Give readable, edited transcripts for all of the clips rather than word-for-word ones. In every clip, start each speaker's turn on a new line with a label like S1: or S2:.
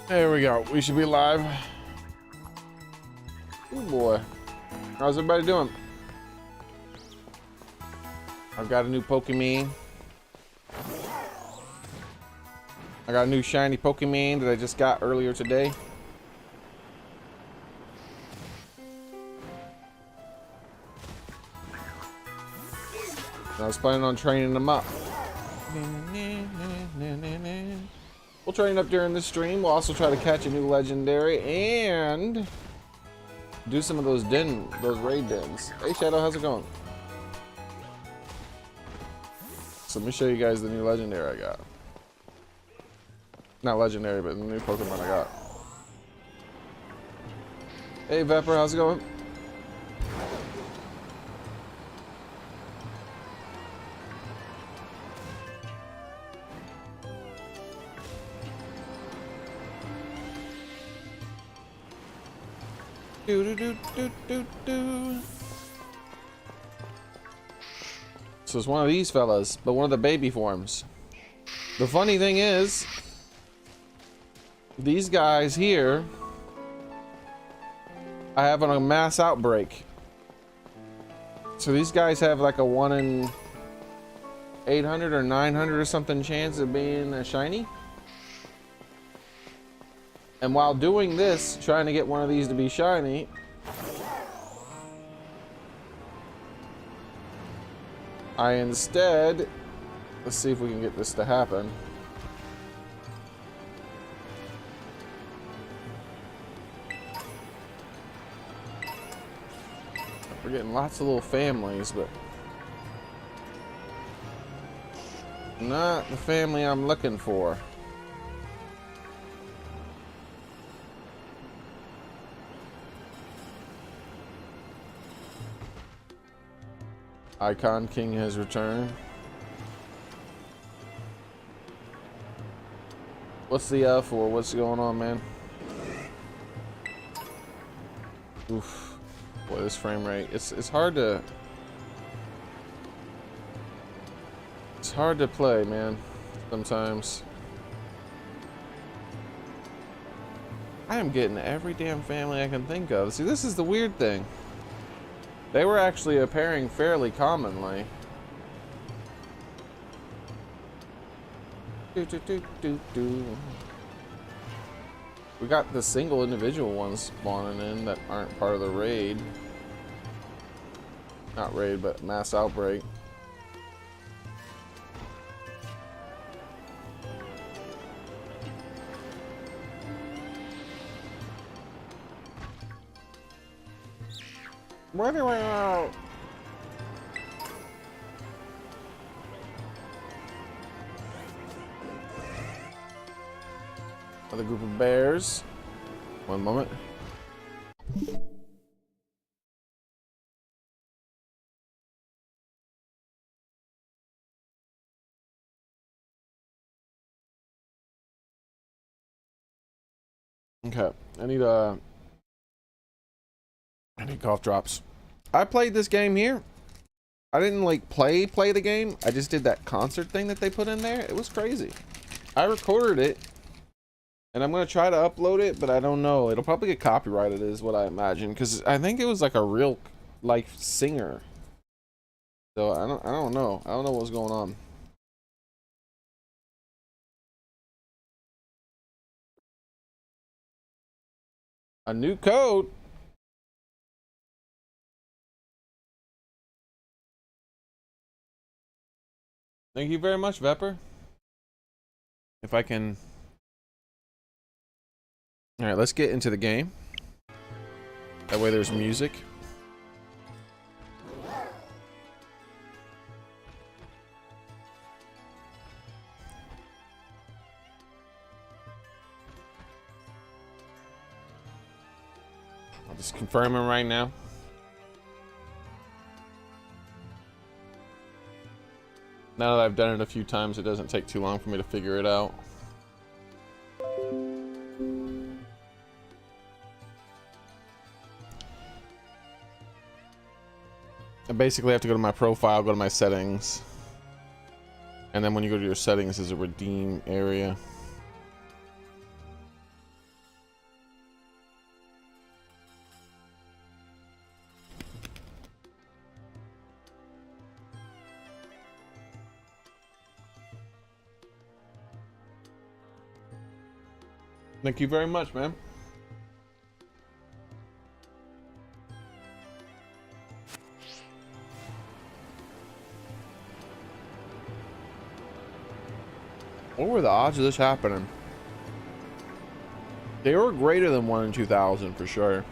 S1: There we go. We should be live. Oh boy. How's everybody doing? I've got a new Pokemon. I got a new shiny Pokemon that I just got earlier today. I was planning on training them up. We'll train up during this stream. We'll also try to catch a new legendary and do some of those raid dens. Hey Shadow, how's it going? So let me show you guys the new legendary I got. Not legendary, but the new Pokemon I got. Hey Vepper, how's it going? So it's one of these fellas, but one of the baby forms. The funny thing is, these guys here, I have on a mass outbreak. So these guys have like a 1 in 800 or 900 or something chance of being a shiny. And while doing this, trying to get one of these to be shiny, I instead, let's see if we can get this to happen. We're getting lots of little families, but not the family I'm looking for. Icon King has returned. What's the L for? What's going on, man? Oof. Boy, this frame rate. It's hard to play, man. Sometimes. I am getting every damn family I can think of. See, this is the weird thing. They were actually appearing fairly commonly. We got the single individual ones spawning in that aren't part of the raid. Not raid, but mass outbreak. Where do I go? Another group of bears. One moment. Okay, I need cough drops. I played this game here. I didn't like play the game. I just did that concert thing that they put in there. It was crazy. I recorded it and I'm gonna try to upload it, but I don't know. It'll probably get copyrighted is what I imagine, because I think it was like a real life singer. So I don't know. I don't know what's going on. A new code. Thank you very much, Vepper. If I can... Alright, let's get into the game. That way there's music. I'll just confirm him right now. Now that I've done it a few times, it doesn't take too long for me to figure it out. I basically have to go to my profile, go to my settings. And then when you go to your settings, there's a redeem area. Thank you very much, man. What were the odds of this happening? They were greater than 1 in 2,000 for sure.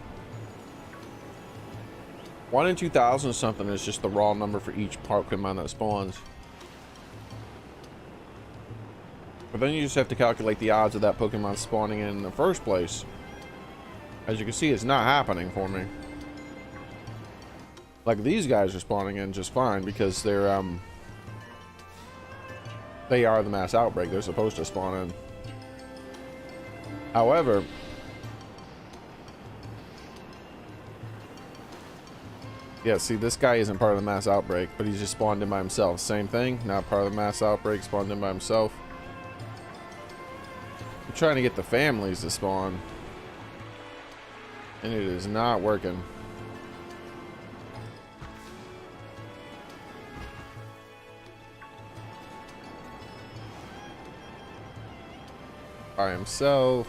S1: 1 in 2,000 something is just the raw number for each Pokemon that spawns. But then you just have to calculate the odds of that Pokemon spawning in the first place. As you can see, it's not happening for me. Like, these guys are spawning in just fine because they're, they are the mass outbreak. They're supposed to spawn in. However, yeah, see, this guy isn't part of the mass outbreak, but he's just spawned in by himself. Same thing, not part of the mass outbreak, spawned in by himself. I'm trying to get the families to spawn, and it is not working. By himself.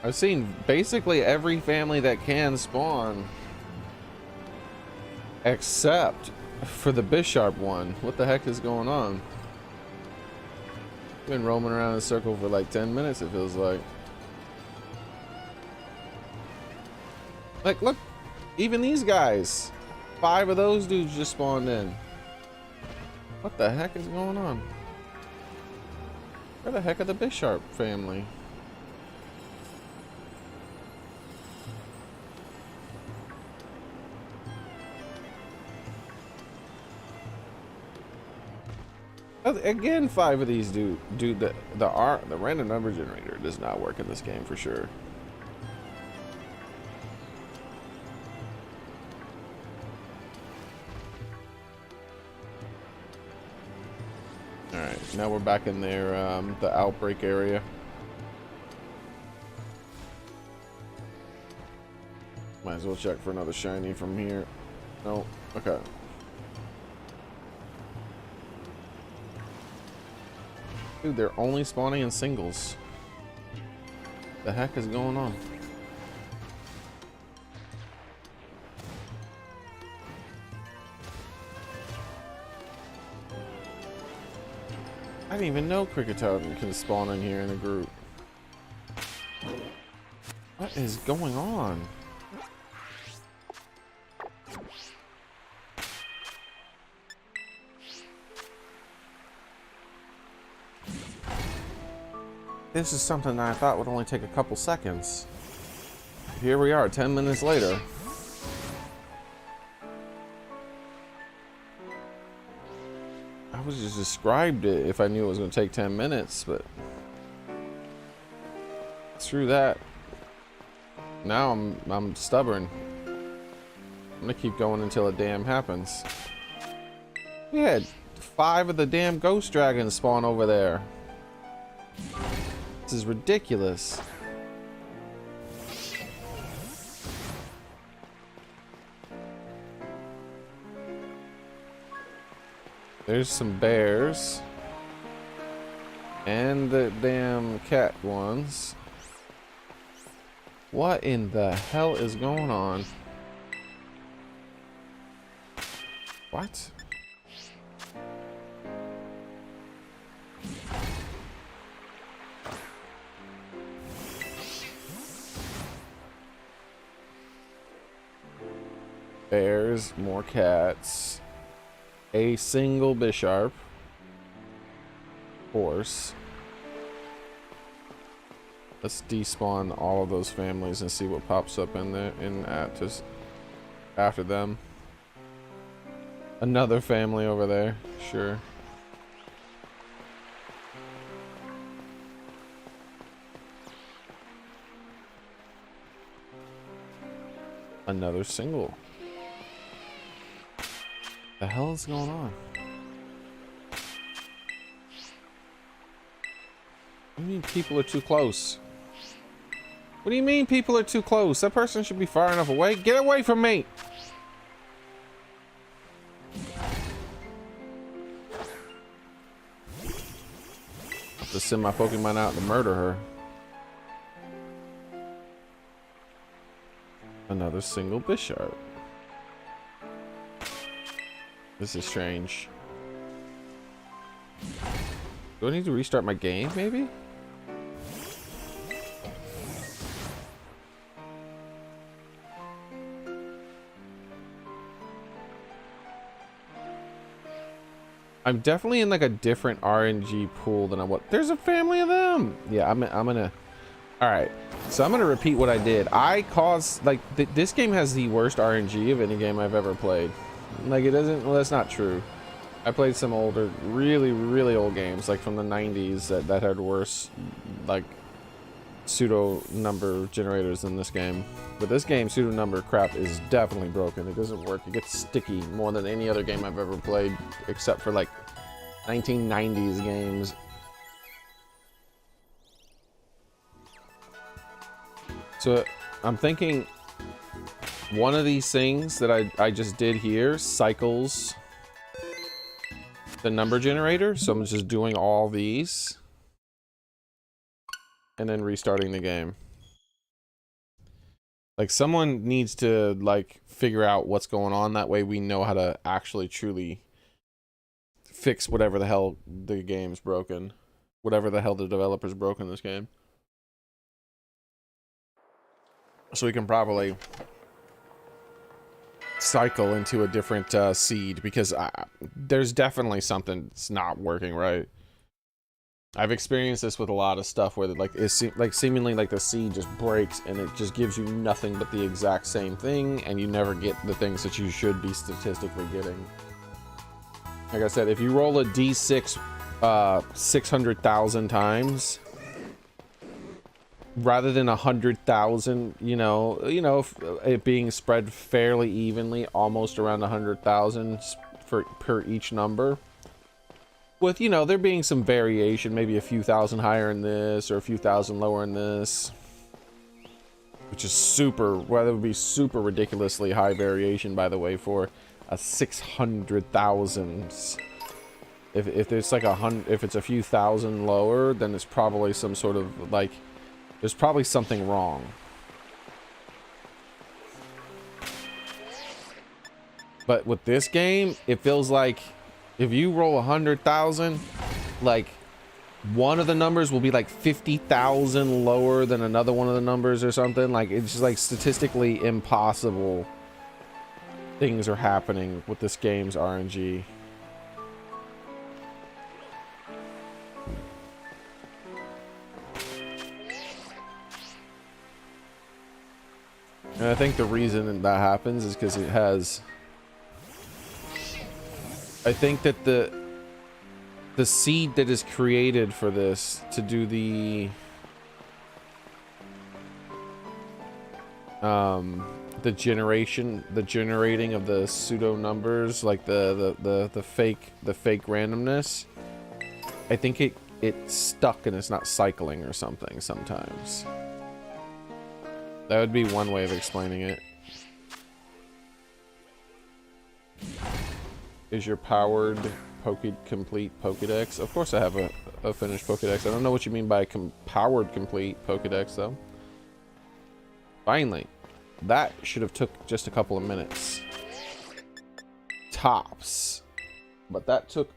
S1: I've seen basically every family that can spawn except for the Bisharp one. What the heck is going on? Been roaming around in a circle for like 10 minutes, it feels like. Like, look, even these guys, 5 of those dudes just spawned in. What the heck is going on? Where the heck are the Bisharp family? Again, 5 of these do the random number generator does not work in this game for sure. All right, now we're back in there, the outbreak area. Might as well check for another shiny from here. No, okay. Dude, they're only spawning in singles. The heck is going on? I didn't even know Kricketot can spawn in here in a group. What is going on? This is something that I thought would only take a couple seconds. Here we are, 10 minutes later. I would just described it if I knew it was going to take 10 minutes, but screw that. Now I'm stubborn. I'm gonna keep going until a damn happens. We had 5 of the damn ghost dragons spawn over there. This is ridiculous. There's some bears. And the damn cat ones. What in the hell is going on? What? Bears, more cats, a single Bisharp, horse. Let's despawn all of those families and see what pops up in there after them. Another family over there, sure. Another single. The hell is going on? What do you mean people are too close? What do you mean people are too close? That person should be far enough away. Get away from me! to send my Pokemon out to murder her. Another single Bisharp. This is strange. Do I need to restart my game, maybe? I'm definitely in like a different RNG pool than I was. There's a family of them. Yeah, I'm gonna. All right, so I'm gonna repeat what I did. I caused like this game has the worst RNG of any game I've ever played. Like it doesn't. Well, that's not true. I played some older, really old games like from the 90s that had worse like pseudo number generators than this game. But this game, pseudo number crap, is definitely broken. It doesn't work. It gets sticky more than any other game I've ever played, except for like 1990s games. So I'm thinking one of these things that I just did here cycles the number generator. So I'm just doing all these and then restarting the game. Like someone needs to like figure out what's going on. That way we know how to actually truly fix whatever the hell the game's broken. Whatever the hell the developers broke in this game. So we can probably cycle into a different seed, because there's definitely something that's not working right. I've experienced this with a lot of stuff where like it's like seemingly like the seed just breaks and it just gives you nothing but the exact same thing, and you never get the things that you should be statistically getting. Like I said, if you roll a d6 600,000 times rather than 100,000, you know, it being spread fairly evenly, almost around 100,000 per each number. With, you know, there being some variation, maybe a few thousand higher in this or a few thousand lower in this, which is super, well, that would be super ridiculously high variation, by the way, for a 600,000. If there's like if it's a few thousand lower, then it's probably some sort of like, there's probably something wrong. But with this game, it feels like if you roll 100,000, like one of the numbers will be like 50,000 lower than another one of the numbers or something. Like it's just like statistically impossible things are happening with this game's RNG. And I think the reason that happens is because it has, I think that the seed that is created for this to do the generating of the pseudo numbers, like the fake randomness, I think it's stuck and it's not cycling or something sometimes. That would be one way of explaining it. Is your powered complete Pokedex? Of course I have a finished Pokedex. I don't know what you mean by powered complete Pokedex though. Finally. That should have took just a couple of minutes. Tops. But that took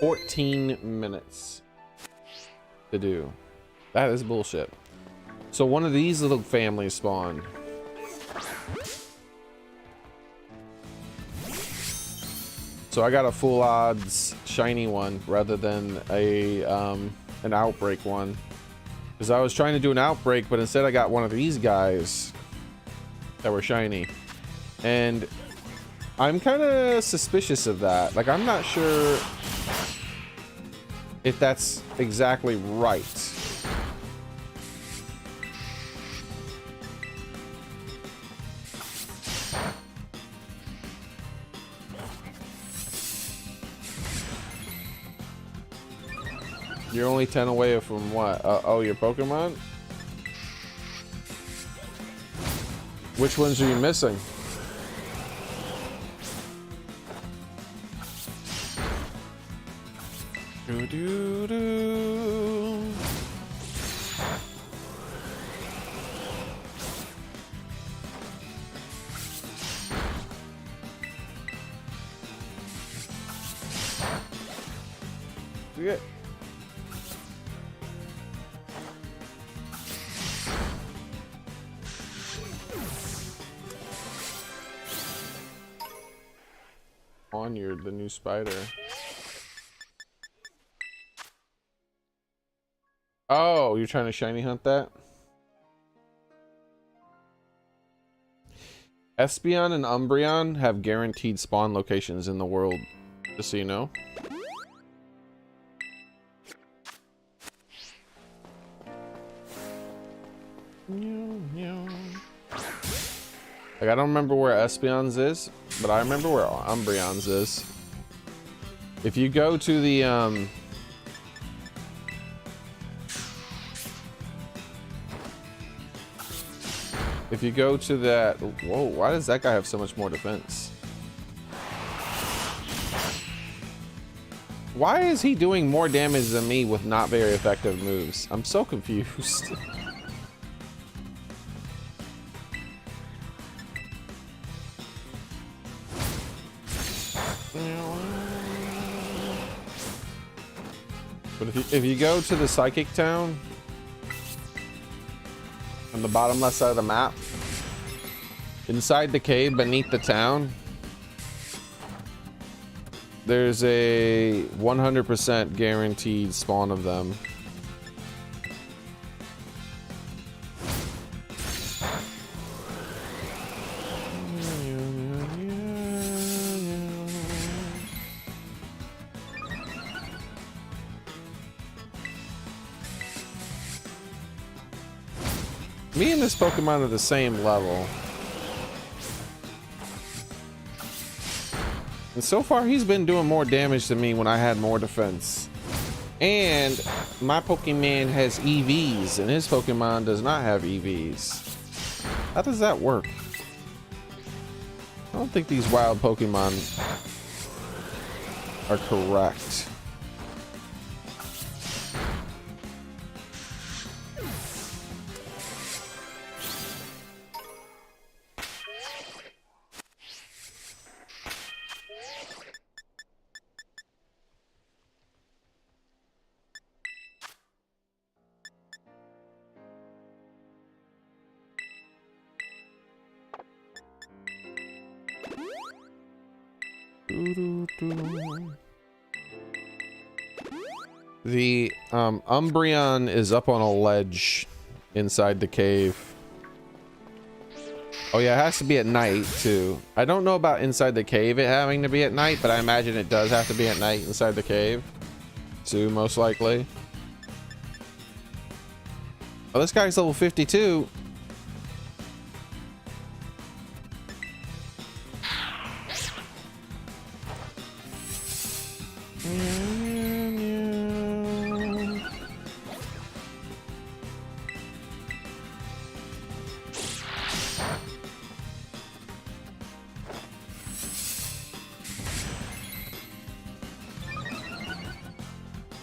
S1: 14 minutes to do. That is bullshit. So one of these little families spawned. So I got a full odds shiny one rather than a an outbreak one, because I was trying to do an outbreak, but instead I got one of these guys that were shiny, and I'm kind of suspicious of that. Like I'm not sure if that's exactly right. You're only 10 away from what? Oh, your Pokemon? Which ones are you missing? Do, do, do. Good. You're the new spider. Oh, you're trying to shiny hunt that? Espeon and Umbreon have guaranteed spawn locations in the world, just so you know. Like, I don't remember where Espeon's is, but I remember where Umbreon's is. If you go to the, if you go to that, whoa, why does that guy have so much more defense? Why is he doing more damage than me with not very effective moves? I'm so confused. But if you go to the Psychic Town on the bottom left side of the map, inside the cave beneath the town, there's a 100% guaranteed spawn of them. Me and this Pokemon are the same level. And so far, he's been doing more damage to me when I had more defense. And my Pokemon has EVs, and his Pokemon does not have EVs. How does that work? I don't think these wild Pokemon are correct. The Umbreon is up on a ledge inside the cave. Oh yeah, it has to be at night too. I don't know about inside the cave it having to be at night, but I imagine it does have to be at night inside the cave too, most likely. Oh, this guy's level 52.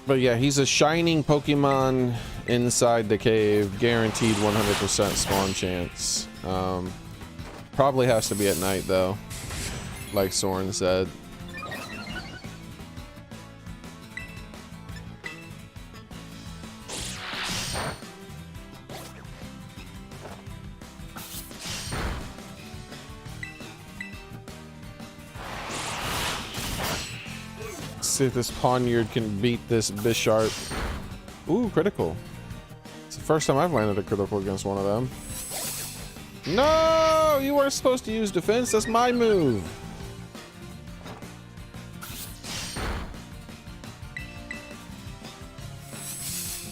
S1: But yeah, he's a shining Pokemon inside the cave, guaranteed 100% spawn chance. Probably has to be at night though, like Soren said. See if this Ponyard can beat this Bisharp. Ooh, critical. It's the first time I've landed a critical against one of them. No, you weren't supposed to use defense. That's my move.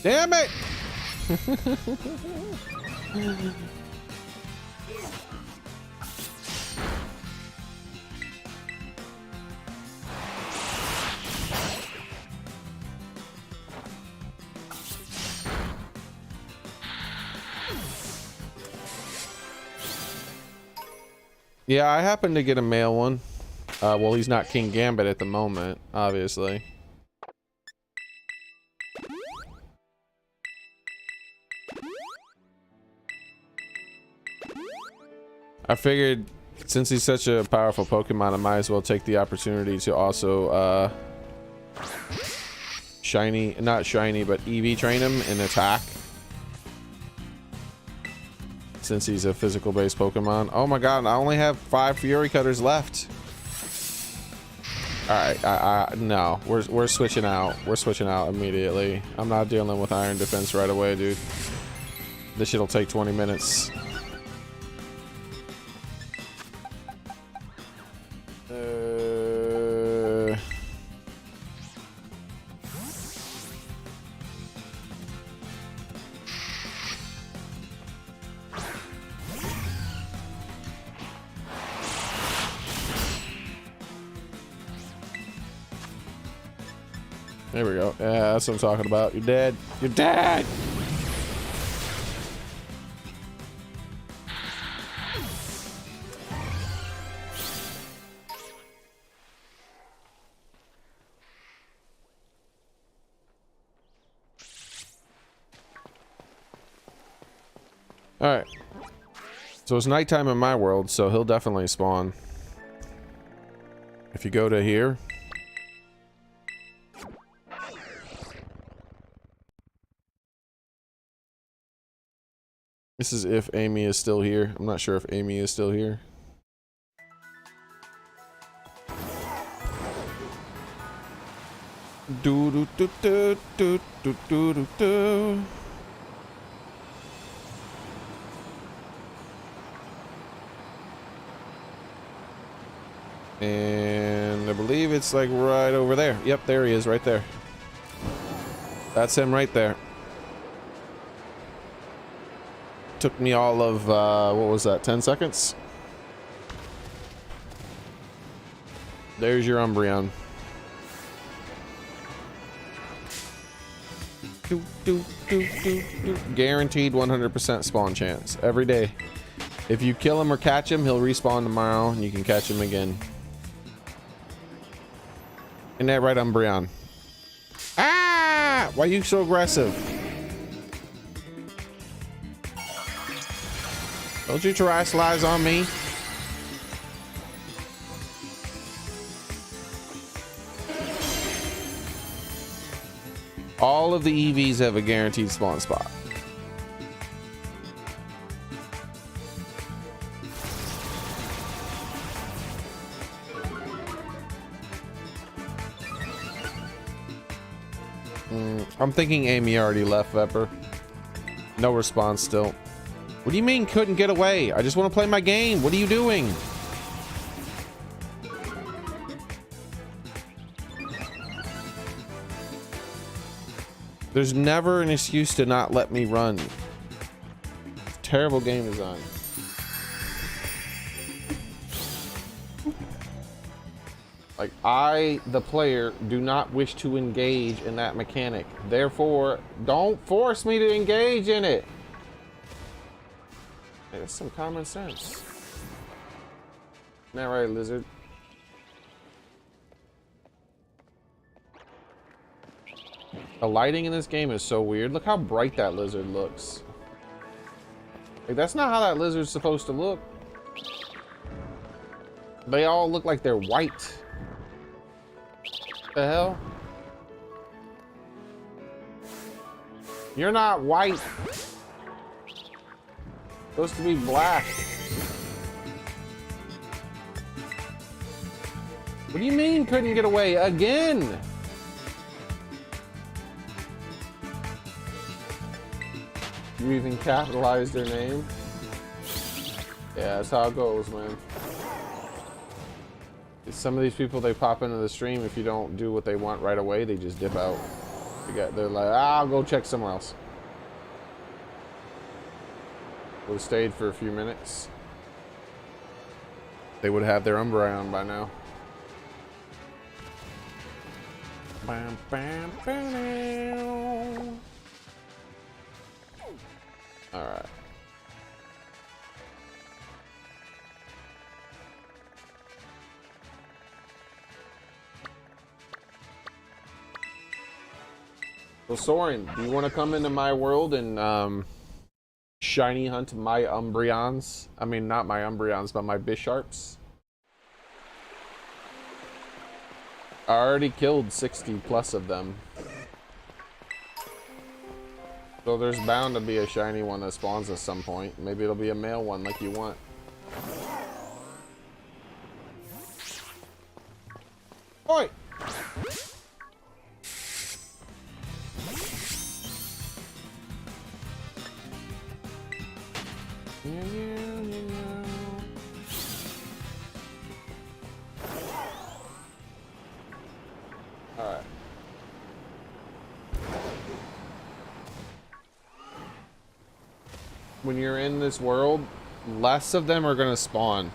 S1: Damn it. Yeah, I happen to get a male one. Well, he's not King Gambit at the moment, obviously. I figured since he's such a powerful Pokemon, I might as well take the opportunity to also not shiny, but EV train him in attack. Since he's a physical based Pokemon. Oh my god, I only have 5 Fury Cutters left. Alright, no, we're switching out. We're switching out immediately. I'm not dealing with Iron Defense right away, dude. This shit'll take 20 minutes. There we go. Yeah, that's what I'm talking about. You're dead. You're dead! Alright. So it's nighttime in my world, so he'll definitely spawn. If you go to here. This is if Amy is still here. I'm not sure if Amy is still here. Do do do do do do do do do. And I believe it's like right over there. Yep, there he is, right there. That's him right there. Took me all of, what was that, 10 seconds? There's your Umbreon. Guaranteed 100% spawn chance every day. If you kill him or catch him, he'll respawn tomorrow and you can catch him again. Isn't that right, Umbreon? Ah! Why are you so aggressive? Don't you try slides on me. All of the EVs have a guaranteed spawn spot. I'm thinking Amy already left Vepper. No response still. What do you mean couldn't get away? I just want to play my game. What are you doing? There's never an excuse to not let me run. Terrible game design. Like, I, the player, do not wish to engage in that mechanic. Therefore, don't force me to engage in it. Hey, that's some common sense. Isn't that right, lizard? The lighting in this game is so weird. Look how bright that lizard looks. Like, that's not how that lizard's supposed to look. They all look like they're white. The hell? You're not white. Supposed to be black. What do you mean couldn't get away again? You even capitalized their name? Yeah, that's how it goes, man. Some of these people, they pop into the stream. If you don't do what they want right away, they just dip out. They're like, I'll go check somewhere else. Would have stayed for a few minutes. They would have their Umbreon by now. Bam, bam, bam. All right. So Soren, do you want to come into my world and shiny hunt my Umbreons. I mean, not my Umbreons, but my Bisharps. I already killed 60 plus of them. So there's bound to be a shiny one that spawns at some point. Maybe it'll be a male one like you want. Oi! Alright. When you're in this world, less of them are going to spawn.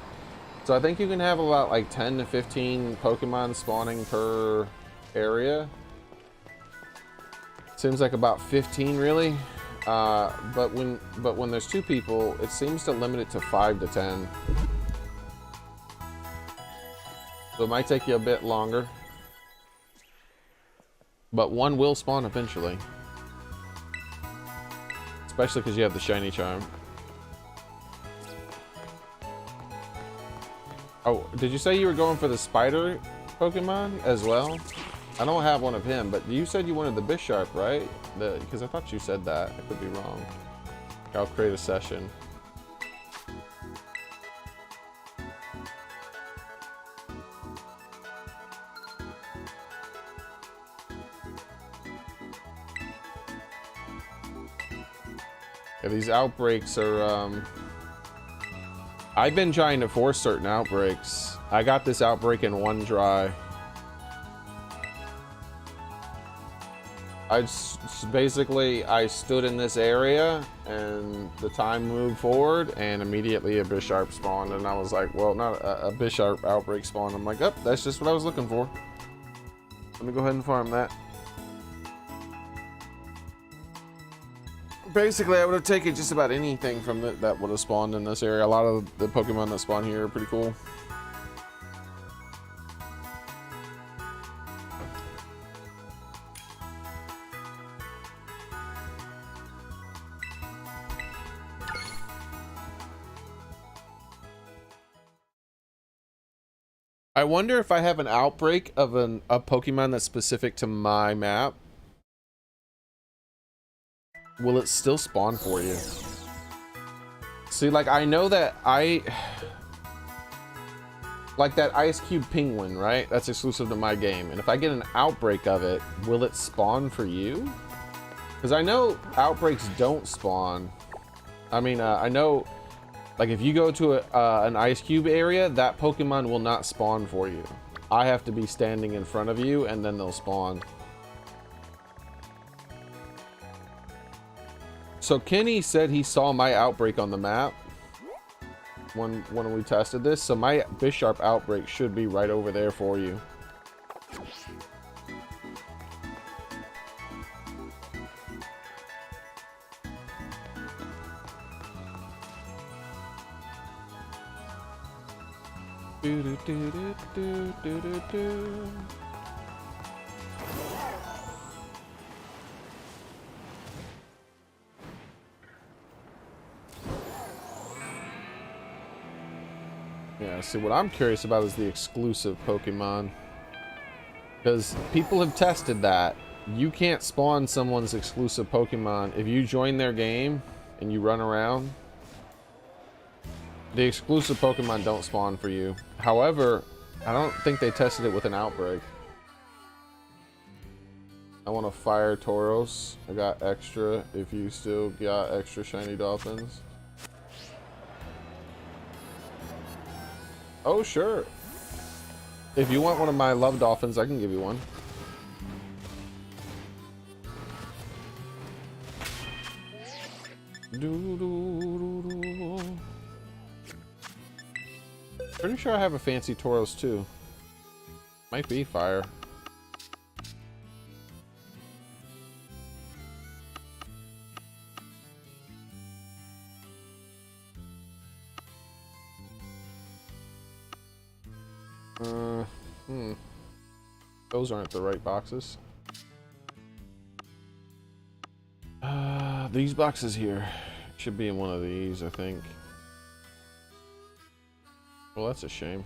S1: So I think you can have about like 10 to 15 Pokemon spawning per area. Seems like about 15 really. But when there's 2 people, it seems to limit it to 5 to 10. So it might take you a bit longer. But one will spawn eventually. Especially because you have the shiny charm. Oh, did you say you were going for the spider Pokemon as well? I don't have one of him, but you said you wanted the Bisharp, right? Because I thought you said that. I could be wrong. I'll create a session. Yeah, these outbreaks are, I've been trying to force certain outbreaks. I got this outbreak in one try. Basically, I stood in this area and the time moved forward and immediately a Bisharp spawned and I was like, well, not a Bisharp outbreak spawned. I'm like, oh, that's just what I was looking for. Let me go ahead and farm that. Basically, I would have taken just about anything from that would have spawned in this area. A lot of the Pokemon that spawn here are pretty cool. I wonder if I have an outbreak of a Pokemon that's specific to my map. Will it still spawn for you? See, like, I know that like that Ice Cube Penguin, right? That's exclusive to my game. And if I get an outbreak of it, will it spawn for you? Because I know outbreaks don't spawn. I mean, I know, like, if you go to an Ice Cube area, that Pokemon will not spawn for you. I have to be standing in front of you, and then they'll spawn. So Kenny said he saw my outbreak on the map when we tested this. So my Bisharp outbreak should be right over there for you. Yeah, see, what I'm curious about is the exclusive Pokemon. Because people have tested that. You can't spawn someone's exclusive Pokemon. If you join their game and you run around, the exclusive Pokemon don't spawn for you. However, I don't think they tested it with an outbreak. I want to fire Tauros. I got extra if you still got extra shiny dolphins. Oh, sure. If you want one of my love dolphins, I can give you one. Pretty sure I have a fancy Tauros too. Might be fire. Those aren't the right boxes. These boxes here. Should be in one of these, I think. Well, that's a shame.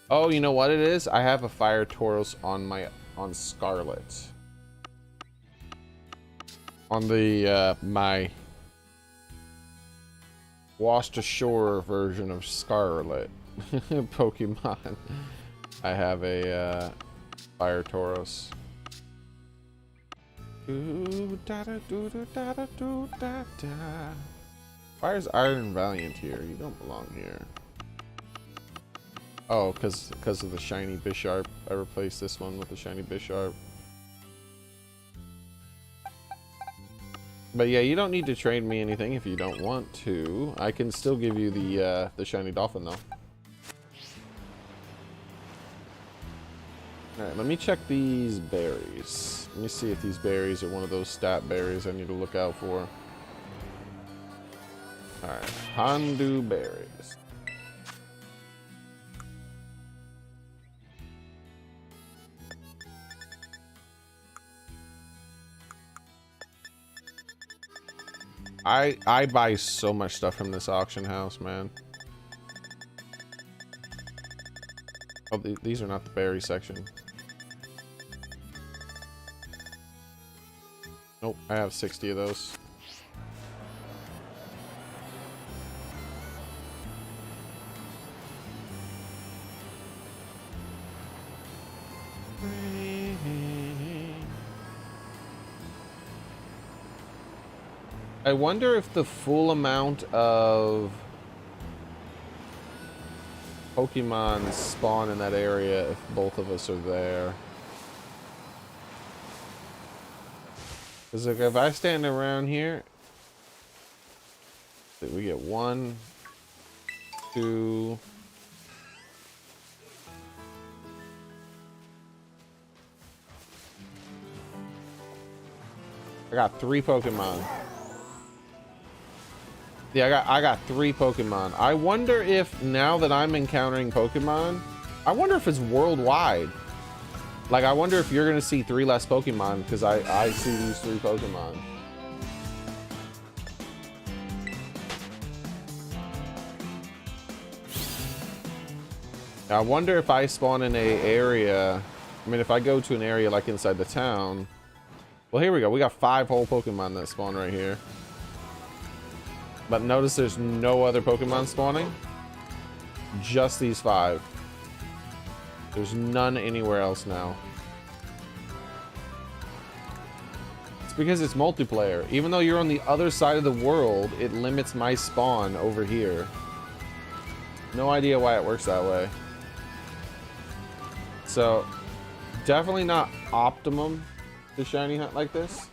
S1: Oh, you know what it is? I have a fire Tauros on Scarlet. On the my washed ashore version of Scarlet Pokemon, I have a fire Tauros. Why is Iron Valiant here? You don't belong here. Oh, because of the shiny Bisharp. I replaced this one with the shiny Bisharp. But yeah, you don't need to trade me anything if you don't want to. I can still give you the shiny Dolphin though. Alright, let me check these berries. Let me see if these berries are one of those stat berries I need to look out for. Alright, Hondu berries. I buy so much stuff from this auction house, man. Oh, these are not the berry section. Nope, I have 60 of those. I wonder if the full amount of Pokemon spawn in that area if both of us are there. Because like if I stand around here, we get 1, 2. I got 3 Pokemon. Yeah, I got 3 Pokemon. I wonder if now that I'm encountering Pokemon, I wonder if it's worldwide. Like, I wonder if you're gonna see 3 less Pokemon because I see these 3 Pokemon. I wonder if I spawn in a area. I mean, if I go to an area like inside the town. Well, here we go. We got 5 whole Pokemon that spawn right here. But notice there's no other Pokemon spawning. Just these 5. There's none anywhere else now. It's because it's multiplayer. Even though you're on the other side of the world, it limits my spawn over here. No idea why it works that way. So, definitely not optimum to shiny hunt like this.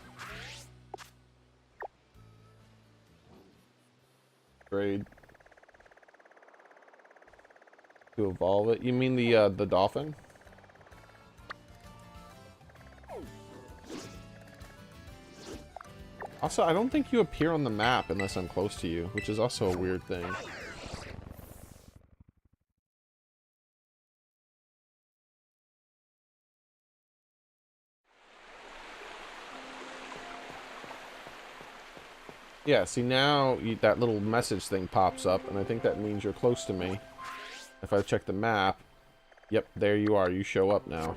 S1: Trade to evolve it. You mean the dolphin? Also, I don't think you appear on the map unless I'm close to you, which is also a weird thing. Yeah, see now that little message thing pops up, and I think that means you're close to me. If I check the map, yep, there you are. You show up now.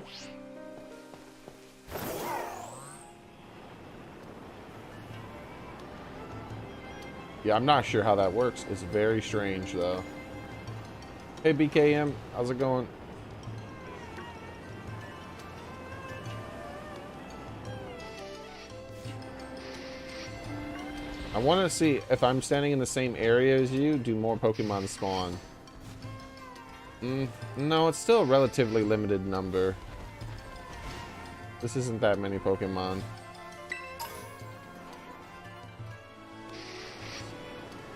S1: Yeah, I'm not sure how that works. It's very strange, though. Hey, BKM, how's it going? I want to see if I'm standing in the same area as you, do more Pokemon spawn? No, it's still a relatively limited number. This isn't that many Pokemon.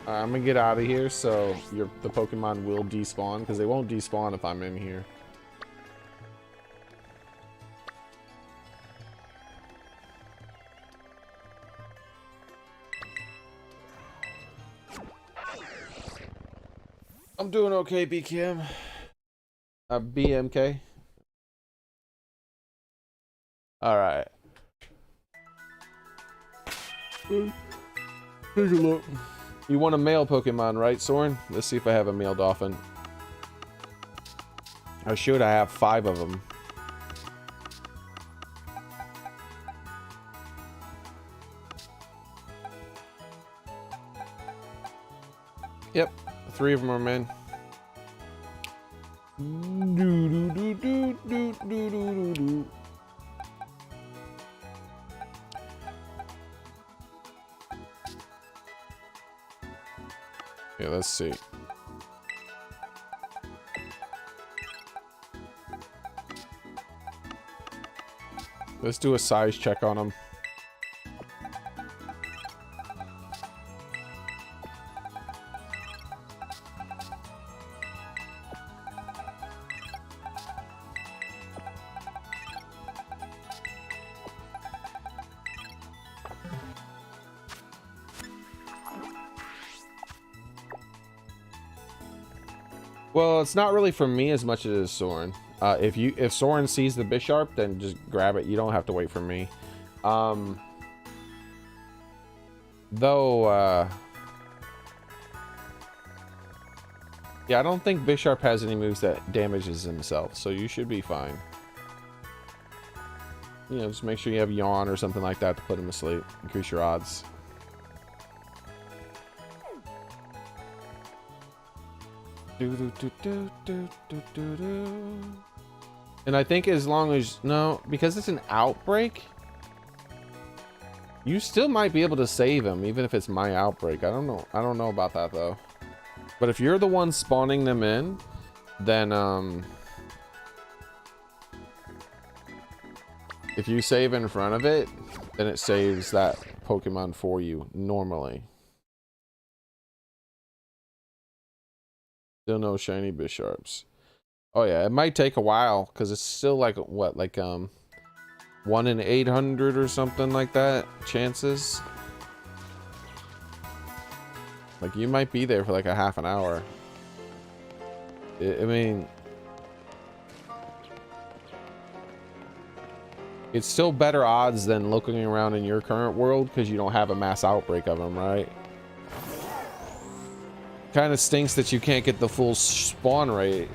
S1: I'm gonna get out of here so the Pokemon will despawn, because they won't despawn if I'm in here. I'm doing okay, BKM. BMK. All right. Take a look. You want a male Pokemon, right, Soren? Let's see if I have a male Dolphin. I should. I have 5 of them. Yep, 3 of them are men. Yeah, let's see. Let's do a size check on them. Well, it's not really for me as much as it is Soren. If Soren sees the Bisharp, then just grab it. You don't have to wait for me. Though, yeah, I don't think Bisharp has any moves that damages himself, so you should be fine. You know, just make sure you have Yawn or something like that to put him to sleep. Increase your odds. And I think as long as, no, because it's an outbreak, you still might be able to save him, even if it's my outbreak. I don't know about that though. But if you're the one spawning them in, then if you save in front of it, then it saves that Pokemon for you normally. Still no shiny Bisharps. Oh yeah, it might take a while because it's still like what, like 1 in 800 or something like that chances. Like you might be there for like a half an hour. I mean, it's still better odds than looking around in your current world because you don't have a mass outbreak of them, right? Kind of stinks that you can't get the full spawn rate.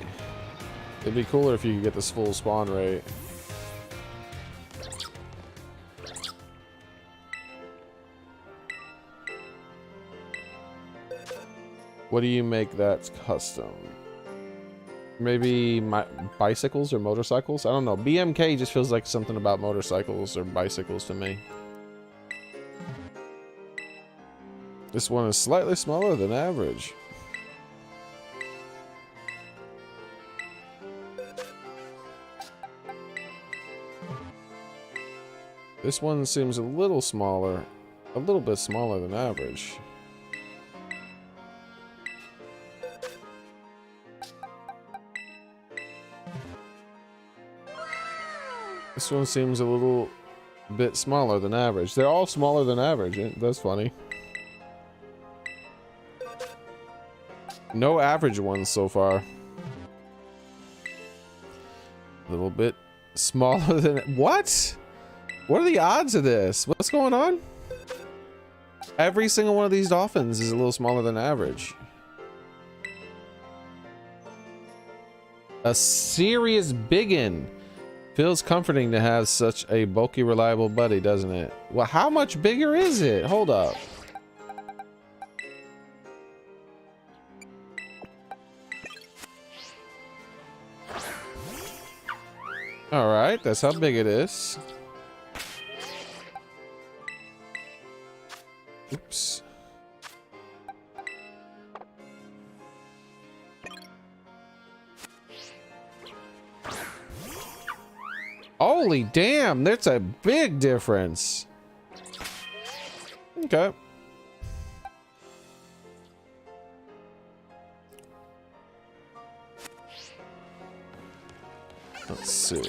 S1: It'd be cooler if you could get this full spawn rate. What do you make that's custom? Maybe bicycles or motorcycles? I don't know. BMK just feels like something about motorcycles or bicycles to me. This one is slightly smaller than average. This one seems a little smaller, a little bit smaller than average. This one seems a little bit smaller than average. They're all smaller than average. That's funny. No average ones so far. A little bit smaller than... What? What are the odds of this? What's going on? Every single one of these dolphins is a little smaller than average. A serious biggin. Feels comforting to have such a bulky, reliable buddy, doesn't it? Well, how much bigger is it? Hold up. All right, that's how big it is. Oops. Holy damn, that's a big difference. Okay. Let's see.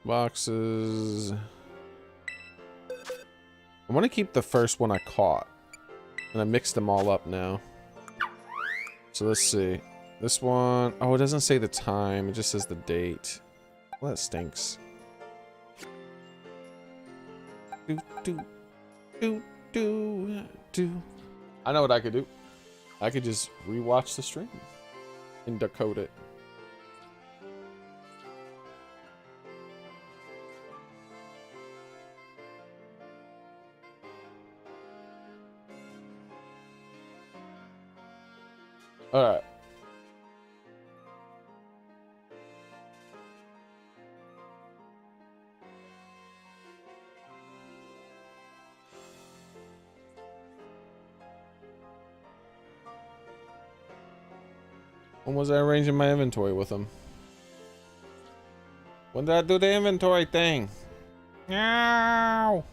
S1: Boxes. I want to keep the first one I caught. And I mixed them all up now. So let's see. This one, oh, it doesn't say the time. It just says the date. Well, that stinks. do, do, do, do. I know what I could do. I could just rewatch the stream and decode it. All right. When was I arranging my inventory with them? When did I do the inventory thing? Meow.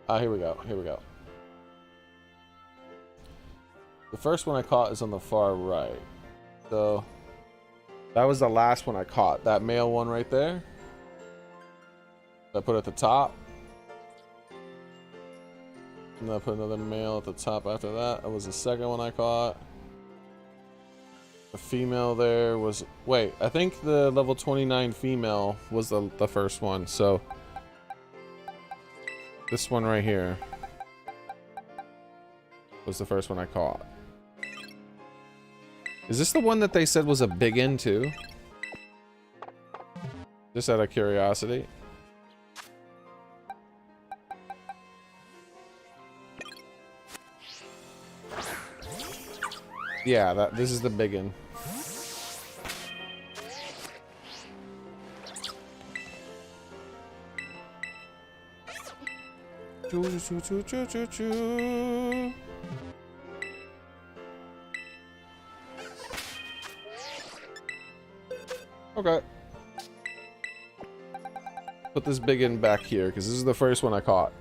S1: Ah, here we go. Here we go. The first one I caught is on the far right. So that was the last one I caught. That male one right there. I put at the top. And then I put another male at the top after that. That was the second one I caught. The female there was... Wait, I think the level 29 female was the first one. So this one right here was the first one I caught. Is this the one that they said was a biggin too? Just out of curiosity. Yeah, this is the biggin. Choo choo choo choo choo choo. Okay. Put this biggin back here because this is the first one I caught.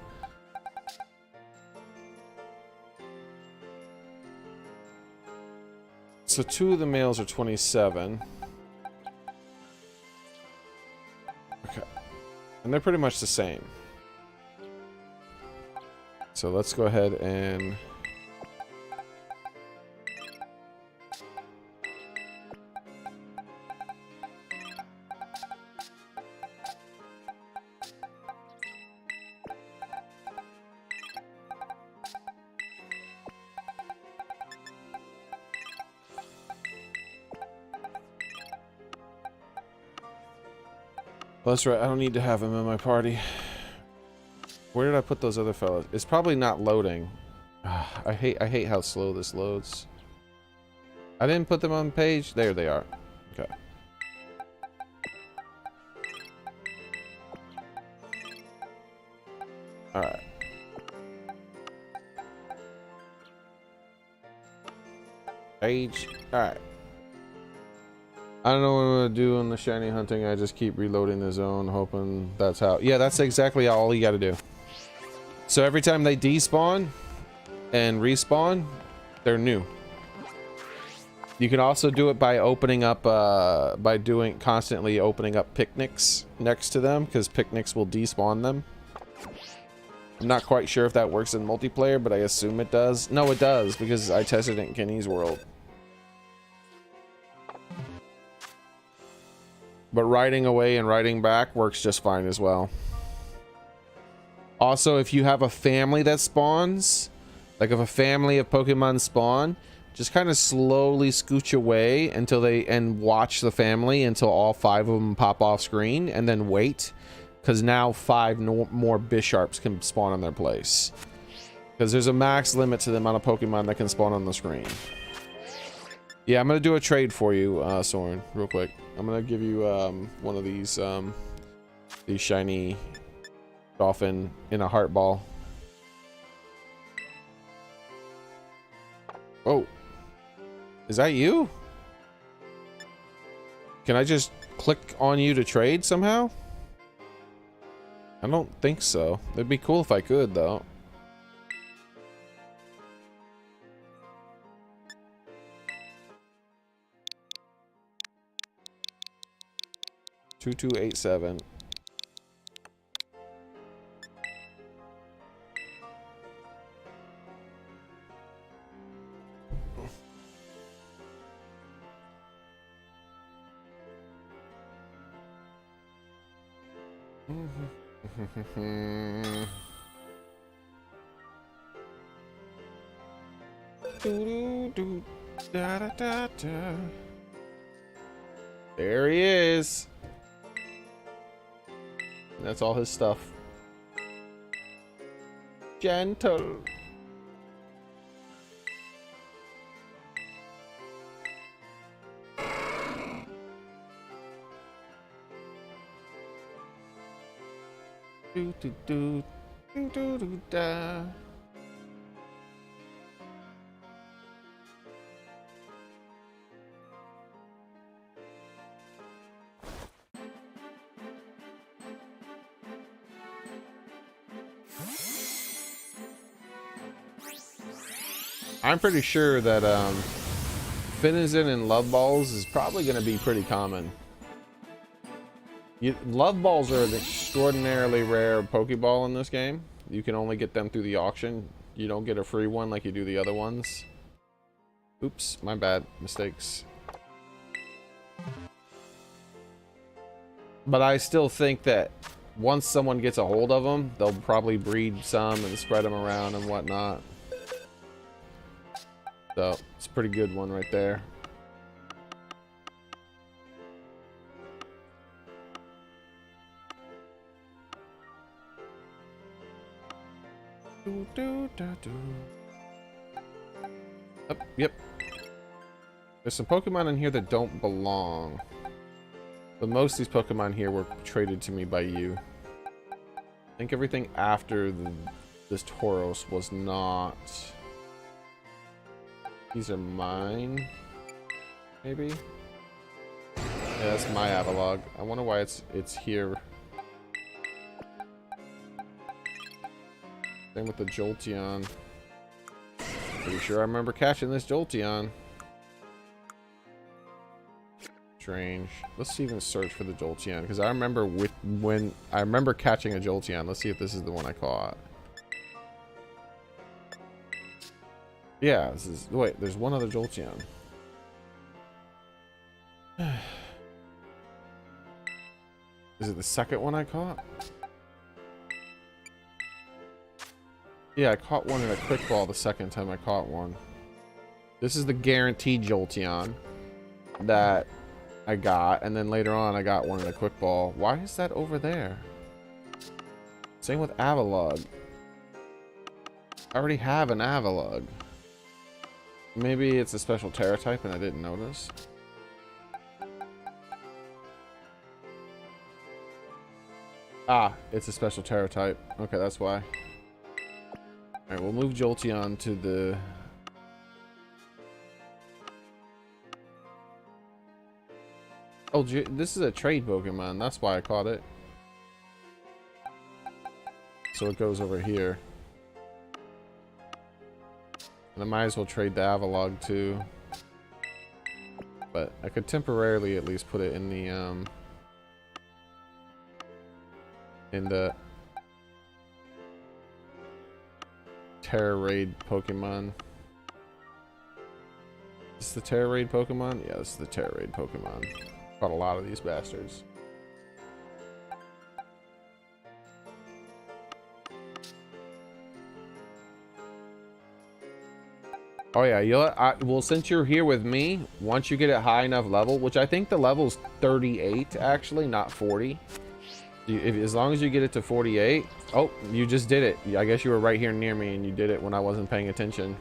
S1: So two of the males are 27. Okay. And they're pretty much the same. So let's go ahead and... Well, that's right, I don't need to have him in my party. Where did I put those other fellas? It's probably not loading. I hate how slow this loads. I didn't put them on the page. There they are. Okay. Alright. Page. Alright. I don't know what I'm gonna do on the shiny hunting. I just keep reloading the zone, hoping that's how. Yeah, that's exactly all you gotta do. So every time they despawn and respawn, they're new. You can also do it by opening up, constantly opening up picnics next to them, because picnics will despawn them. I'm not quite sure if that works in multiplayer, but I assume it does. No, it does, because I tested it in Kenny's world. But riding away and riding back works just fine as well. Also, if you have a family that spawns, like if a family of Pokemon spawn, just kind of slowly scooch away until and watch the family until all 5 of them pop off screen, and then wait, because now 5 more Bisharps can spawn in their place. Because there's a max limit to the amount of Pokemon that can spawn on the screen. Yeah, I'm gonna do a trade for you, Soren, real quick. I'm gonna give you one of these shiny dolphin in a heart ball. Oh, is that you? Can I just click on you to trade somehow? I don't think so. It'd be cool if I could, though. $2287. There he is. That's all his stuff. Gentle. Do do do do do do da. I'm pretty sure that Finizen and Love Balls is probably going to be pretty common. Love Balls are an extraordinarily rare Pokeball in this game. You can only get them through the auction. You don't get a free one like you do the other ones. Oops, my bad. Mistakes. But I still think that once someone gets a hold of them, they'll probably breed some and spread them around and whatnot. So, it's a pretty good one right there. Oh, yep. There's some Pokemon in here that don't belong. But most of these Pokemon here were traded to me by you. I think everything after this Tauros was not... These are mine, maybe? Yeah, that's my Avalog. I wonder why it's here. Same with the Jolteon. Pretty sure I remember catching this Jolteon. Strange. Let's even search for the Jolteon, because I remember when I remember catching a Jolteon. Let's see if this is the one I caught. Yeah, this is... Wait, there's one other Jolteon. Is it the second one I caught? Yeah, I caught one in a quick ball the second time I caught one. This is the guaranteed Jolteon that I got, and then later on I got one in a quick ball. Why is that over there? Same with Avalog. I already have an Avalog. Maybe it's a special Terra type and I didn't notice. Ah, it's a special Terra type. Okay, that's why. Alright, we'll move Jolteon to the... Oh, this is a trade Pokemon. That's why I caught it. So it goes over here. And I might as well trade the Avalog too. But I could temporarily at least put it in the Terra Raid Pokemon. Is this the Terra Raid Pokemon? Yeah, this is the Terra Raid Pokemon. Caught a lot of these bastards. Oh yeah, well, since you're here with me, once you get a high enough level, which I think the level's 38 actually, not 40. As long as you get it to 48. Oh, you just did it. I guess you were right here near me and you did it when I wasn't paying attention.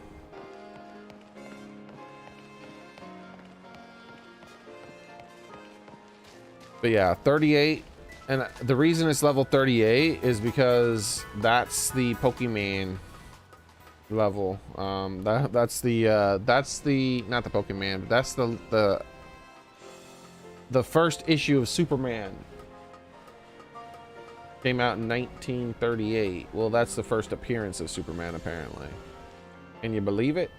S1: But yeah, 38. And the reason it's level 38 is because that's the Pokemon level. That's the not the Pokemon, but that's the first issue of Superman. Came out in 1938. Well, that's the first appearance of Superman, apparently. Can you believe it?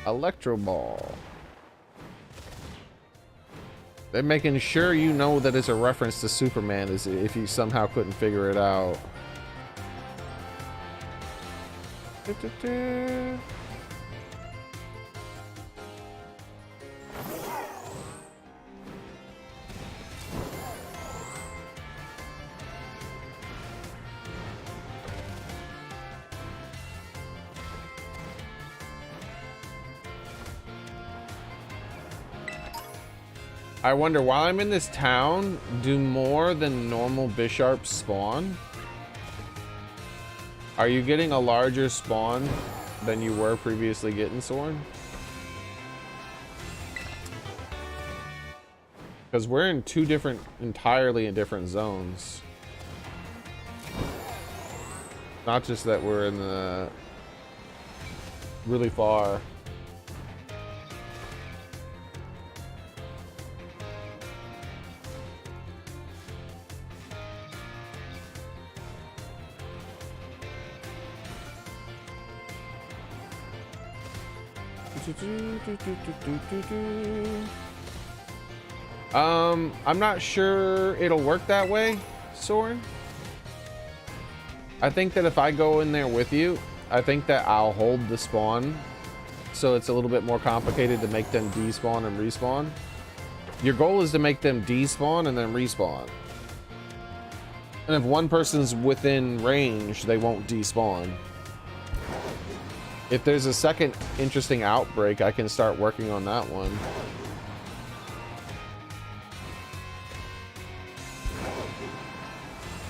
S1: Electro Ball. They're making sure you know that it's a reference to Superman, as if you somehow couldn't figure it out. I wonder, while I'm in this town, do more than normal Bisharps spawn? Are you getting a larger spawn than you were previously getting, Soren? Because we're in two different, entirely in different zones. Not just that we're in the really far. I'm not sure it'll work that way, Soren. I think that if I go in there with you, I think that I'll hold the spawn, so it's a little bit more complicated to make them despawn and respawn. Your goal is to make them despawn and then respawn. And if one person's within range, they won't despawn. If there's a second interesting outbreak, I can start working on that one.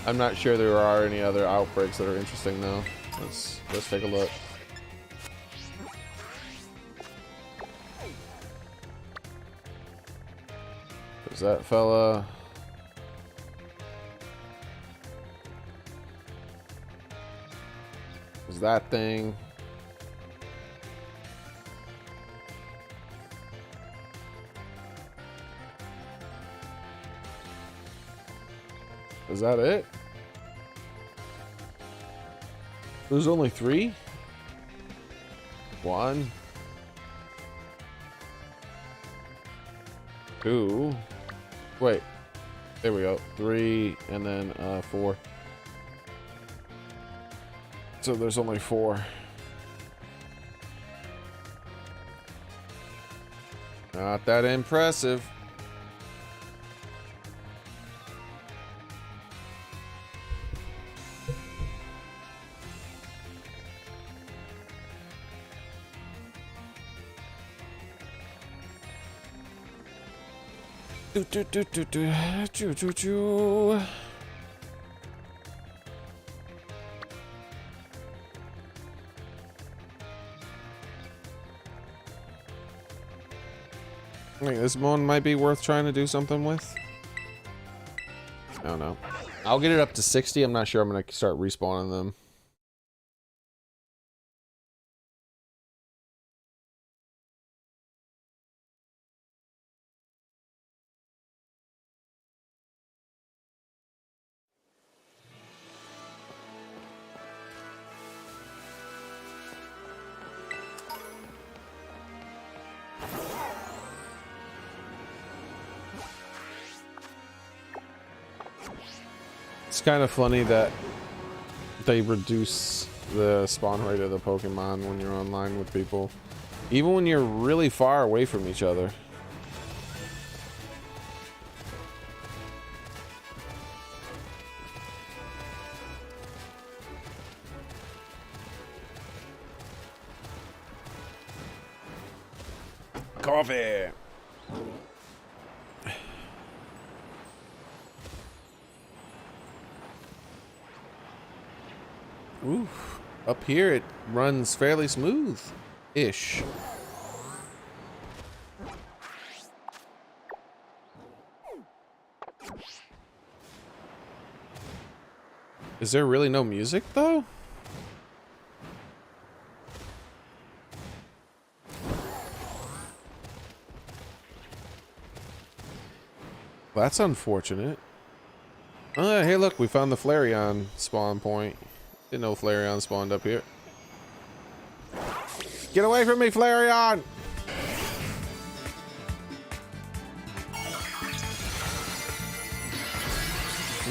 S1: I'm not sure there are any other outbreaks that are interesting though. Let's take a look. There's that fella. There's that thing. Is that it? There's only 3? 1, 2. Wait. There we go. 3 and then 4. So there's only 4. Not that impressive. I think this one might be worth trying to do something with. I don't know. I'll get it up to 60. I'm not sure I'm going to start respawning them. It's kind of funny that they reduce the spawn rate of the Pokemon when you're online with people, even when you're really far away from each other. Coffee. Ooh, up here it runs fairly smooth-ish. Is there really no music though? That's unfortunate. Hey look, we found the Flareon spawn point. Didn't know Flareon spawned up here. Get away from me, Flareon!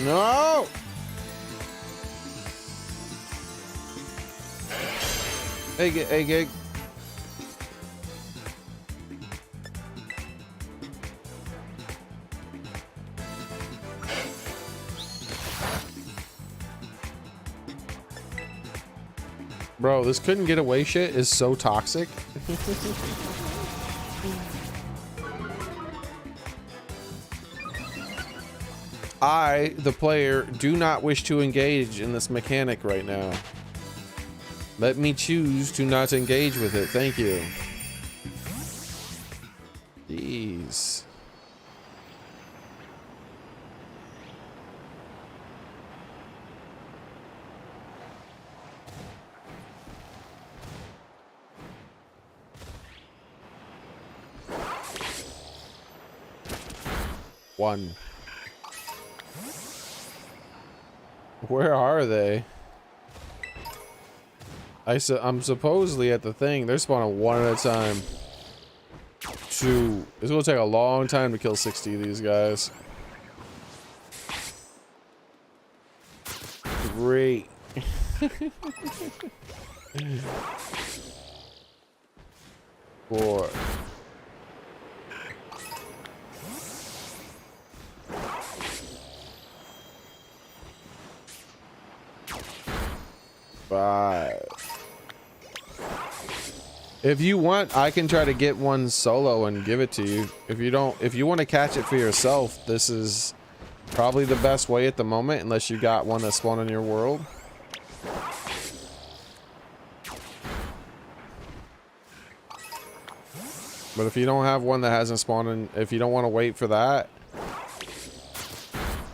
S1: No! Hey, Gig. Bro, this couldn't get away shit is so toxic. I, the player, do not wish to engage in this mechanic right now. Let me choose to not engage with it. Thank you. Jeez. One. Where are they? I'm supposedly at the thing. They're spawning one at a time. Two. It's gonna take a long time to kill 60 of these guys. Great. 4. 5. If you want, I can try to get one solo and give it to you. If you want to catch it for yourself, this is probably the best way at the moment, unless you got one that's spawned in your world. But if you don't have one that hasn't spawned in, if you don't want to wait for that,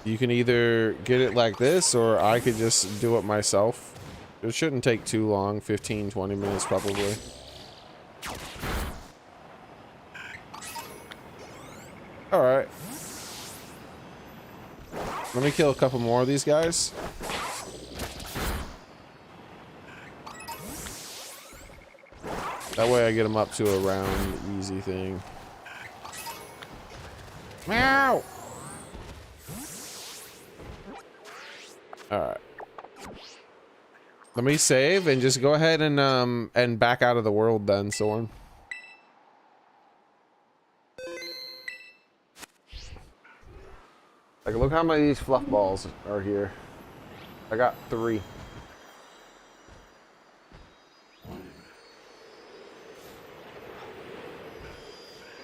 S1: you can either get it like this, or I could just do it myself. It shouldn't take too long, 15-20 minutes probably. Alright. Let me kill a couple more of these guys. That way I get them up to a round easy thing. Meow! Alright. Let me save and just go ahead and back out of the world then, Soren. Like, look how many of these fluff balls are here. I got 3.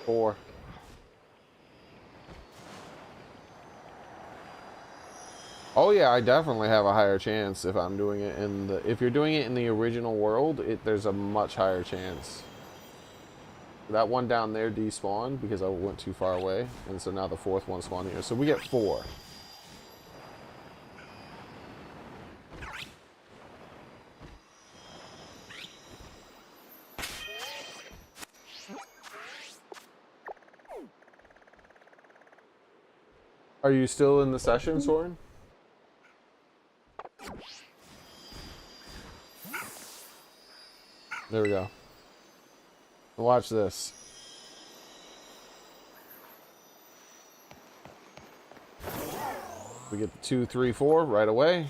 S1: 4. Oh yeah, I definitely have a higher chance if I'm doing it in the... If you're doing it in the original world, there's a much higher chance. That one down there despawned because I went too far away, and so now the 4th one spawned here. So we get 4. Are you still in the session, Soren? There we go. Watch this. We get the 2, 3, 4 right away.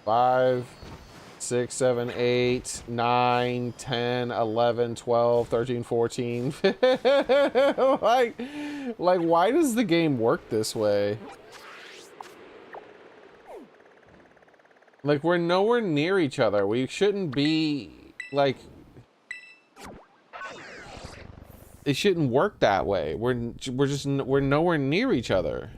S1: 5, 6, 7, 8, 9, 10, 11, 12, 13, 14. like, why does the game work this way? Like, we're nowhere near each other. We shouldn't be, like... It shouldn't work that way. We're nowhere near each other.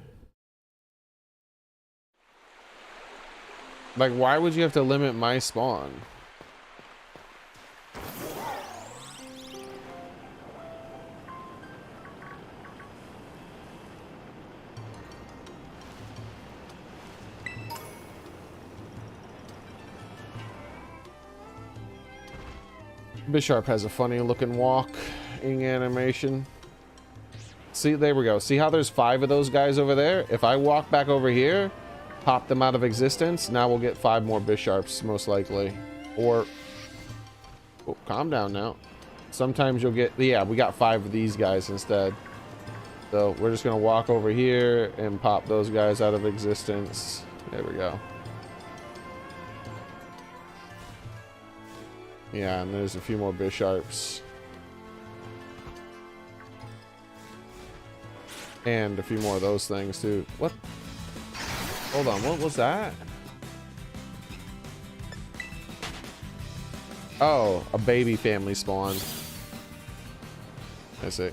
S1: Like, why would you have to limit my spawn? Bisharp has a funny looking walking animation. See, there we go. See how there's 5 of those guys over there? If I walk back over here, pop them out of existence, now we'll get 5 more Bisharps, most likely. Or... Oh, calm down now. Sometimes you'll get... Yeah, we got 5 of these guys instead. So we're just going to walk over here and pop those guys out of existence. There we go. Yeah, and there's a few more Bisharps. And a few more of those things, too. What? Hold on, what was that? Oh, a baby family spawned. I see.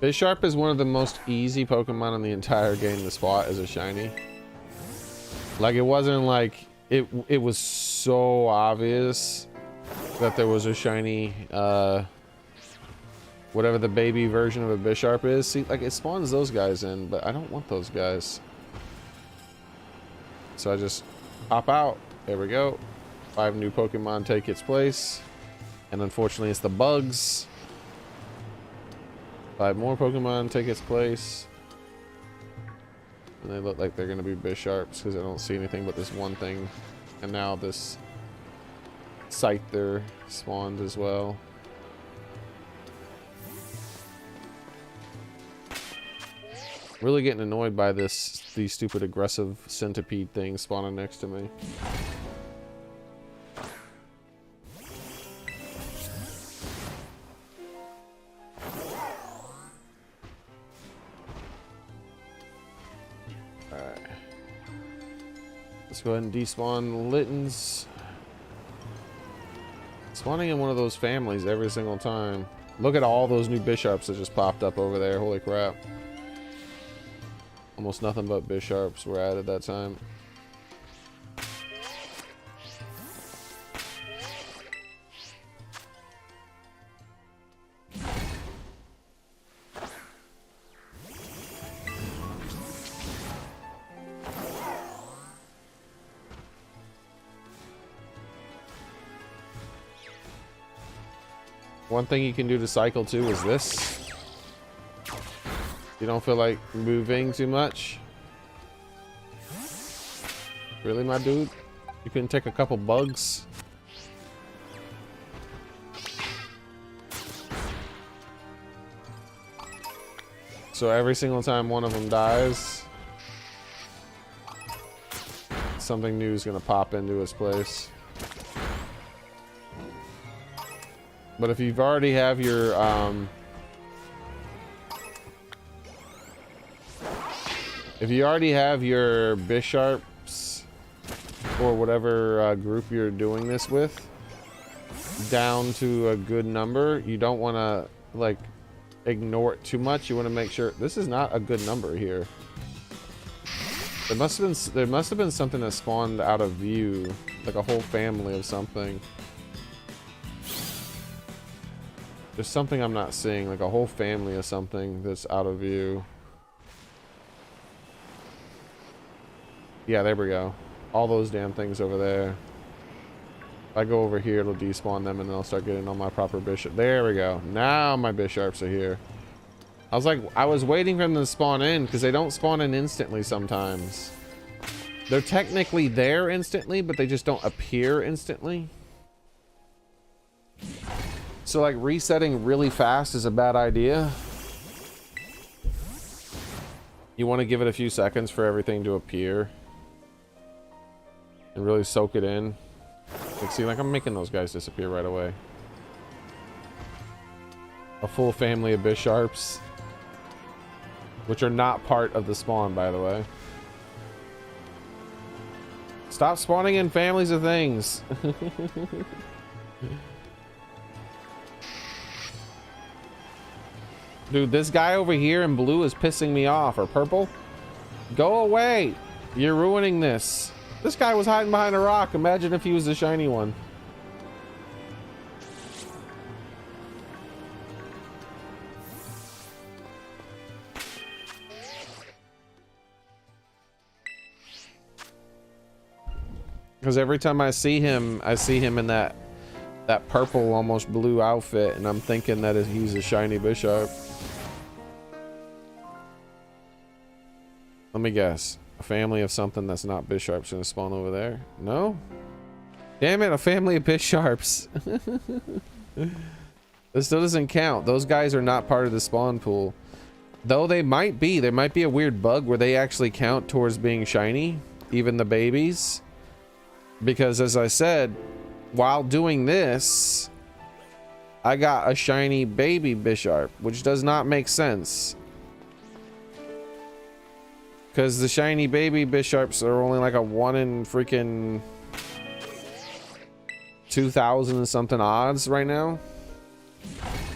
S1: Bisharp is one of the most easy Pokemon in the entire game to spot as a shiny. Like, it wasn't like it was so obvious that there was a shiny whatever the baby version of a Bisharp is. See, like, it spawns those guys in, but I don't want those guys. So I just pop out. There we go. 5 new Pokemon take its place. And unfortunately, it's the bugs. 5 more Pokemon take its place. And they look like they're going to be Bisharps because I don't see anything but this one thing. And now this Scyther spawned as well. Really getting annoyed by these stupid aggressive centipede things spawning next to me. Alright. Let's go ahead and despawn Littens. Spawning in one of those families every single time. Look at all those new Bisharps that just popped up over there. Holy crap. Almost nothing but Bisharps were added that time. One thing you can do to cycle too is this. You don't feel like moving too much? Really, my dude? You couldn't take a couple bugs? So every single time one of them dies, something new is gonna pop into its place. But if you've already have your if you already have your Bisharps or whatever group you're doing this with down to a good number, you don't want to like ignore it too much. You want to make sure this is not a good number here. There must have been something that spawned out of view, like a whole family of something. There's something I'm not seeing, like a whole family of something that's out of view. Yeah, there we go. All those damn things over there. If I go over here, it'll despawn them, and then I'll start getting all my proper Bishop. There we go. Now my Bisharps are here. I was waiting for them to spawn in, because they don't spawn in instantly sometimes. They're technically there instantly, but they just don't appear instantly. So, like, resetting really fast is a bad idea. You want to give it a few seconds for everything to appear. And really soak it in. Like, see, like, I'm making those guys disappear right away. A full family of Bisharps. Which are not part of the spawn, by the way. Stop spawning in families of things. Dude, this guy over here in blue is pissing me off. Or purple. Go away. You're ruining this. This guy was hiding behind a rock. Imagine if he was the shiny one. Because every time I see him in that purple, almost blue outfit, and I'm thinking that he's a shiny Bisharp. Let me guess. A family of something that's not Bisharp's gonna spawn over there? No? Damn it, a family of Bisharps. This still doesn't count. Those guys are not part of the spawn pool. Though they might be. There might be a weird bug where they actually count towards being shiny. Even the babies. Because as I said, while doing this, I got a shiny baby Bisharp, which does not make sense. Because the shiny baby Bisharps are only like a 1 in freaking 2,000 and something odds right now.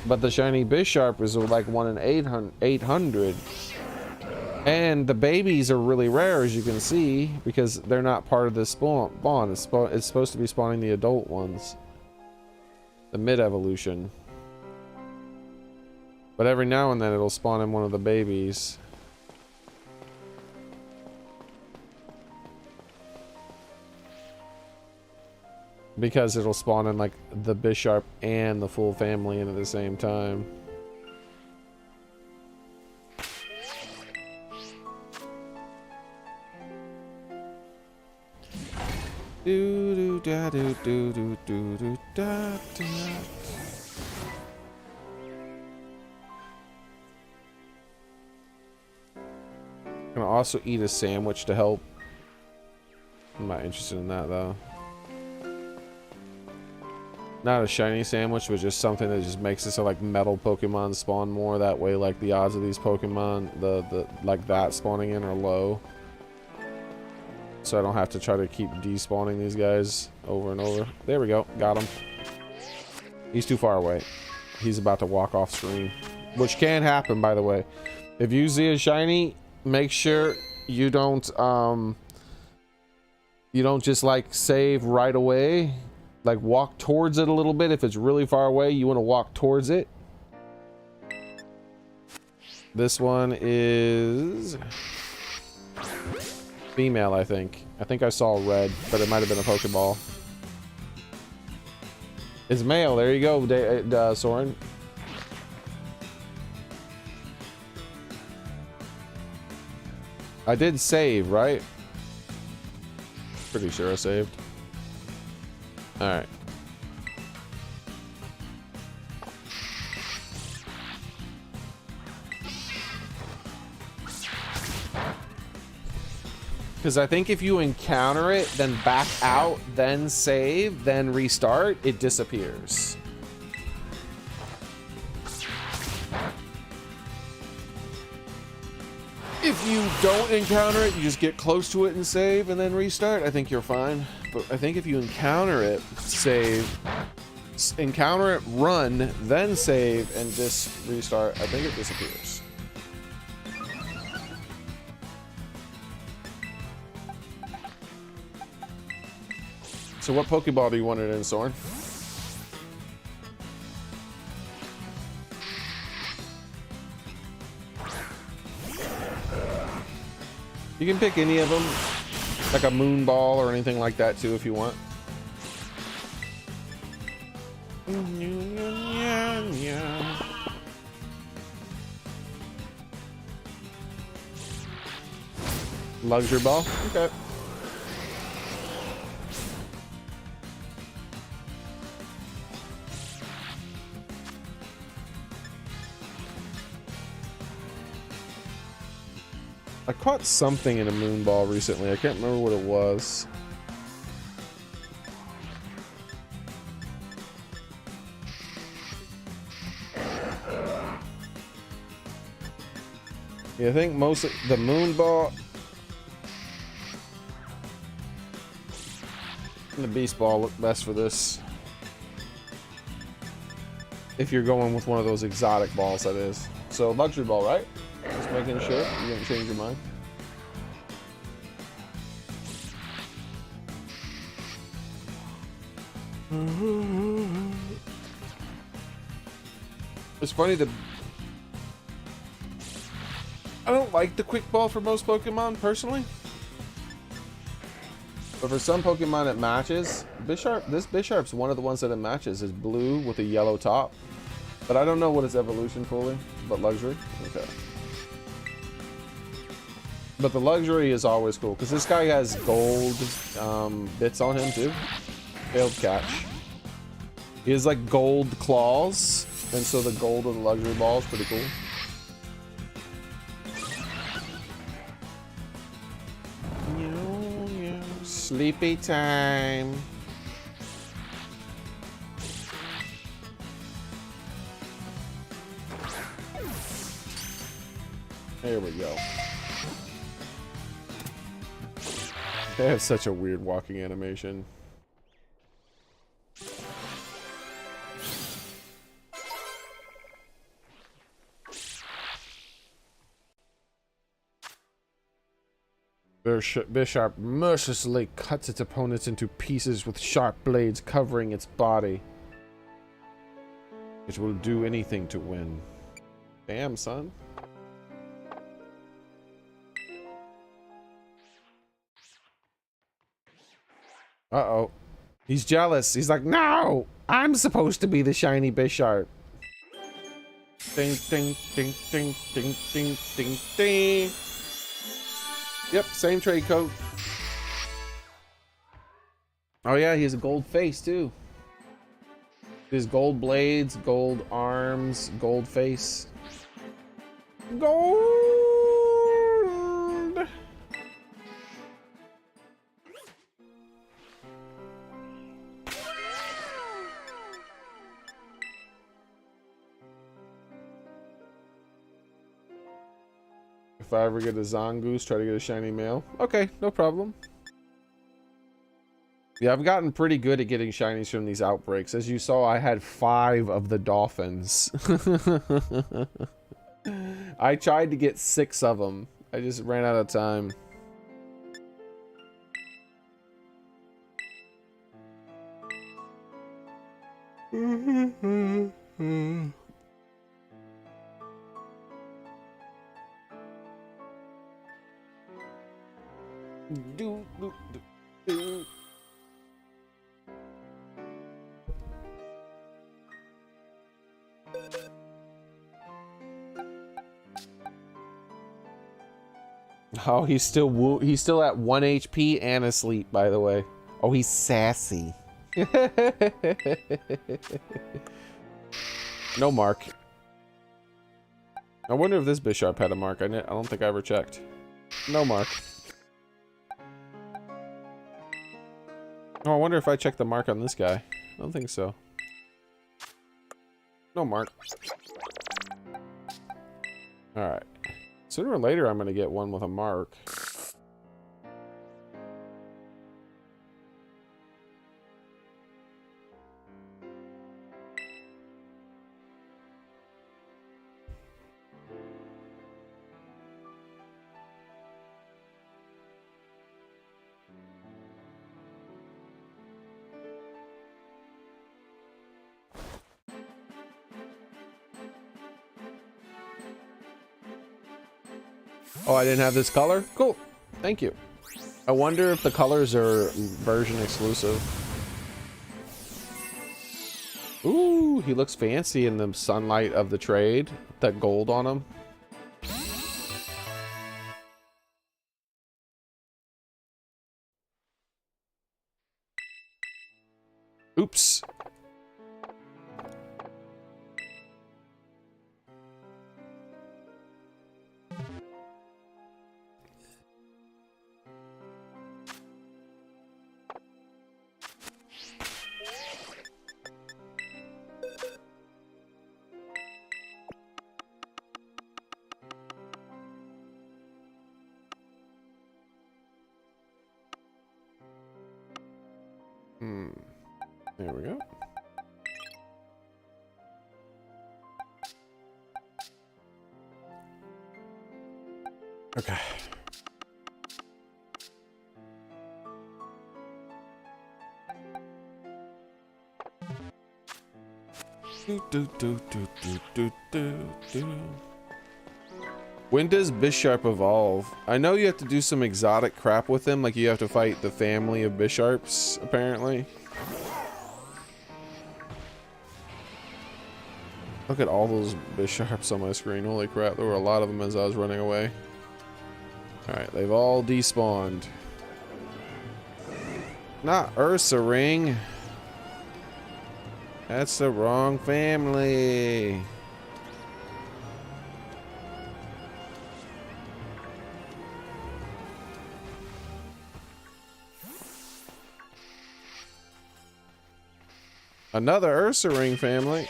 S1: But the shiny Bisharp is like 1 in 800. And the babies are really rare, as you can see, because they're not part of this spawn. It's supposed to be spawning the adult ones. The mid-evolution. But every now and then it'll spawn in one of the babies. Because it'll spawn in like the Bisharp and the full family in at the same time. Do do da do do do do do da da. I'm gonna also eat a sandwich to help. I'm not interested in that though. Not a shiny sandwich, but just something that just makes it so like metal Pokemon spawn more. That way, like the odds of these Pokemon, the like that spawning in are low. So I don't have to try to keep despawning these guys over and over. There we go, got him. He's too far away. He's about to walk off screen, which can happen, by the way. If you see a shiny, make sure you don't just like save right away. Like walk towards it a little bit. If it's really far away, you want to walk towards it. This one is female, I think. I think I saw red, but it might have been a Pokeball. It's male. There you go, Soren. I did save, right? Pretty sure I saved. All right. Because I think if you encounter it, then back out, then save, then restart, it disappears. If you don't encounter it, you just get close to it and save and then restart, I think you're fine. But I think if you encounter it, save, encounter it, run, then save, and just restart, I think it disappears. So what Pokeball do you want it in, Soren? You can pick any of them, like a moon ball or anything like that too if you want. Luxury ball? Okay. I caught something in a moon ball recently. I can't remember what it was. Yeah, I think most of the moon ball and the beast ball look best for this. If you're going with one of those exotic balls, that is. So luxury ball, right? Just making sure you didn't change your mind. It's funny that I don't like the quick ball for most Pokemon personally, but for some Pokemon it matches. Bisharp, this Bisharp's one of the ones that it matches. Is blue with a yellow top, but I don't know what its evolution fully. But luxury, okay. But the luxury is always cool because this guy has gold bits on him too. Failed catch. He has like gold claws, and so the gold of the luxury ball is pretty cool. Sleepy time. There we go. They have such a weird walking animation. Bisharp mercilessly cuts its opponents into pieces with sharp blades covering its body. It will do anything to win. Damn, son. Uh-oh. He's jealous. He's like, no! I'm supposed to be the shiny Bisharp. Ding, ding, ding, ding, ding, ding, ding, ding. Yep, same trade coat. Oh yeah, he has a gold face too. His gold blades, gold arms, gold face. Gold! If I ever get a Zangoose, try to get a shiny male. Okay, no problem. Yeah, I've gotten pretty good at getting shinies from these outbreaks. As you saw, I had 5 of the dolphins. I tried to get 6 of them. I just ran out of time. Do, do, do, do. Oh, he's still at 1 HP and asleep, by the way. Oh, he's sassy. No mark. I wonder if this Bisharp had a mark. I don't think I ever checked. No mark. Oh, I wonder if I checked the mark on this guy. I don't think so. No mark. Alright. Sooner or later, I'm going to get one with a mark. Oh, I didn't have this color? Cool. Thank you. I wonder if the colors are version exclusive. Ooh, he looks fancy in the sunlight of the trade. That gold on him. Oops. There we go. Okay. When does Bisharp evolve? I know you have to do some exotic crap with him, like you have to fight the family of Bisharps, apparently. Look at all those Bisharps on my screen. Holy crap, there were a lot of them as I was running away. Alright, they've all despawned. Not Ursa Ring. That's the wrong family. Another Ursa Ring family.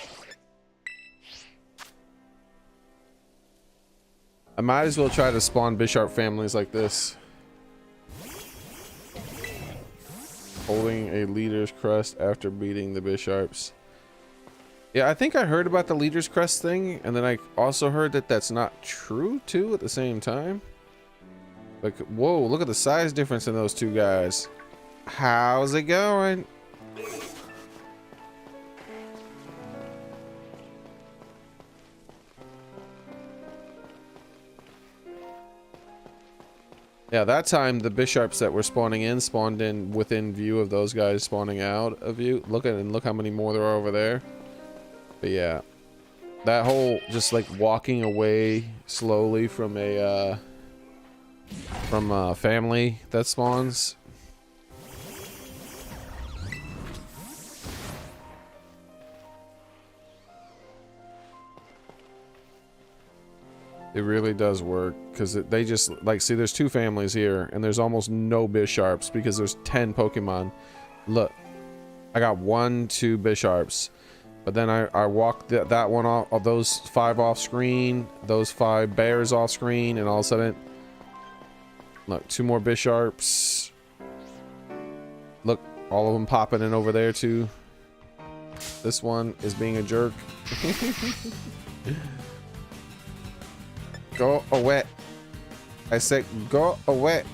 S1: I might as well try to spawn Bisharp families like this. Holding a leader's crest after beating the Bisharps. Yeah, I think I heard about the leader's crest thing, and then I also heard that that's not true too at the same time. Like, whoa, look at the size difference in those two guys. How's it going? Yeah, that time the Bisharps that were spawning in spawned in within view of those guys spawning out of view. Look at and look how many more there are over there. But yeah, that whole just like walking away slowly from a family that spawns. It really does work, because they just, like, see, there's two families here, and there's almost no Bisharps, because there's 10 Pokemon. Look, I got 1, 2 Bisharps, but then I walked that one off, those 5 off screen, those 5 bears off screen, and all of a sudden, look, 2 more Bisharps. Look, all of them popping in over there, too. This one is being a jerk. Go away. I said go away.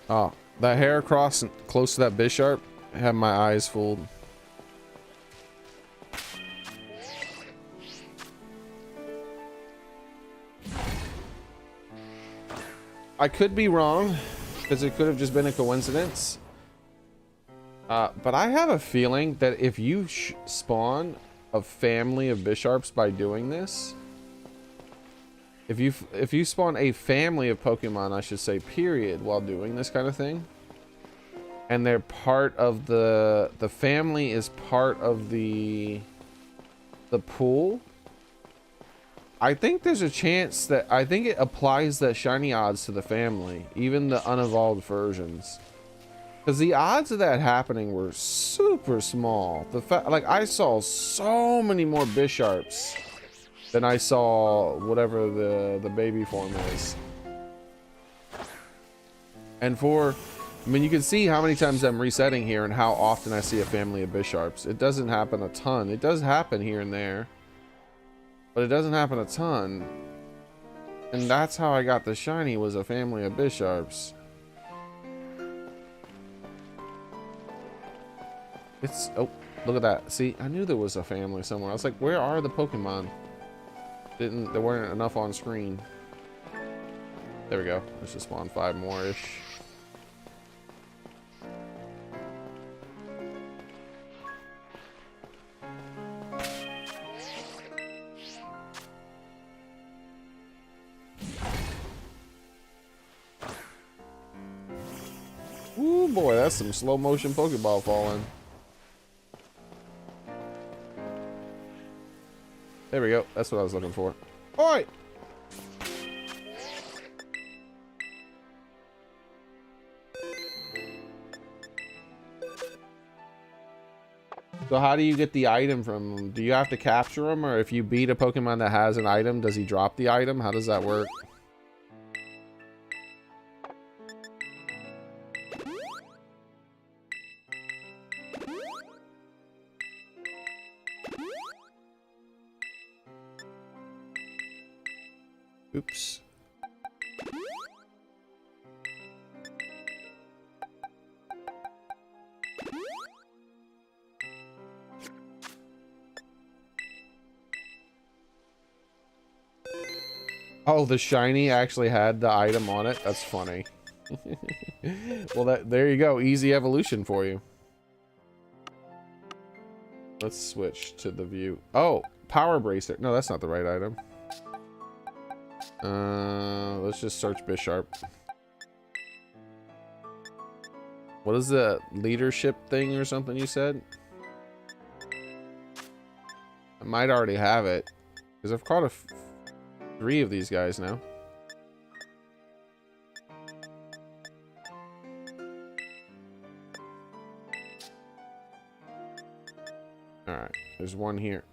S1: Oh, that Heracross close to that Bisharp had my eyes fooled. I could be wrong, because it could have just been a coincidence. But I have a feeling that if you spawn a family of Bisharps by doing this, if you spawn a family of Pokemon, I should say, period, while doing this kind of thing, and they're part of the family is part of the pool, I think there's a chance that I think it applies that shiny odds to the family, even the unevolved versions. Because the odds of that happening were super small. The fact, like, I saw so many more Bisharps than I saw whatever the baby form is. And I mean, you can see how many times I'm resetting here and how often I see a family of Bisharps. It doesn't happen a ton. It does happen here and there, but it doesn't happen a ton. And that's how I got the shiny, was a family of Bisharps. Oh, look at that. See, I knew there was a family somewhere. I was like, where are the Pokemon? There weren't enough on screen. There we go. Let's just spawn 5 more-ish. Ooh, boy, that's some slow motion Pokeball falling. There we go. That's what I was looking for. Oi! So how do you get the item from them? Do you have to capture him, or if you beat a Pokemon that has an item, does he drop the item? How does that work? Oops. Oh, the shiny actually had the item on it? That's funny. Well, there you go. Easy evolution for you. Let's switch to the view. Oh, Power Bracer. No, that's not the right item. Let's just search Bisharp. What is the leadership thing or something you said? might already have it. Because I've caught 3 of these guys now. Alright, there's one here.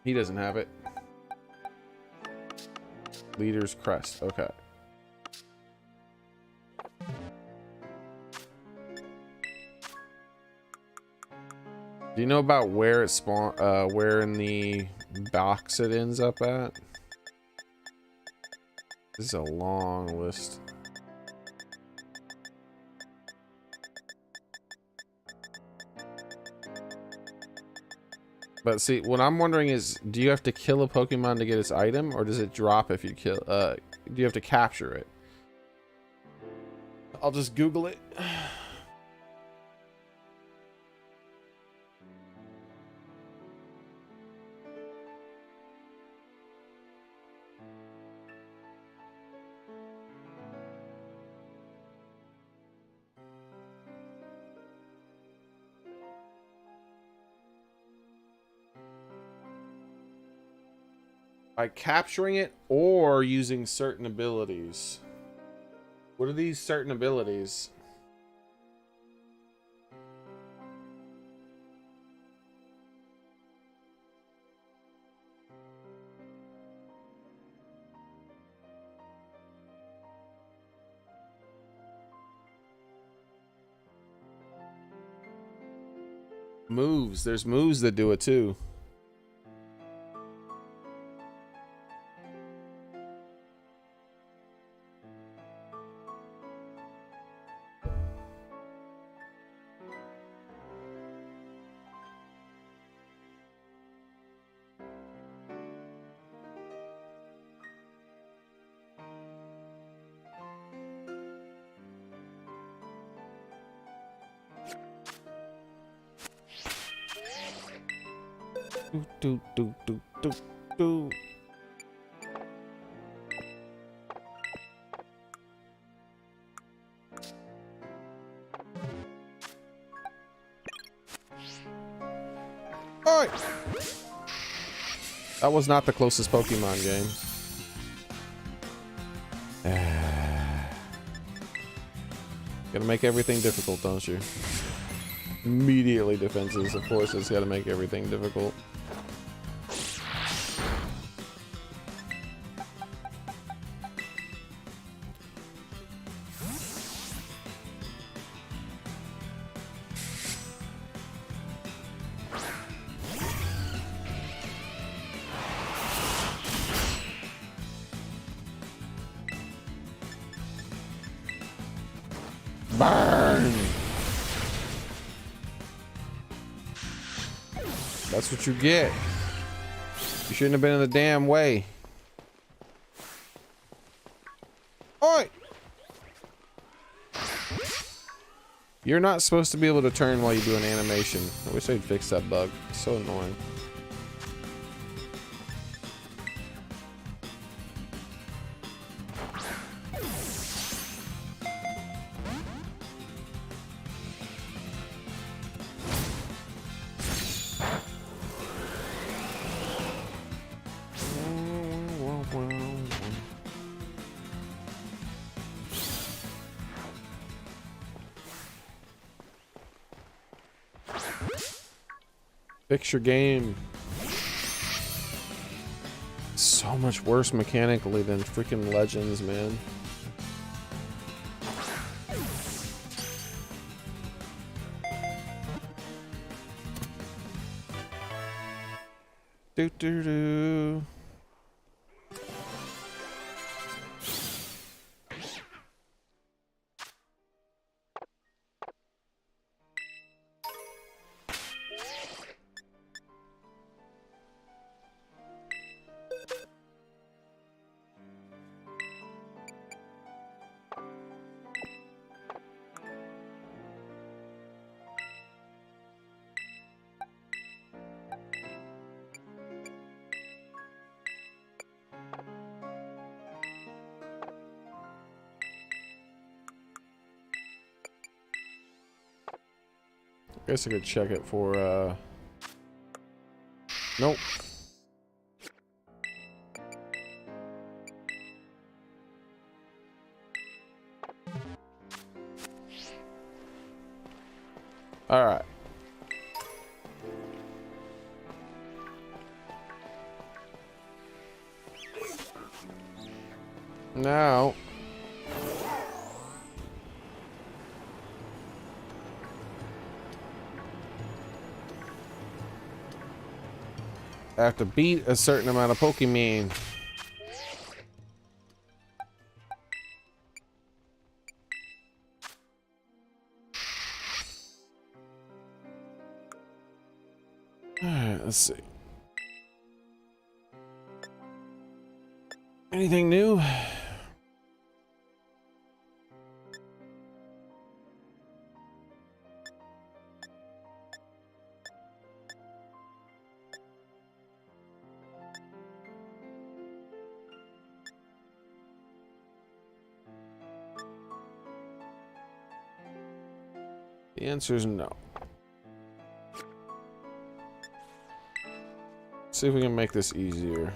S1: He doesn't have it. Leader's crest, okay. Do you know about where it where in the box it ends up at? This is a long list. But see, what I'm wondering is, do you have to kill a Pokemon to get its item, or does it drop if you kill? Do you have to capture it? I'll just Google it. By capturing it or using certain abilities. What are these certain abilities? Moves. There's moves that do it too. Do. Alright. That was not the closest Pokemon game. Gotta make everything difficult, don't you? Immediately defenses. Of course, it's gotta make everything difficult. Burn! That's what you get. You shouldn't have been in the damn way. Oi! You're not supposed to be able to turn while you do an animation. I wish they'd fix that bug. It's so annoying. Fix your game. So much worse mechanically than freaking Legends, man. Do do do. I guess I could check it for Nope. All right. Now, I have to beat a certain amount of Pokemon. Alright, let's see. Anything new? The answer is no. Let's see if we can make this easier.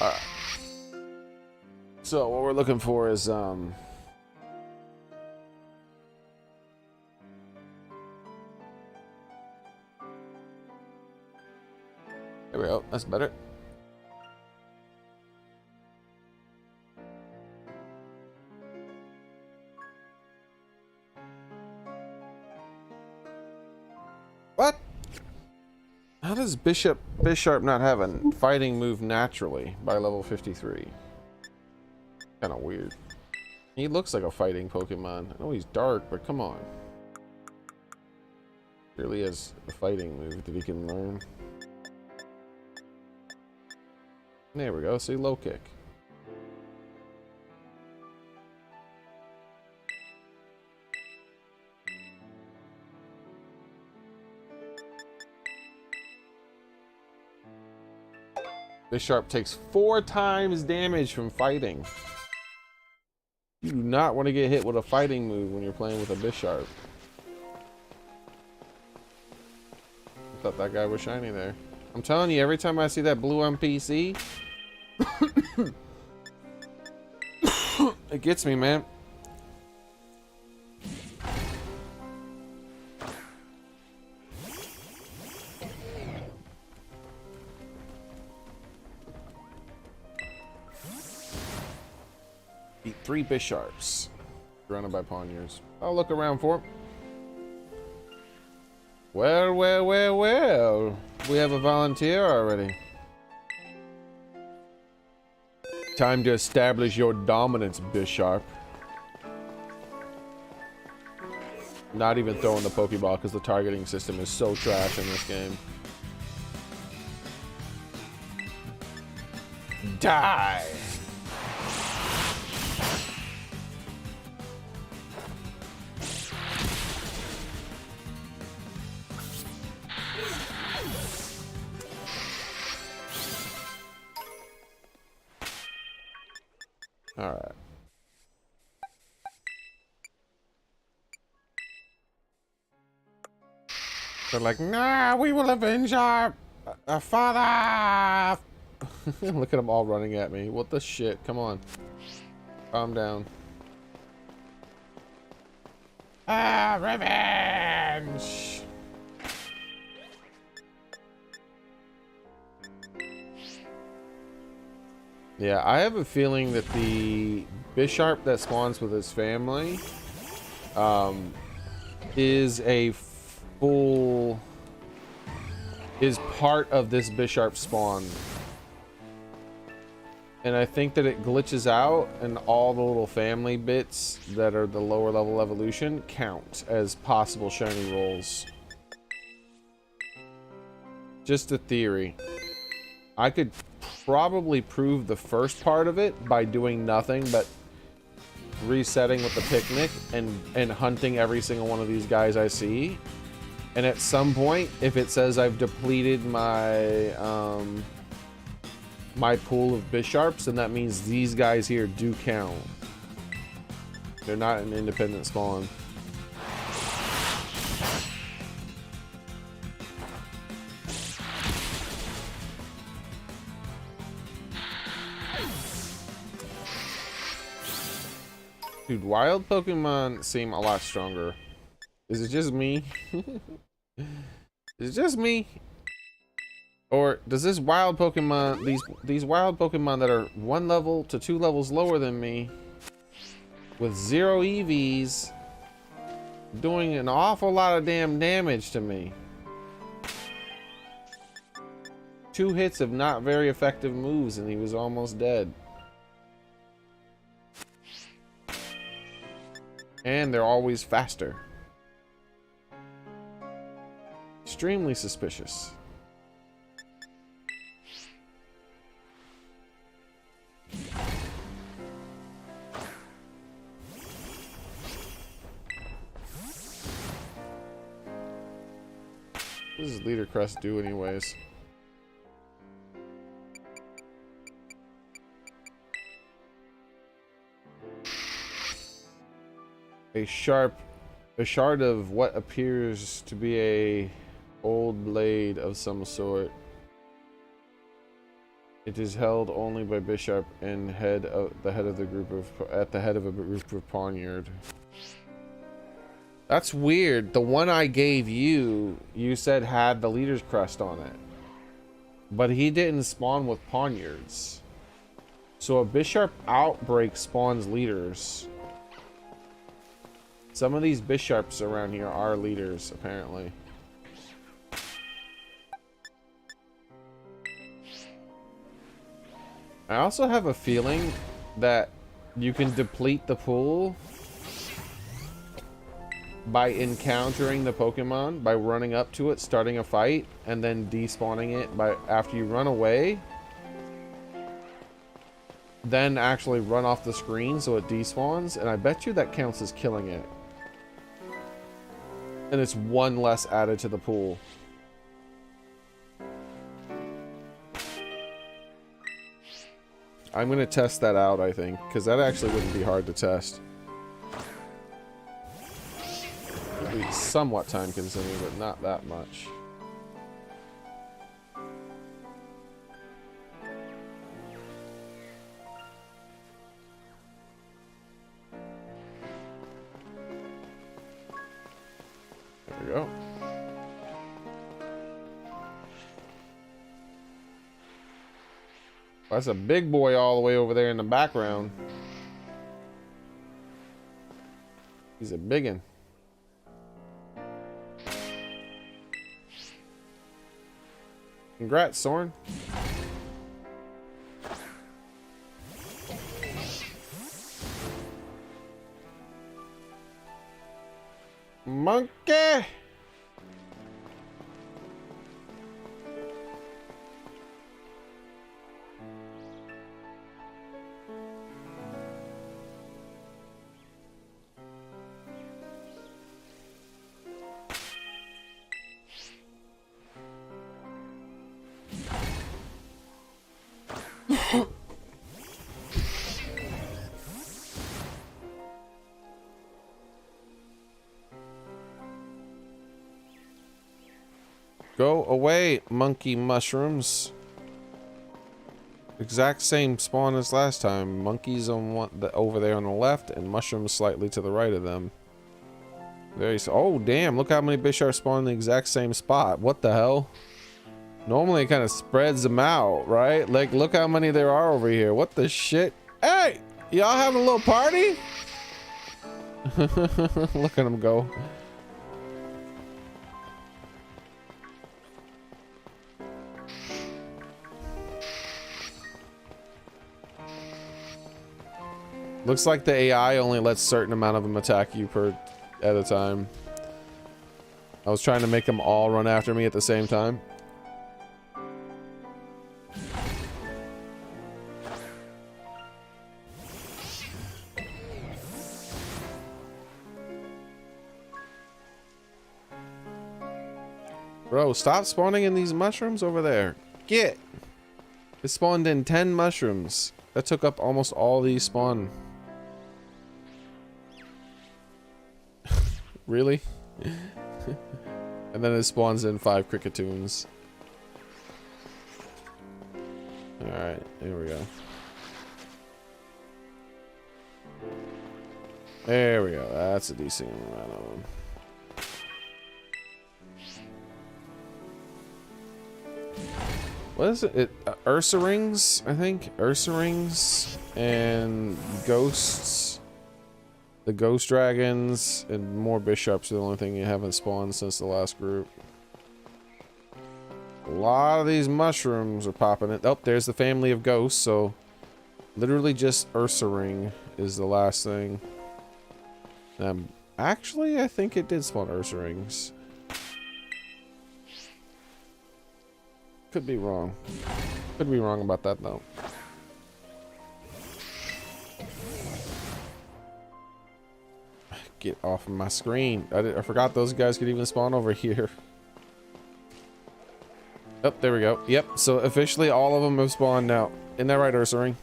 S1: Alright. So what we're looking for is there we go, that's better. What? How does Bisharp not have a fighting move naturally by level 53? Kind of weird. He looks like a fighting Pokemon. I know he's dark, but come on. Really has a fighting move that he can learn. There we go. See, low kick. Bisharp takes 4 times damage from fighting. You do not want to get hit with a fighting move when you're playing with a Bisharp. I thought that guy was shiny there. I'm telling you, every time I see that blue NPC, it gets me, man. Beat 3 Bisharps. Surrounded by Ponyers. I'll look around for him. Well, well, well, well. We have a volunteer already. Time to establish your dominance, Bisharp. Not even throwing the Pokeball because the targeting system is so trash in this game. Die! All right. They're like, nah, we will avenge our father. Look at them all running at me. What the shit? Come on. Calm down. Ah, revenge. Yeah, I have a feeling that the Bisharp that spawns with his family is part of this Bisharp spawn. And I think that it glitches out and all the little family bits that are the lower level evolution count as possible shiny rolls. Just a theory. I could probably prove the first part of it by doing nothing but resetting with the picnic and hunting every single one of these guys I see. And at some point, if it says I've depleted my my pool of Bisharps, then that means these guys here do count. They're not an independent spawn. Dude, wild Pokemon seem a lot stronger. Is it just me? Is it just me? Or does this wild Pokemon, these wild Pokemon that are 1 level to 2 levels lower than me, with 0 EVs, doing an awful lot of damn damage to me? 2 hits of not very effective moves and he was almost dead. And they're always faster. Extremely suspicious. What does Leader Crest do anyways? A shard of what appears to be a old blade of some sort. It is held only by Bishop and the head of the group at the head of a group of Poniard. That's weird. The one I gave you, you said had the Leader's Crest on it, but he didn't spawn with Poniards. So a Bishop outbreak spawns leaders. Some of these Bishops around here are leaders, apparently. I also have a feeling that you can deplete the pool by encountering the Pokemon, by running up to it, starting a fight, and then despawning it by after you run away. Then actually run off the screen so it despawns, and I bet you that counts as killing it. And it's 1 less added to the pool. I'm gonna test that out, I think, because that actually wouldn't be hard to test. It'd be somewhat time consuming, but not that much. There we go. That's a big boy all the way over there in the background. He's a biggin'. Congrats, Soren. Monkey! Go away, monkey mushrooms. Exact same spawn as last time. Monkeys on over there on the left, and mushrooms slightly to the right of them. Oh damn! Look how many Bisharps spawn in the exact same spot. What the hell? Normally it kind of spreads them out, right? Like, look how many there are over here. What the shit? Hey, y'all having a little party? Look at them go. Looks like the AI only lets certain amount of them attack you at a time. I was trying to make them all run after me at the same time. Bro, stop spawning in these mushrooms over there. Get! It spawned in 10 mushrooms. That took up almost all these spawn. Really? And then it spawns in 5 cricketoons. Alright, here we go. There we go. That's a decent amount of them. What is it? Ursa rings, I think. Ursa rings and ghosts. The ghost dragons and more bishops are the only thing you haven't spawned since the last group. A lot of these mushrooms are popping it. Oh, there's the family of ghosts, so literally just Ursa ring is the last thing. Actually, I think it did spawn Ursa rings. Could be wrong. Could be wrong about that though. Get off of my screen. I forgot those guys could even spawn over here. Oh, there we go. Yep, so officially all of them have spawned now. Isn't that right, Ursa Ring?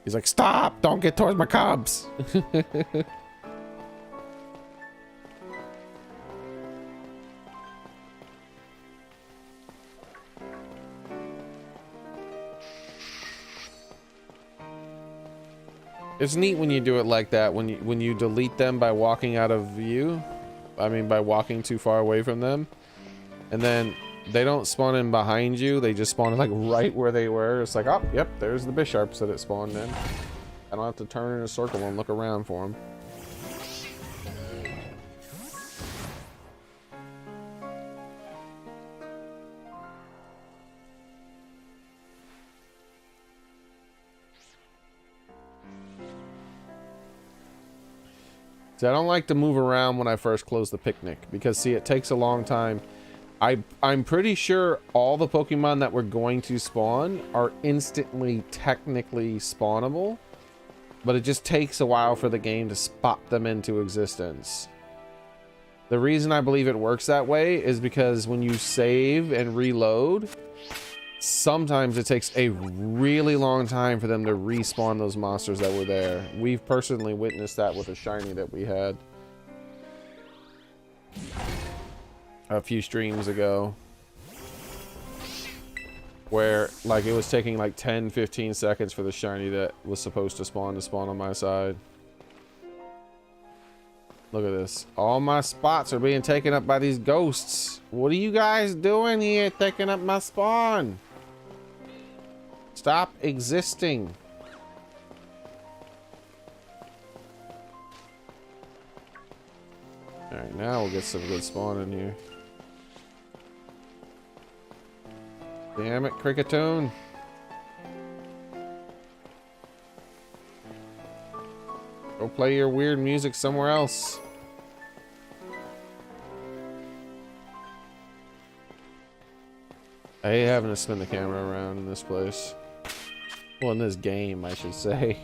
S1: He's like, stop! Don't get towards my cubs! It's neat when you do it like that, when you delete them by walking out of view. I mean, by walking too far away from them. And then they don't spawn in behind you, they just spawn in like right where they were. It's like, oh, yep, there's the bishops that it spawned in. I don't have to turn in a circle and look around for them. See, I don't like to move around when I first close the picnic because, see, it takes a long time. I'm pretty sure all the Pokemon that we're going to spawn are instantly technically spawnable, but it just takes a while for the game to spot them into existence. The reason I believe it works that way is because when you save and reload, sometimes it takes a really long time for them to respawn those monsters that were there. We've personally witnessed that with a shiny that we had a few streams ago, where like it was taking like 10-15 seconds for the shiny that was supposed to spawn on my side. Look at this. All my spots are being taken up by these ghosts. What are you guys doing here taking up my spawn? Stop existing. Alright, now we'll get some good spawn in here. Damn it, Cricketoon. Go play your weird music somewhere else. I hate having to spin the camera around in this place. Well, in this game, I should say.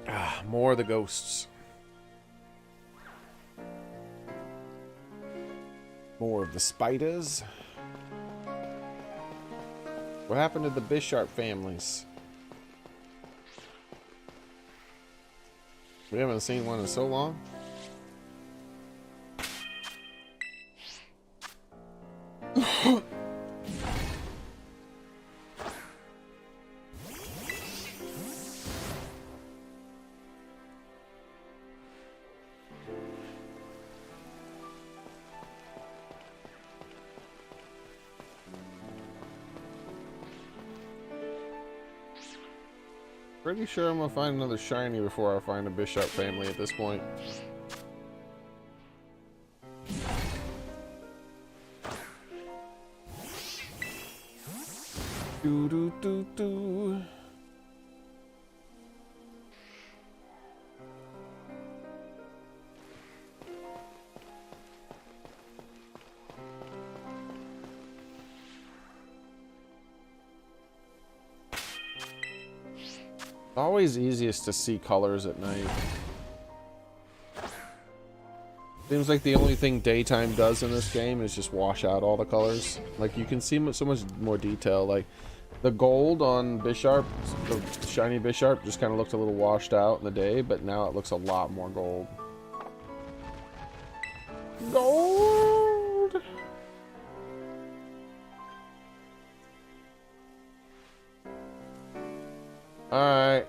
S1: Ah, more of the ghosts. More of the spiders. What happened to the Bisharp families? We haven't seen one in so long. Pretty sure I'm gonna find another shiny before I find a Bisharp family at this point. Do do do do. Always easiest to see colors at night. Seems like the only thing daytime does in this game is just wash out all the colors. Like, you can see so much more detail. Like, the gold on Bisharp, the shiny Bisharp, just kind of looked a little washed out in the day, but now it looks a lot more gold. Gold! Alright.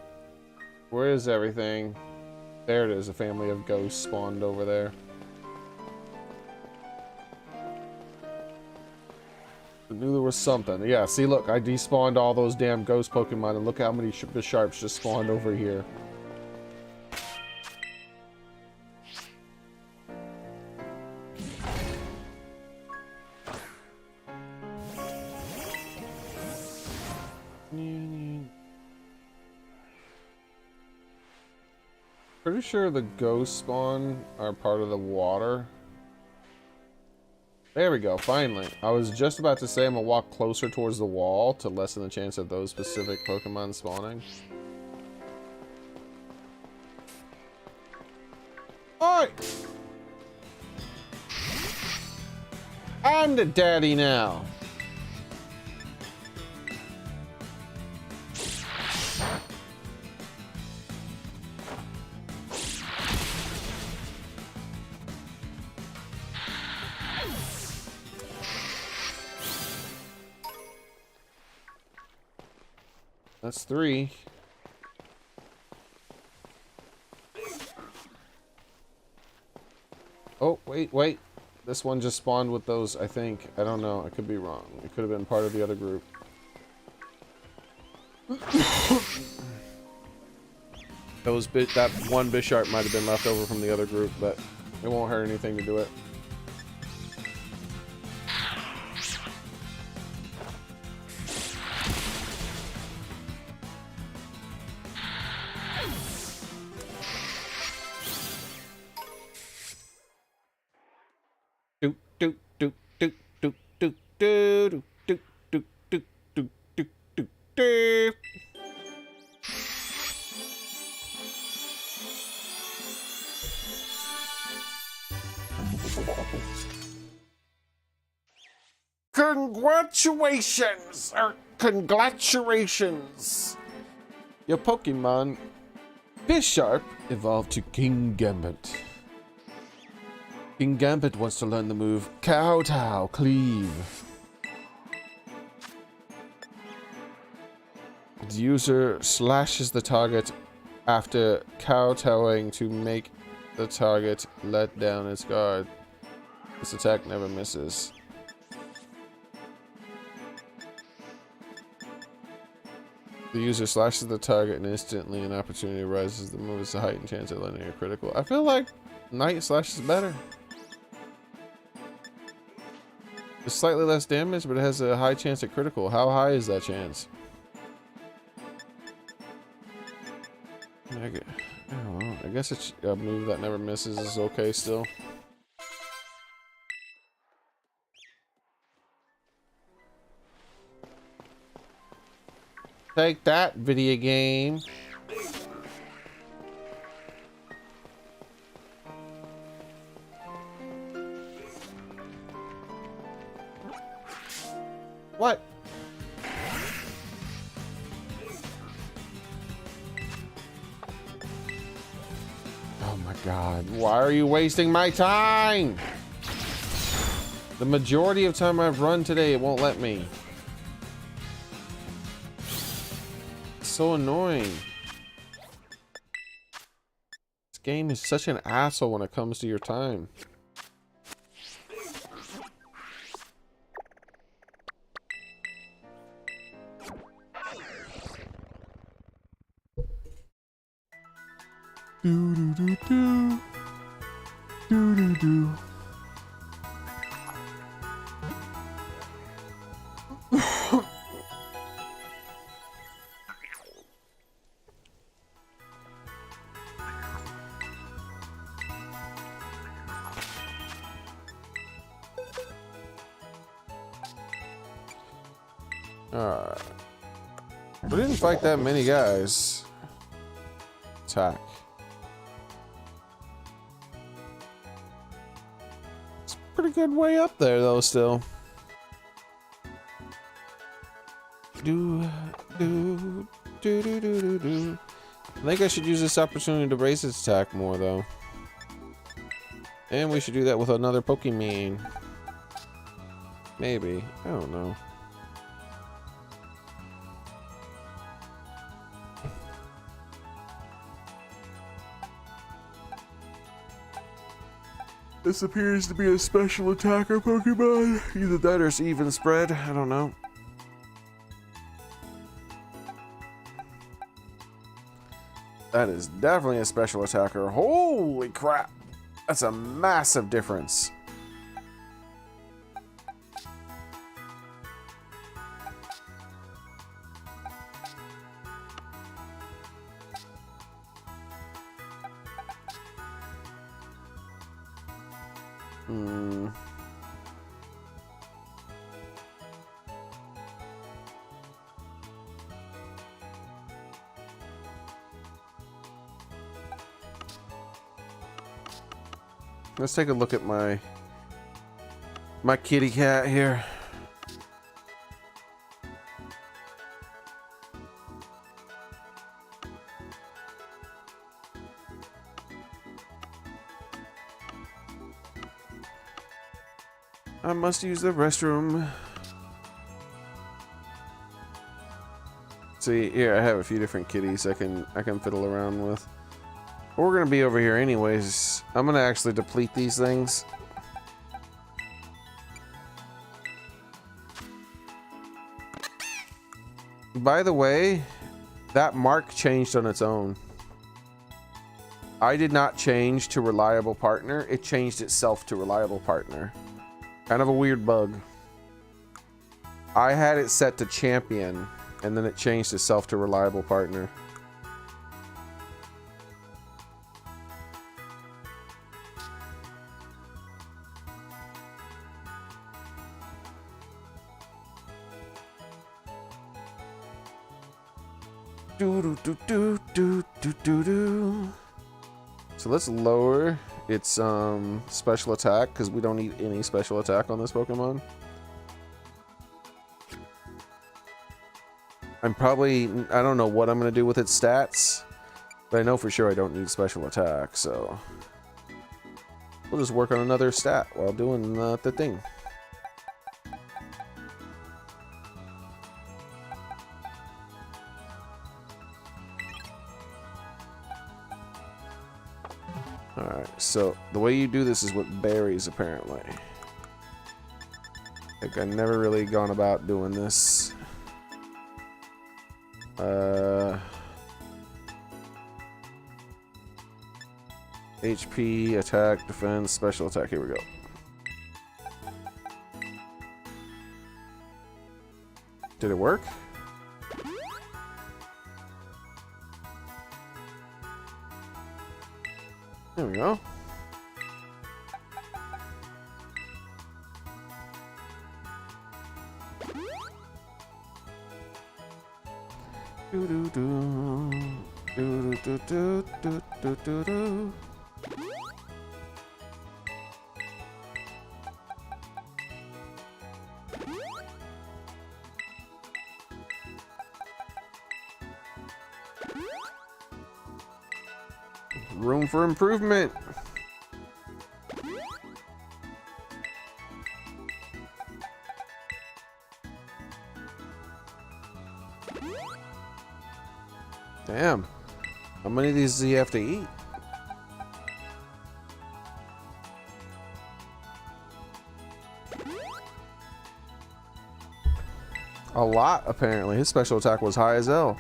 S1: Where is everything? There it is, a family of ghosts spawned over there. I knew there was something. Yeah, see, look, I despawned all those damn ghost Pokemon, and look how many Bisharps just spawned over here. Pretty sure the ghost spawn are part of the water. There we go, finally. I was just about to say I'm gonna walk closer towards the wall to lessen the chance of those specific Pokemon spawning. Oi! I'm the daddy now. That's 3. Oh, wait. This one just spawned with those, I think. I don't know. I could be wrong. It could have been part of the other group. That one Bisharp might have been left over from the other group, but it won't hurt anything to do it. Congratulations! Congratulations! Your Pokemon Bisharp evolved to King Gambit. King Gambit wants to learn the move Kowtow Cleave. The user slashes the target after kowtowing to make the target let down its guard. This attack never misses. The user slashes the target and instantly an opportunity arises. The move is a heightened chance of landing a critical. I feel like Night Slash is better. It's slightly less damage, but it has a high chance at critical. How high is that chance? I don't know. I guess it's a move that never misses is okay still. Take that, video game. What? Oh my god, why are you wasting my time? The majority of time I've run today, it won't let me. It's so annoying. This game is such an asshole when it comes to your time. Do do do do do do do. Alright. We didn't fight that many guys. Attack. good way up there though still. Do do do do do do do. I think I should use this opportunity to raise its attack more though. And we should do that with another Pokemon. Maybe. I don't know. This appears to be a special attacker Pokemon. Either that or it's even spread. I don't know. That is definitely a special attacker. Holy crap. That's a massive difference. Let's take a look at my kitty cat here. I must use the restroom. See, here I have a few different kitties I can fiddle around with. We're gonna be over here anyways. I'm gonna actually deplete these things. By the way, that mark changed on its own. I did not change to reliable partner. It changed itself to reliable partner. Kind of a weird bug. I had it set to champion, and then it changed itself to reliable partner. So let's lower its special attack because we don't need any special attack on this Pokemon. I don't know what I'm gonna do with its stats, but I know for sure I don't need special attack, so we'll just work on another stat while doing the thing. Alright, so the way you do this is with berries, apparently. Like, I've never really gone about doing this. HP, attack, defense, special attack. Here we go. Did it work? There we go. Do do do do do do do do do do. Room for improvement. Damn. How many of these does he have to eat? A lot, apparently. His special attack was high as hell.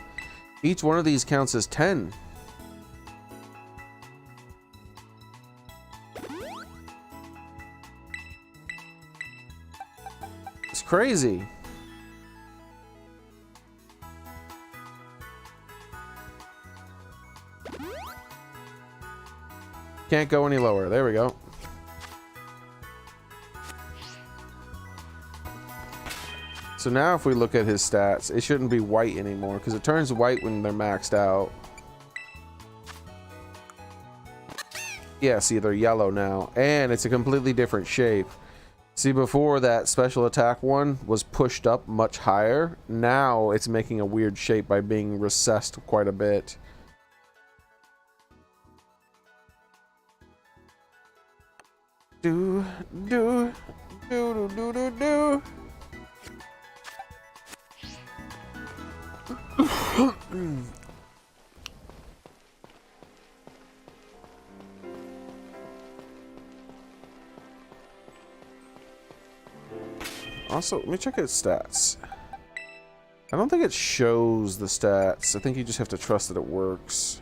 S1: Each one of these counts as 10. It's crazy. Can't go any lower. There we go. So now if we look at his stats, it shouldn't be white anymore because it turns white when they're maxed out. Yeah, see, they're yellow now. And it's a completely different shape. See, before that special attack one was pushed up much higher. Now it's making a weird shape by being recessed quite a bit. Do, do, do, do, do, do, do. Also, let me check its stats. I don't think it shows the stats. I think you just have to trust that it works.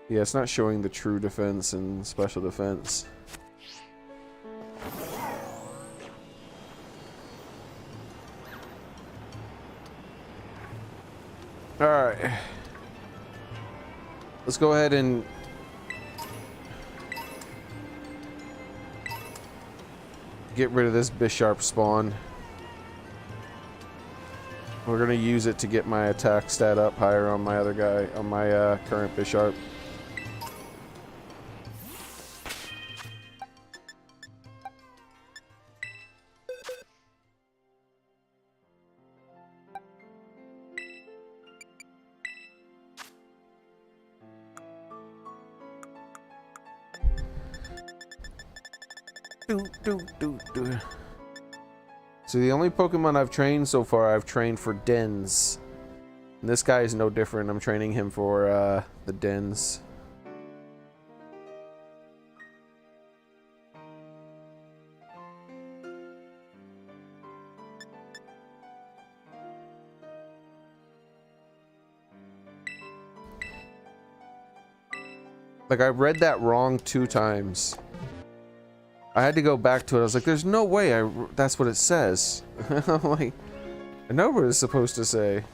S1: Yeah, it's not showing the true defense and special defense. Alright. Let's go ahead and get rid of this Bisharp spawn. We're gonna use it to get my attack stat up higher on my other guy, on my current Bisharp. So the only Pokemon I've trained so far, I've trained for dens. And this guy is no different. I'm training him for the dens. Like, I read that wrong 2 times. I had to go back to it. I was like, there's no way that's what it says. I'm like, I know what it's supposed to say.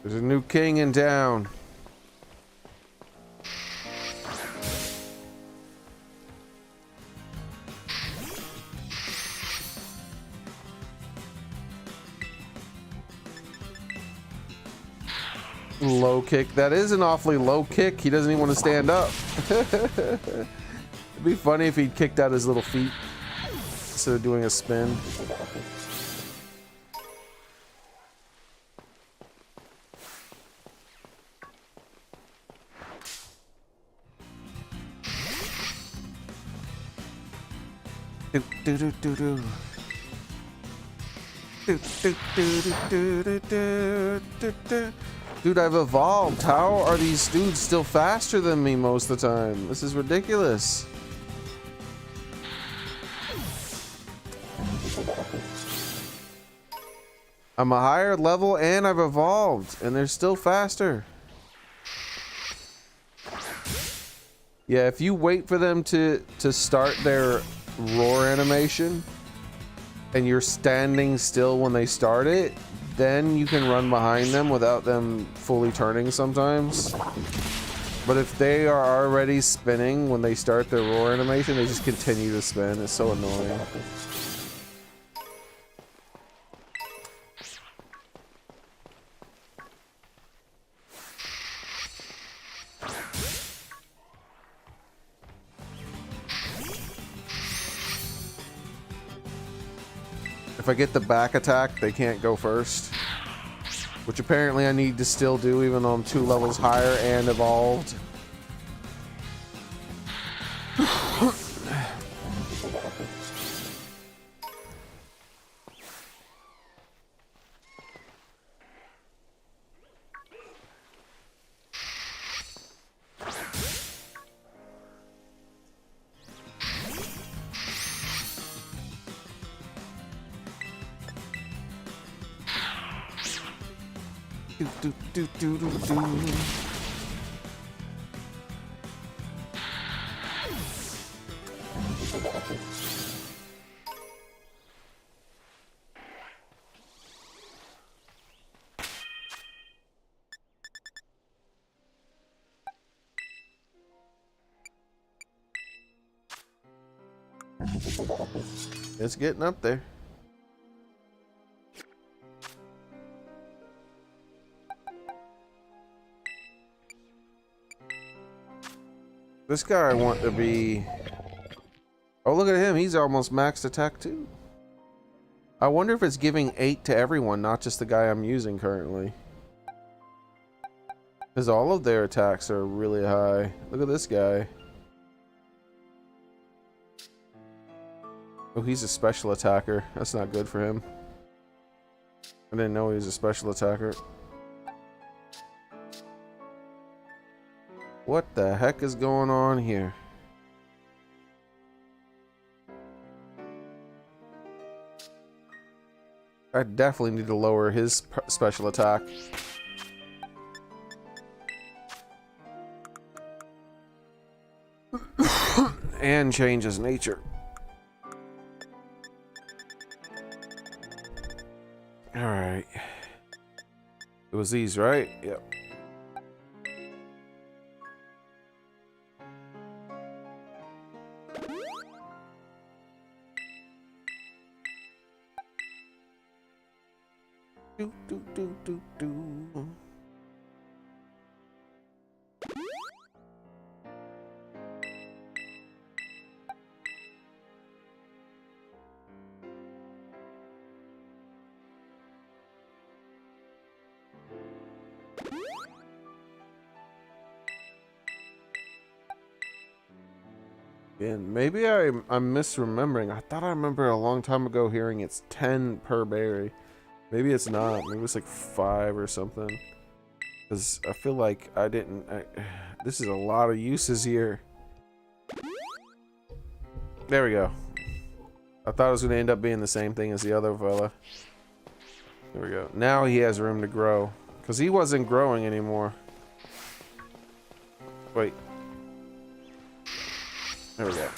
S1: There's a new king in town. Low kick. That is an awfully low kick. He doesn't even want to stand up. It'd be funny if he'd kicked out his little feet instead of doing a spin. Do do do do do. Do do do do do do do do. Dude, I've evolved. How are these dudes still faster than me most of the time? This is ridiculous. I'm a higher level and I've evolved, and they're still faster. Yeah, if you wait for them to start their roar animation and you're standing still when they start it, then you can run behind them without them fully turning sometimes. But if they are already spinning when they start their roar animation, they just continue to spin. It's so annoying. If I get the back attack, they can't go first. Which apparently I need to still do even though I'm 2 levels higher and evolved. Do, do, do, do, do. It's getting up there. This guy I want to be... Oh, look at him. He's almost maxed attack too. I wonder if it's giving 8 to everyone, not just the guy I'm using currently. Because all of their attacks are really high. Look at this guy. Oh, he's a special attacker. That's not good for him. I didn't know he was a special attacker. What the heck is going on here? I definitely need to lower his special attack. And change his nature. Alright. It was these, right? Yep. Do, do, do, do, do. And maybe I'm misremembering. I thought I remember a long time ago hearing it's 10 per berry. Maybe it's not. Maybe it's like 5 or something. Because I feel like I didn't... this is a lot of uses here. There we go. I thought it was going to end up being the same thing as the other fella. There we go. Now he has room to grow. Because he wasn't growing anymore. Wait. There we go.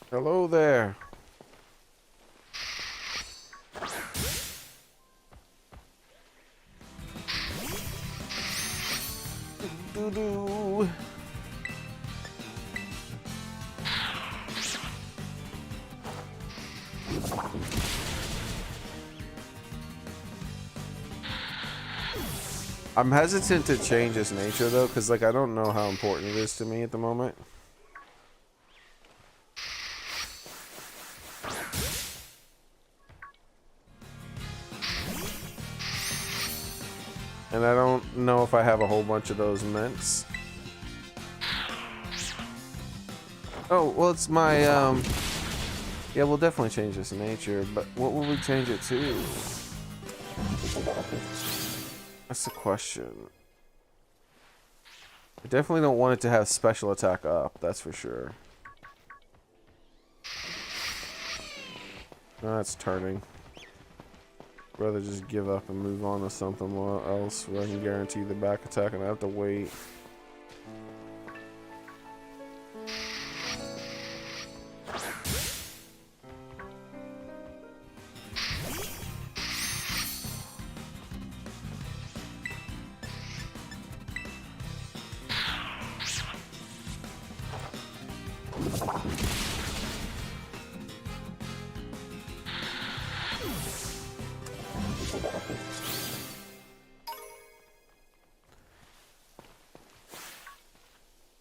S1: Hello there. Doo-doo. I'm hesitant to change his nature though, because like I don't know how important it is to me at the moment. And I don't know if I have a whole bunch of those mints. Oh, well it's my, yeah, we'll definitely change this nature, but what will we change it to? That's the question. I definitely don't want it to have special attack up, that's for sure. No, it's turning. Rather just give up and move on to something else where I can guarantee the back attack and I have to wait.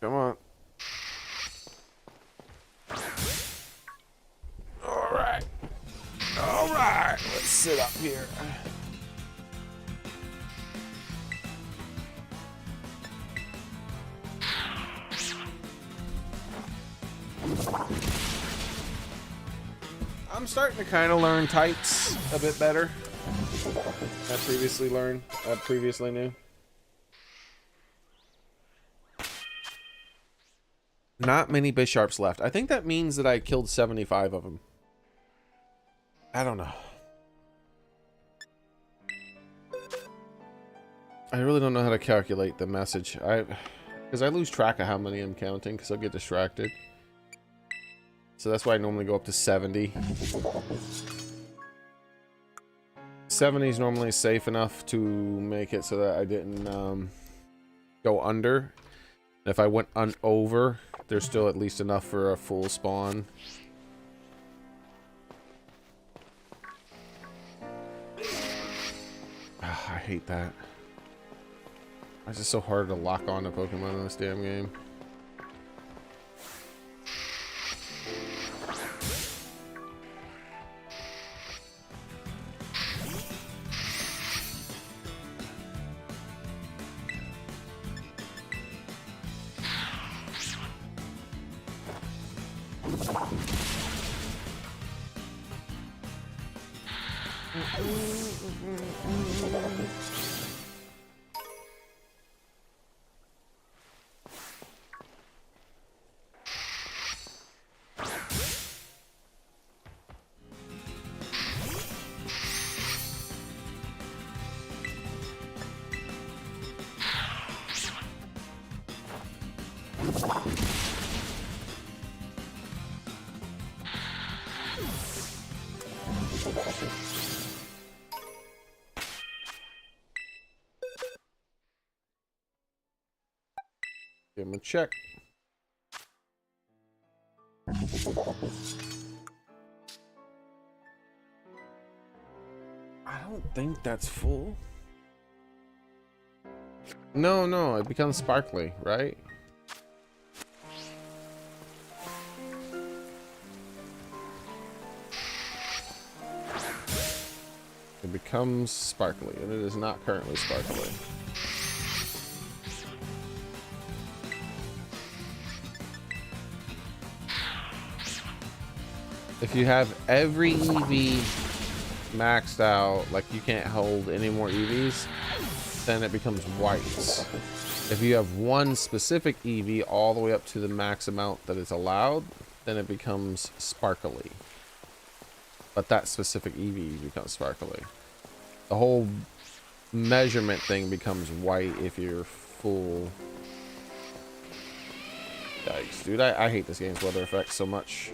S1: Come on. Alright. Alright. Let's sit up here. I'm starting to kind of learn types a bit better. I previously knew. Not many Bisharps left. I think that means that I killed 75 of them. I don't know. I really don't know how to calculate the message. Because I lose track of how many I'm counting because I'll get distracted. So that's why I normally go up to 70. 70 is normally safe enough to make it so that I didn't go under. If I went over, there's still at least enough for a full spawn. I hate that. It's just so hard to lock on to Pokemon in this damn game. Give him a check. I don't think that's full. No, no, it becomes sparkly, right? It becomes sparkly, and it is not currently sparkly. If you have every EV maxed out, like you can't hold any more EVs, then it becomes white. If you have one specific EV all the way up to the max amount that is allowed, then it becomes sparkly. But that specific EV becomes sparkly. The whole measurement thing becomes white if you're full. Yikes, dude, I hate this game's weather effects so much.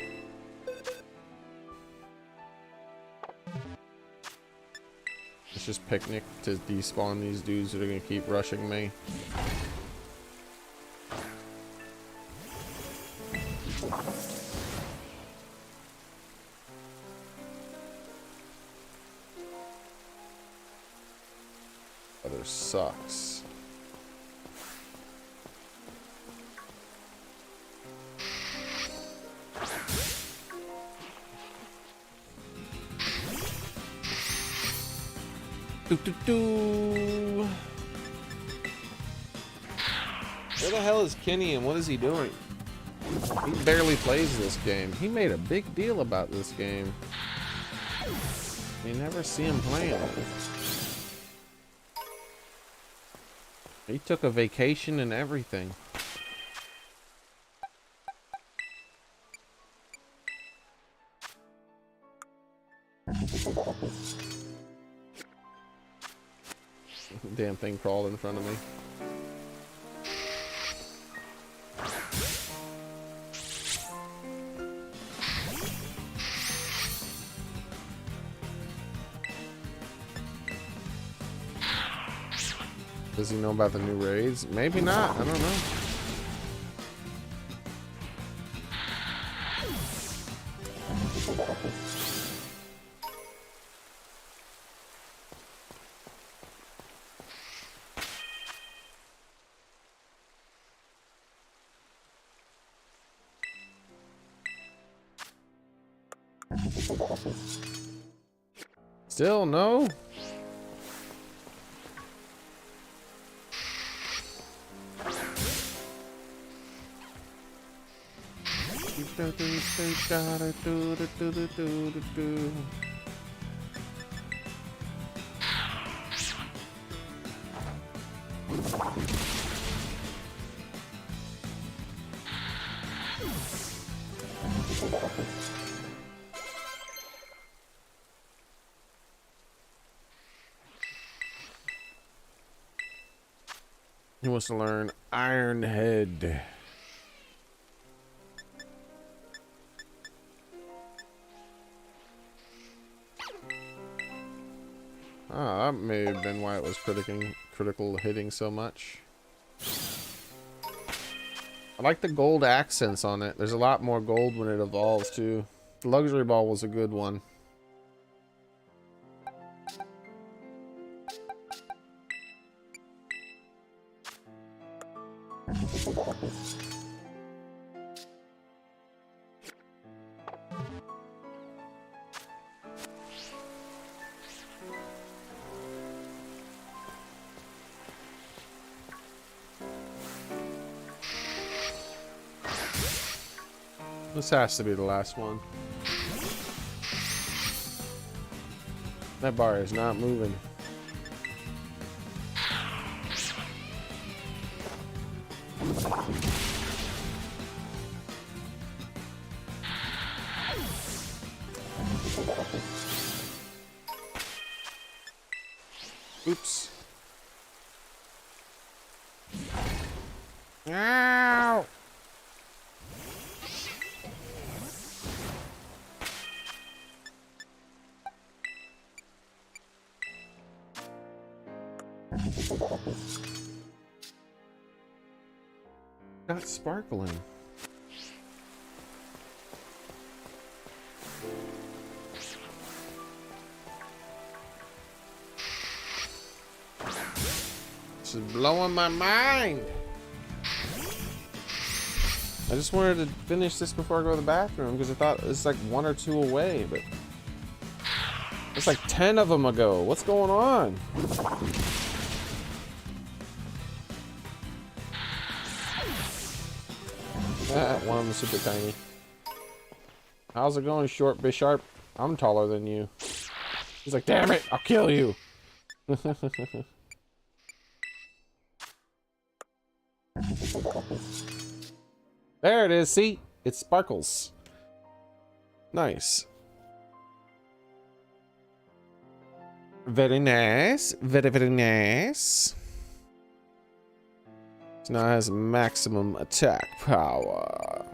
S1: Let's just picnic to despawn these dudes that are gonna keep rushing me. Weather sucks. Where the hell is Kenny and what is he doing? He barely plays this game. He made a big deal about this game. You never see him playing. He took a vacation and everything. Damn thing crawled in front of me. Does he know about the new raids? Maybe not. I don't know. Still no. He wants to learn Iron Head. Oh, that may have been why it was critical hitting so much. I like the gold accents on it. There's a lot more gold when it evolves too. The luxury ball was a good one. This has to be the last one. That bar is not moving. Oops. Ow! Not sparkling. This is blowing my mind. I just wanted to finish this before I go to the bathroom because I thought it's like 1 or 2 away, but it's like 10 of them ago. What's going on? One of them super tiny. How's it going, short Bisharp? I'm taller than you. He's like, damn it, I'll kill you. There it is, see? It sparkles. Nice. Very nice. Very, very nice. So now it has maximum attack power.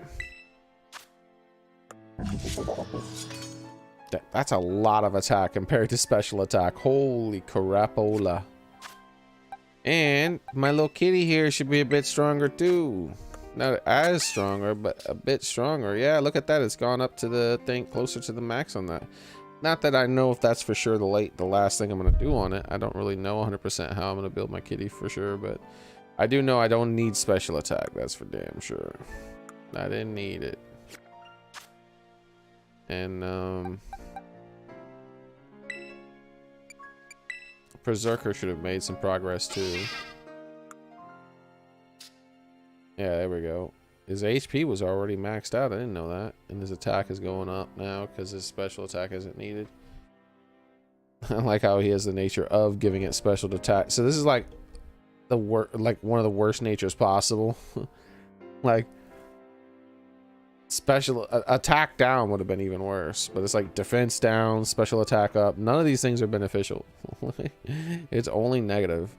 S1: That's a lot of attack compared to special attack. Holy crapola. And my little kitty here should be a bit stronger too. Not as stronger, but a bit stronger. Yeah, look at that. It's gone up to the thing closer to the max on that. Not that I know if that's for sure the last thing I'm going to do on it. I don't really know 100% how I'm going to build my kitty for sure, but I do know I don't need special attack. That's for damn sure. I didn't need it. And Berserker should have made some progress too. Yeah, there we go. His HP was already maxed out. I didn't know that. And his attack is going up now because his special attack isn't needed. I like how he has the nature of giving it special attack. So this is like the one of the worst natures possible. Like special attack down would have been even worse, but it's like defense down, special attack up. None of these things are beneficial. It's only negative.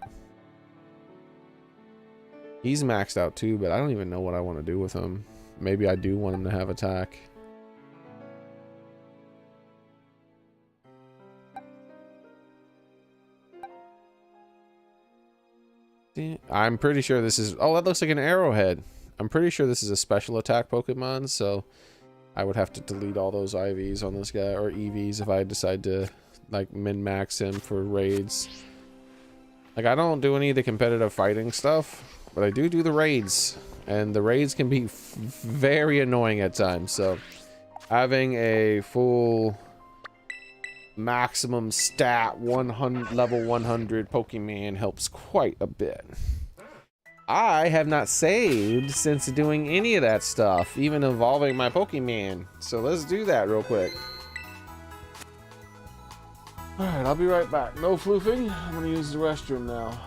S1: He's maxed out too, but I don't even know what I want to do with him. Maybe I do want him to have attack. I'm pretty sure this is... Oh, that looks like an arrowhead. I'm pretty sure this is a special attack Pokemon, so I would have to delete all those IVs on this guy, or EVs if I decide to like min-max him for raids. Like, I don't do any of the competitive fighting stuff, but I do the raids, and the raids can be very annoying at times. So having a full maximum stat 100 level 100 Pokemon helps quite a bit. I have not saved since doing any of that stuff, even evolving my Pokemon. So let's do that real quick. Alright, I'll be right back. No floofing. I'm gonna use the restroom now.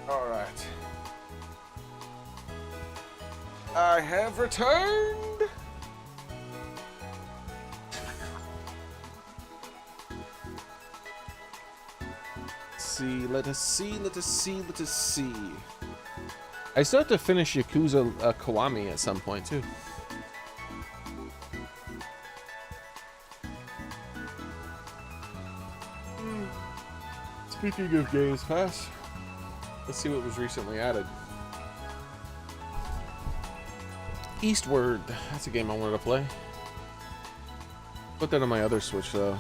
S1: All right. I have returned. Let us see. I still have to finish Yakuza Kiwami at some point too. Speaking of Games Pass, let's see what was recently added. Eastward, that's a game I wanted to play. Put that on my other Switch though.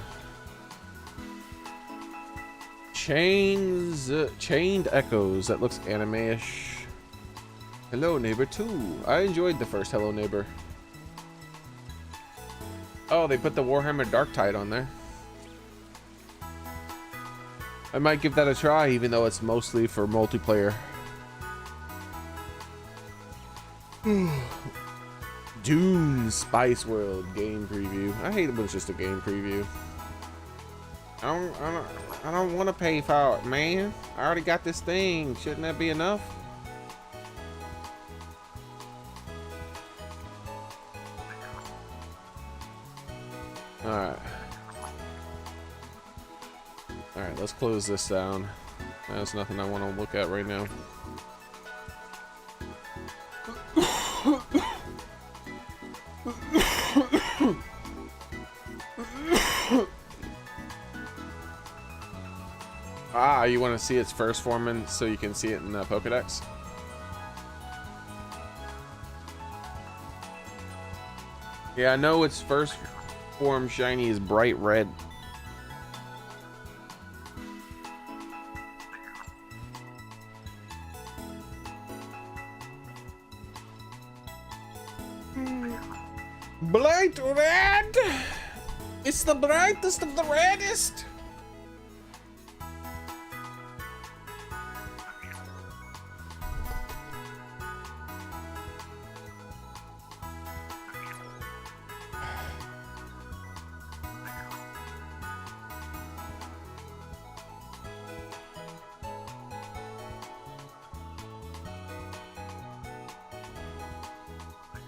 S1: Chained Echoes, that looks anime-ish. Hello Neighbor 2. I enjoyed the first Hello Neighbor. Oh, they put the Warhammer Darktide on there. I might give that a try, even though it's mostly for multiplayer. Dune Spice World game preview. I hate it when it's just a game preview. I don't want to pay for it, man. I already got this thing. Shouldn't that be enough? Alright. Alright, let's close this down. There's nothing I want to look at right now. Ah, you want to see its first form in, so you can see it in the Pokedex? Yeah, I know its first form shiny is bright red. Bright red! It's the brightest of the reddest!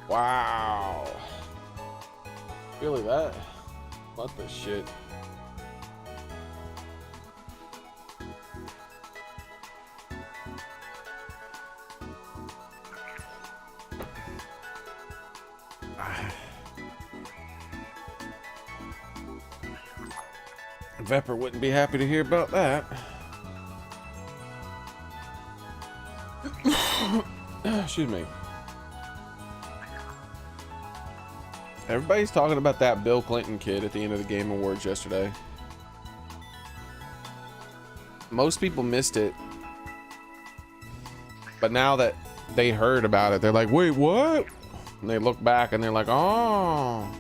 S1: Wow. Really that? What the shit? Vepper wouldn't be happy to hear about that. Excuse me. Everybody's talking about that Bill Clinton kid at the end of the Game Awards yesterday. Most people missed it. But now that they heard about it, they're like, wait, what? And they look back and they're like, oh.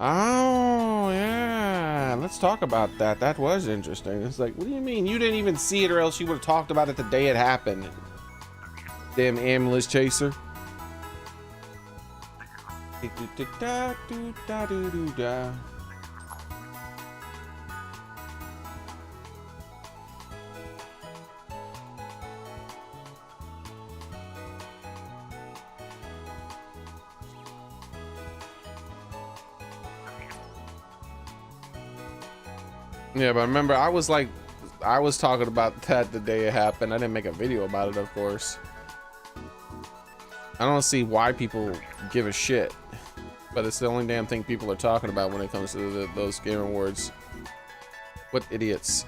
S1: Oh, yeah. Let's talk about that. That was interesting. It's like, what do you mean? You didn't even see it, or else you would have talked about it the day it happened. Damn ambulance chaser. Yeah, but remember, I was talking about that the day it happened. I didn't make a video about it, of course. I don't see why people give a shit, but it's the only damn thing people are talking about when it comes to those Game Awards. What idiots.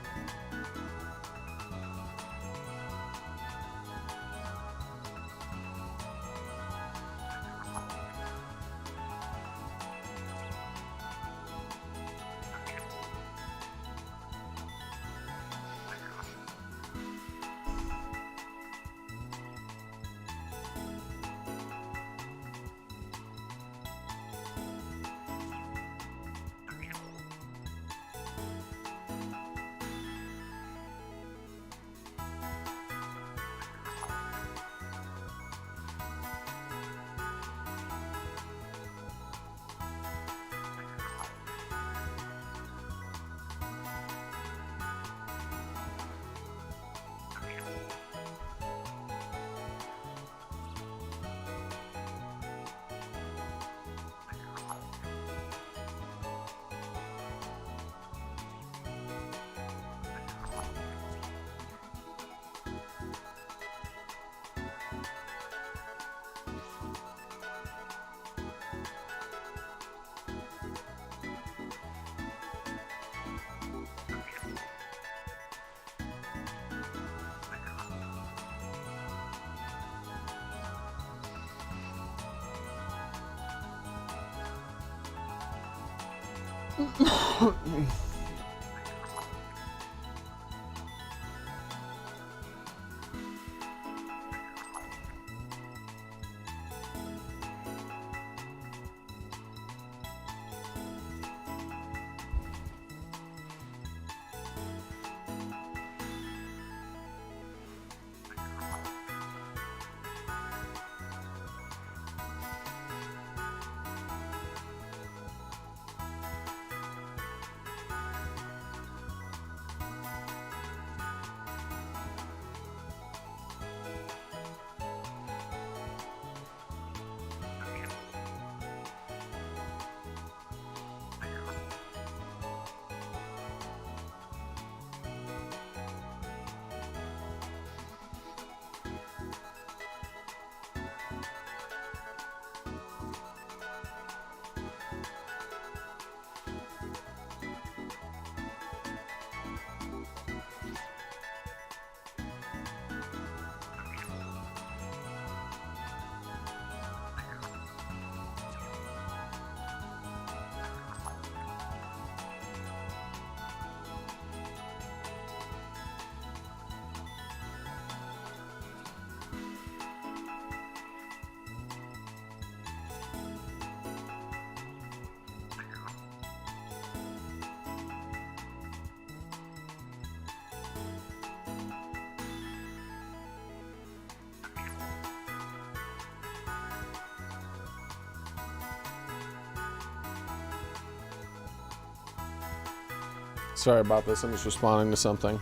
S1: Sorry about this. I'm just responding to something.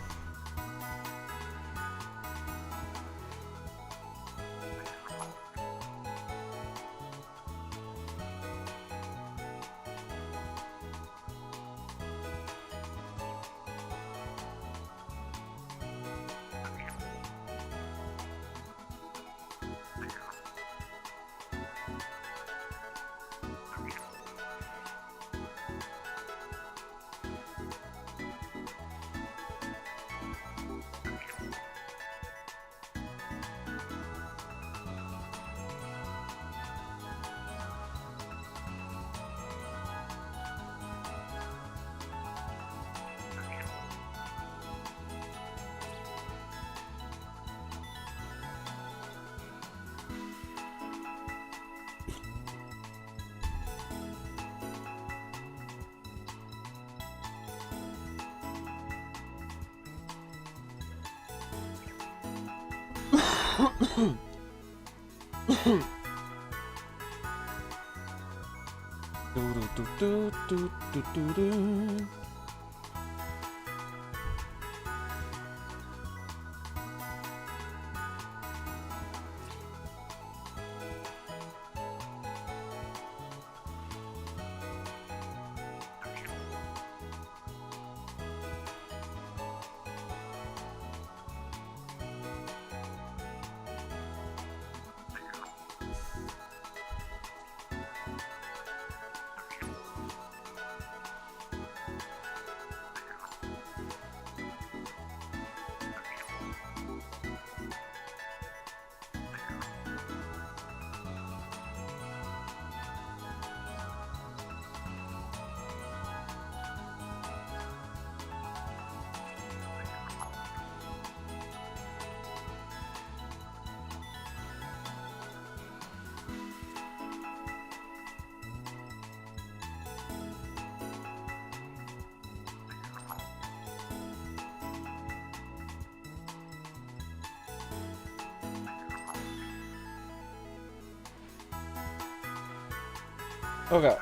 S1: Okay.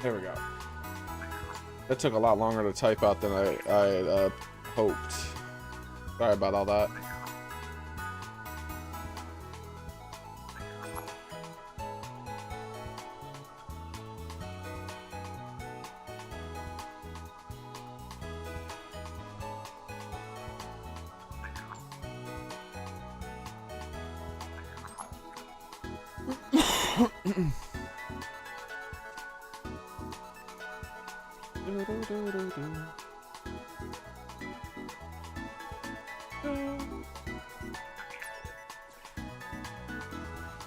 S1: There we go. That took a lot longer to type out than I had hoped. Sorry about all that.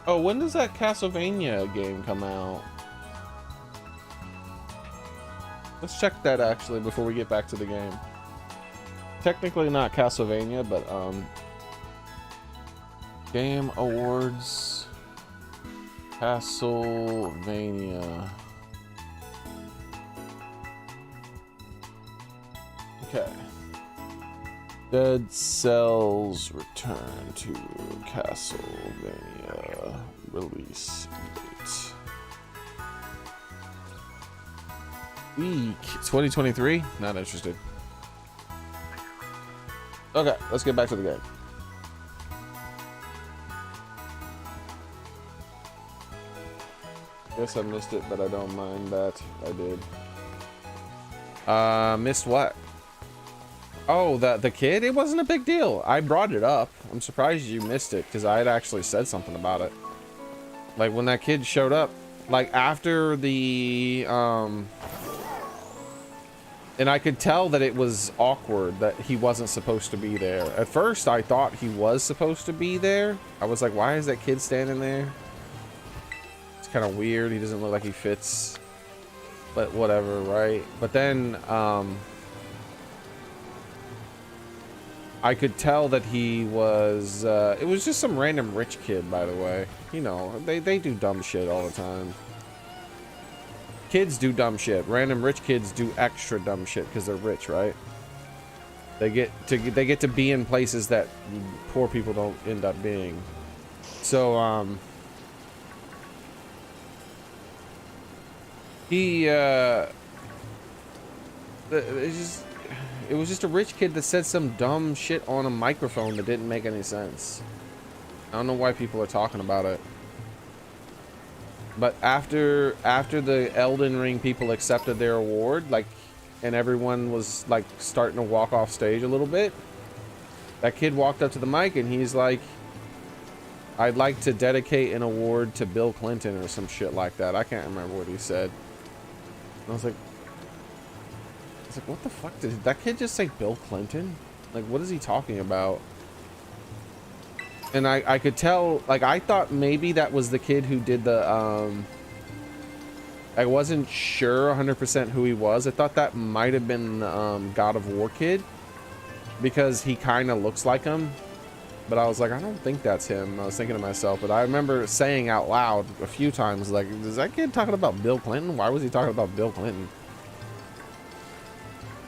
S1: Oh, when does that Castlevania game come out? Let's check that actually before we get back to the game. Technically not Castlevania, but Game Awards, Castlevania. Okay. Dead Cells Return to Castlevania release date. Week 2023. Not interested. Okay, let's get back to the game. Guess I missed it, but I don't mind that. I did. Missed what? Oh, the kid? It wasn't a big deal. I brought it up. I'm surprised you missed it because I had actually said something about it. Like when that kid showed up, like after the and I could tell that it was awkward that he wasn't supposed to be there. At first, I thought he was supposed to be there. I was like, why is that kid standing there? It's kind of weird. He doesn't look like he fits, but whatever, right? But then I could tell that he was, it was just some random rich kid, by the way. You know, they do dumb shit all the time. Kids do dumb shit. Random rich kids do extra dumb shit because they're rich, right? They get to be in places that poor people don't end up being. So, it was just a rich kid that said some dumb shit on a microphone that didn't make any sense. I don't know why people are talking about it. But after the Elden Ring people accepted their award, like, and everyone was like starting to walk off stage a little bit, that kid walked up to the mic and he's like, I'd like to dedicate an award to Bill Clinton or some shit like that. I can't remember what he said. And I was like, what the fuck? Did that kid just say Bill Clinton? Like, what is he talking about? And I could tell, like, I thought maybe that was the kid who did the, I wasn't sure 100% who he was. I thought that might have been God of War kid because he kind of looks like him. But I was like, I don't think that's him. I was thinking to myself, but I remember saying out loud a few times, like, is that kid talking about Bill Clinton? Why was he talking about Bill Clinton?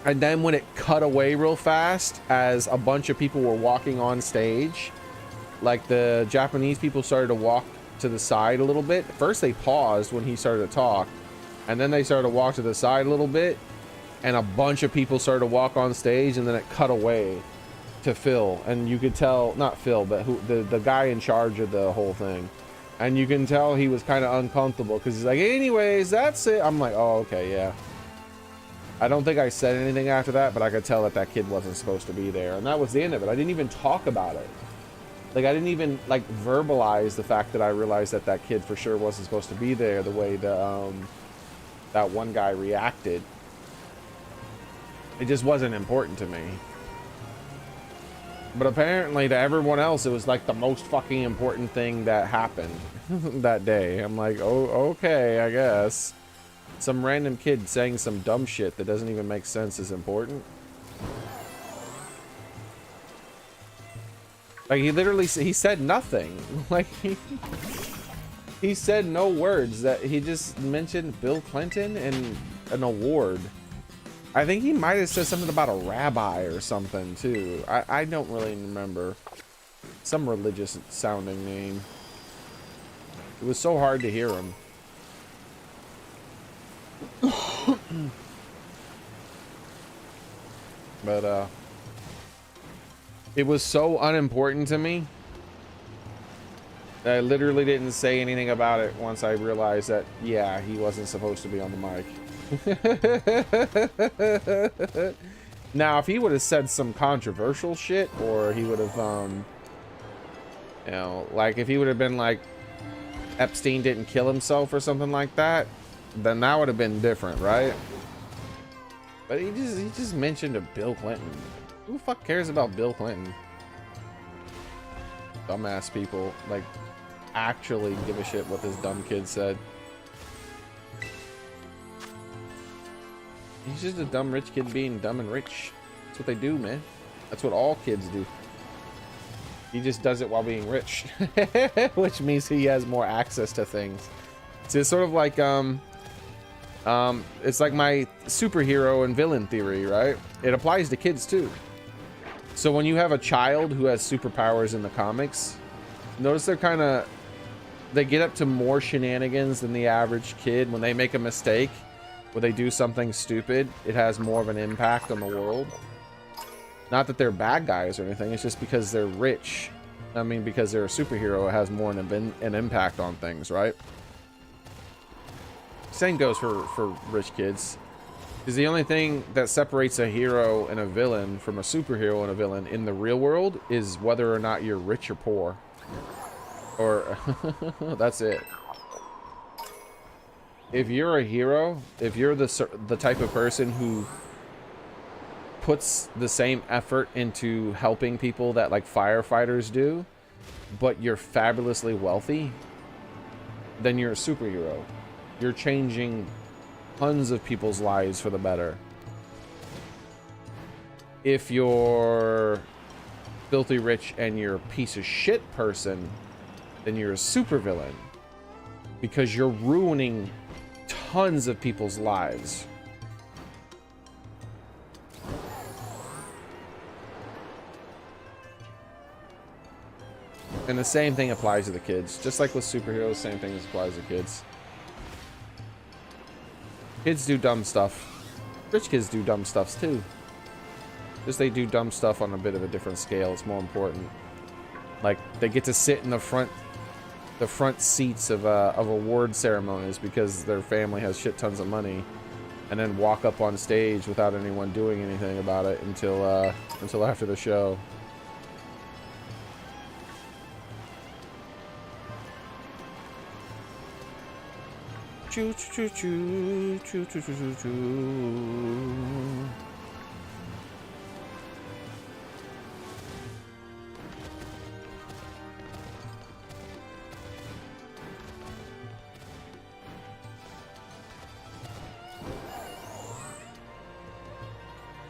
S1: And then when it cut away real fast as a bunch of people were walking on stage, like the Japanese people started to walk to the side a little bit. First they paused when he started to talk, and then they started to walk to the side a little bit, and a bunch of people started to walk on stage, and then it cut away to Phil, and you could tell, not Phil, but who the guy in charge of the whole thing, and you can tell he was kind of uncomfortable because he's like, anyways, that's it. I'm like, oh, okay, yeah. I don't think I said anything after that, but I could tell that that kid wasn't supposed to be there, and that was the end of it. I didn't even talk about it. Like, I didn't even, like, verbalize the fact that I realized that that kid for sure wasn't supposed to be there the way the, that one guy reacted. It just wasn't important to me. But apparently to everyone else, it was, like, the most fucking important thing that happened that day. I'm like, oh, okay, I guess. Some random kid saying some dumb shit that doesn't even make sense is important. Like, he literally, he said nothing. Like, he said no words. That he just mentioned Bill Clinton and an award. I think he might have said something about a rabbi or something, too. I don't really remember. Some religious sounding name. It was so hard to hear him. But, it was so unimportant to me that I literally didn't say anything about it once I realized that, yeah, he wasn't supposed to be on the mic. Now, if he would have said some controversial shit, or he would have, you know, like if he would have been like, Epstein didn't kill himself or something like that, then that would have been different, right? But he just mentioned a Bill Clinton. Who the fuck cares about Bill Clinton? Dumbass people, like, actually give a shit what this dumb kid said. He's just a dumb rich kid being dumb and rich. That's what they do, man. That's what all kids do. He just does it while being rich, which means he has more access to things. So it's sort of like it's like my superhero and villain theory, right? It applies to kids too. So when you have a child who has superpowers in the comics, notice they get up to more shenanigans than the average kid. When they make a mistake, when they do something stupid, it has more of an impact on the world. Not that they're bad guys or anything, it's just because they're rich. I mean, because they're a superhero, it has more an impact on things, right? Same goes for rich kids. Because the only thing that separates a hero and a villain from a superhero and a villain in the real world is whether or not you're rich or poor. Or that's it. If you're a hero, if you're the type of person who puts the same effort into helping people that like firefighters do, but you're fabulously wealthy, then you're a superhero. You're changing tons of people's lives for the better. If you're filthy rich and you're a piece of shit person, then you're a supervillain because you're ruining tons of people's lives. And the same thing applies to the kids. Just like with superheroes, same thing applies to kids. Kids do dumb stuff. Rich kids do dumb stuff too. Just they do dumb stuff on a bit of a different scale. It's more important. Like they get to sit in the front seats of award ceremonies because their family has shit tons of money, and then walk up on stage without anyone doing anything about it until after the show. Choo choo choo choo choo choo choo choo.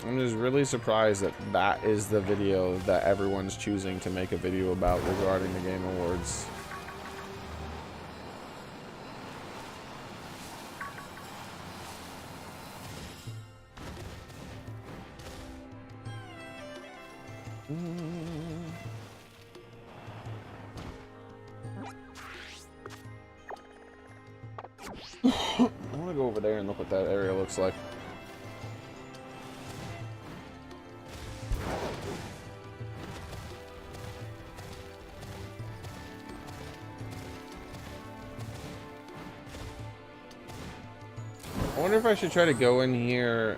S1: I'm just really surprised that that is the video that everyone's choosing to make a video about regarding the Game Awards. I want to go over there and look what that area looks like. I wonder if I should try to go in here.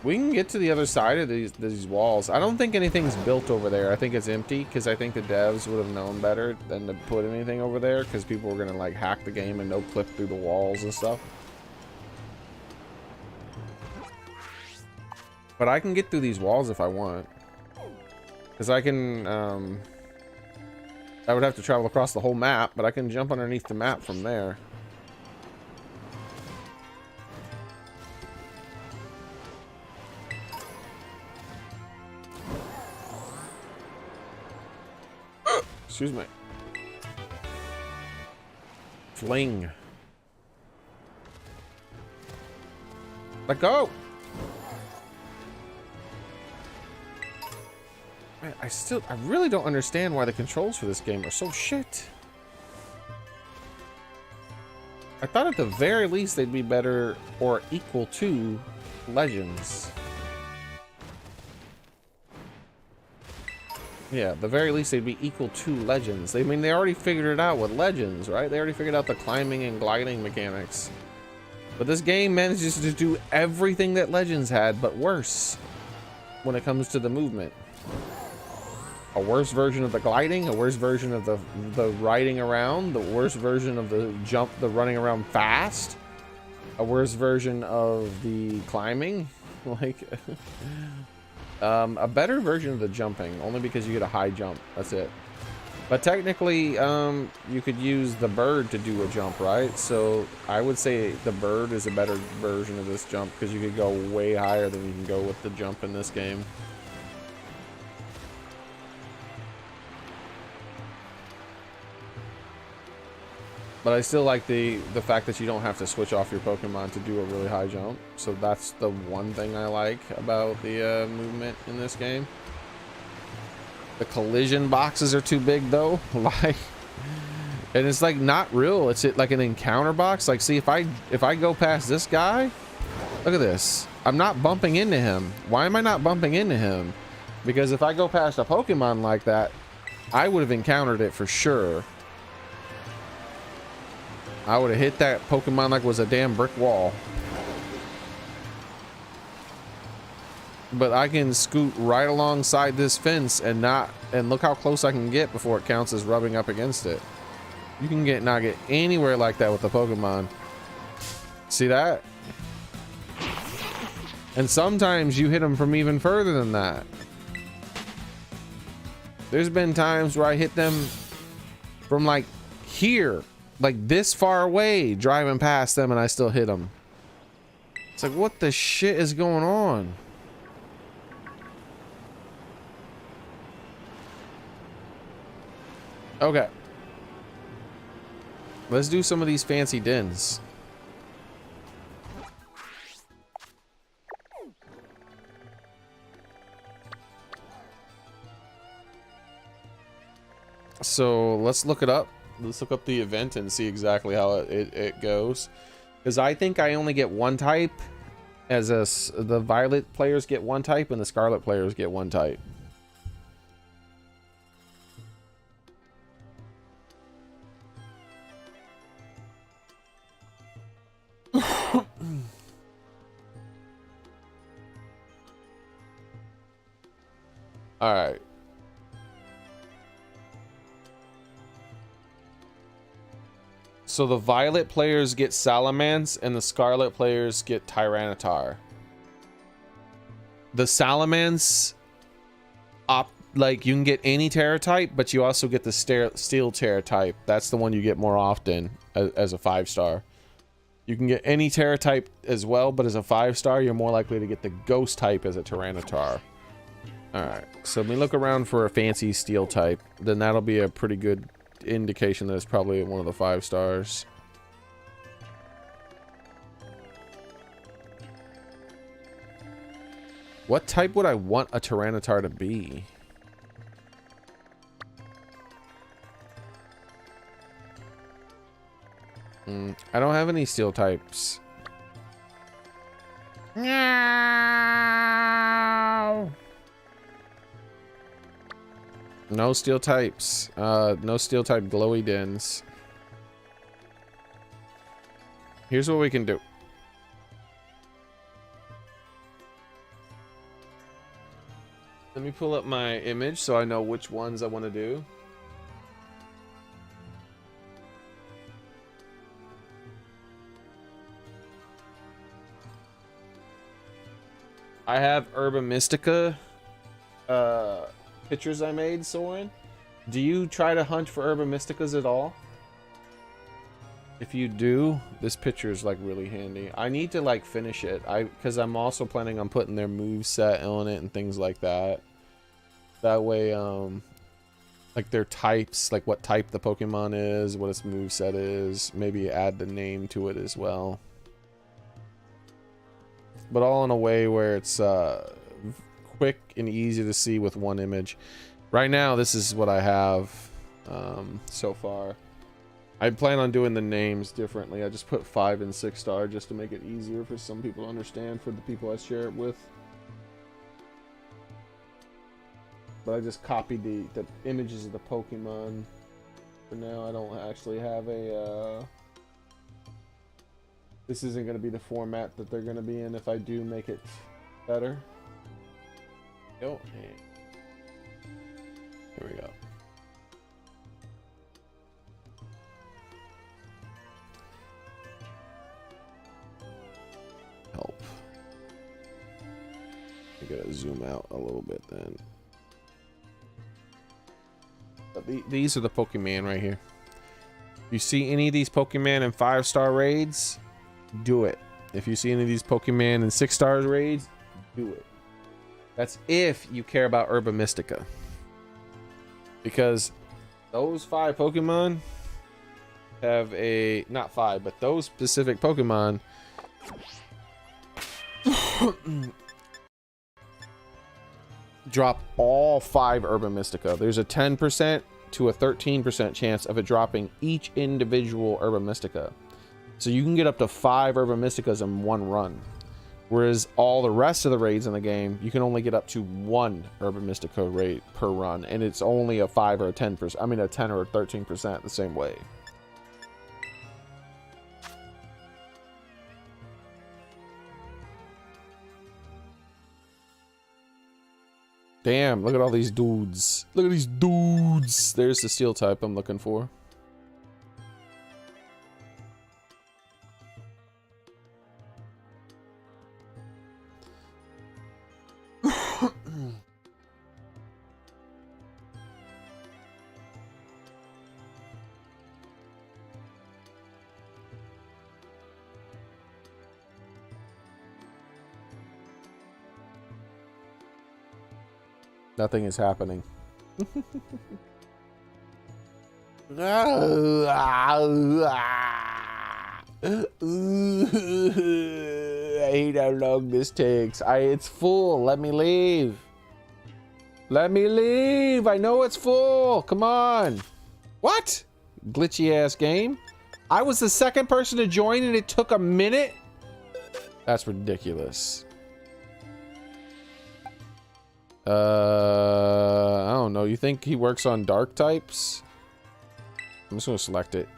S1: We can get to the other side of these walls. I don't think anything's built over there. I think it's empty because I think the devs would have known better than to put anything over there because people were gonna like hack the game and no clip through the walls and stuff. But I can get through these walls if I want, because I can. I would have to travel across the whole map, but I can jump underneath the map from there. Excuse me. Fling. Let go. Man, I really don't understand why the controls for this game are so shit. I thought at the very least they'd be better or equal to Legends. Yeah, at the very least they'd be equal to Legends. I mean, they already figured it out with Legends, right? They already figured out the climbing and gliding mechanics. But this game manages to do everything that Legends had, but worse when it comes to the movement. A worse version of the gliding, a worse version of the riding around, the worse version of the jump, the running around fast, a worse version of the climbing, like a better version of the jumping, only because you get a high jump. That's it. But technically, you could use the bird to do a jump, right? So I would say the bird is a better version of this jump because you could go way higher than you can go with the jump in this game. But I still like the fact that you don't have to switch off your Pokemon to do a really high jump. So that's the one thing I like about the movement in this game. The collision boxes are too big though. Like, and it's like not real. It's like an encounter box. Like, see, if I go past this guy, look at this. I'm not bumping into him. Why am I not bumping into him? Because if I go past a Pokemon like that, I would have encountered it for sure. I would have hit that Pokemon like it was a damn brick wall. But I can scoot right alongside this fence and look how close I can get before it counts as rubbing up against it. You can not get anywhere like that with the Pokemon. See that? And sometimes you hit them from even further than that. There's been times where I hit them from like here, like this far away, driving past them, and I still hit them. It's like, what the shit is going on? Okay. Let's do some of these fancy dens. So let's look it up. Let's look up the event and see exactly how it goes. Because I think I only get one type, the Violet players get one type and the Scarlet players get one type. All right. So the Violet players get Salamence and the Scarlet players get Tyranitar. The Salamence, like you can get any Terra type, but you also get the Steel Terra type. That's the one you get more often as a 5-star. You can get any Terra type as well, but as a 5-star, you're more likely to get the Ghost type as a Tyranitar. Alright, so when we look around for a fancy Steel type, then that'll be a pretty good indication that it's probably one of the 5-stars. What type would I want a Tyranitar to be? I don't have any Steel types. No. No Steel types. No Steel type glowy dens. Here's what we can do. Let me pull up my image so I know which ones I want to do. I have Herba Mystica pictures I made, Soren. Do you try to hunt for Herba Mysticas at all? If you do, this picture is like really handy. I need to like finish it. Because I'm also planning on putting their moveset on it and things like that. That way, like their types, like what type the Pokemon is, what its moveset is, maybe add the name to it as well. But all in a way where it's quick and easy to see with one image. Right now, this is what I have so far. I plan on doing the names differently. I just put 5 and 6-star just to make it easier for some people to understand, for the people I share it with. But I just copied the images of the Pokemon. For now, I don't actually have a... This isn't going to be the format that they're going to be in if I do make it better. Here we go. Help. I gotta zoom out a little bit then. These are the Pokemon right here. You see any of these Pokemon in 5-star raids, do it. If you see any of these Pokemon in 6-star raids, do it. That's if you care about Herba Mystica. Because those 5 Pokemon have a... Not 5, but those specific Pokemon... drop all 5 Herba Mystica. There's a 10% to a 13% chance of it dropping each individual Herba Mystica. So you can get up to 5 Herba Mysticas in one run. Whereas all the rest of the raids in the game, you can only get up to 1 Herba Mystica raid per run. And it's only a 5 or a 10%. I mean a 10 or a 13% the same way. Damn, look at all these dudes. Look at these dudes. There's the steel type I'm looking for. Nothing is happening. I hate how long this takes. It's full. Let me leave. Let me leave. I know it's full. Come on. What? Glitchy ass game. I was the second person to join and it took a minute? That's ridiculous. I don't know. You think he works on dark types? I'm just gonna select it.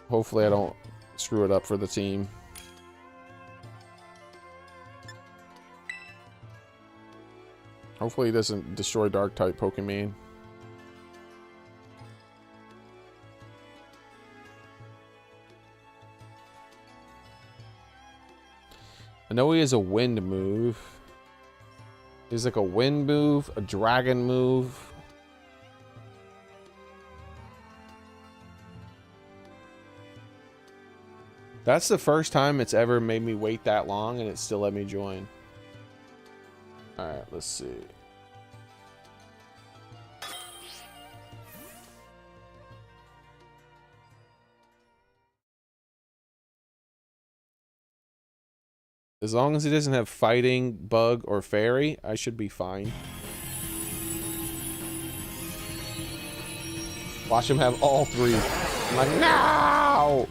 S1: Hopefully I don't screw it up for the team. Hopefully he doesn't destroy dark type Pokemon. I know he has a wind move. He's like a wind move, a dragon move. That's the first time it's ever made me wait that long and it still let me join. Alright, let's see. As long as he doesn't have fighting, bug, or fairy, I should be fine. Watch him have all 3. I'm like, no!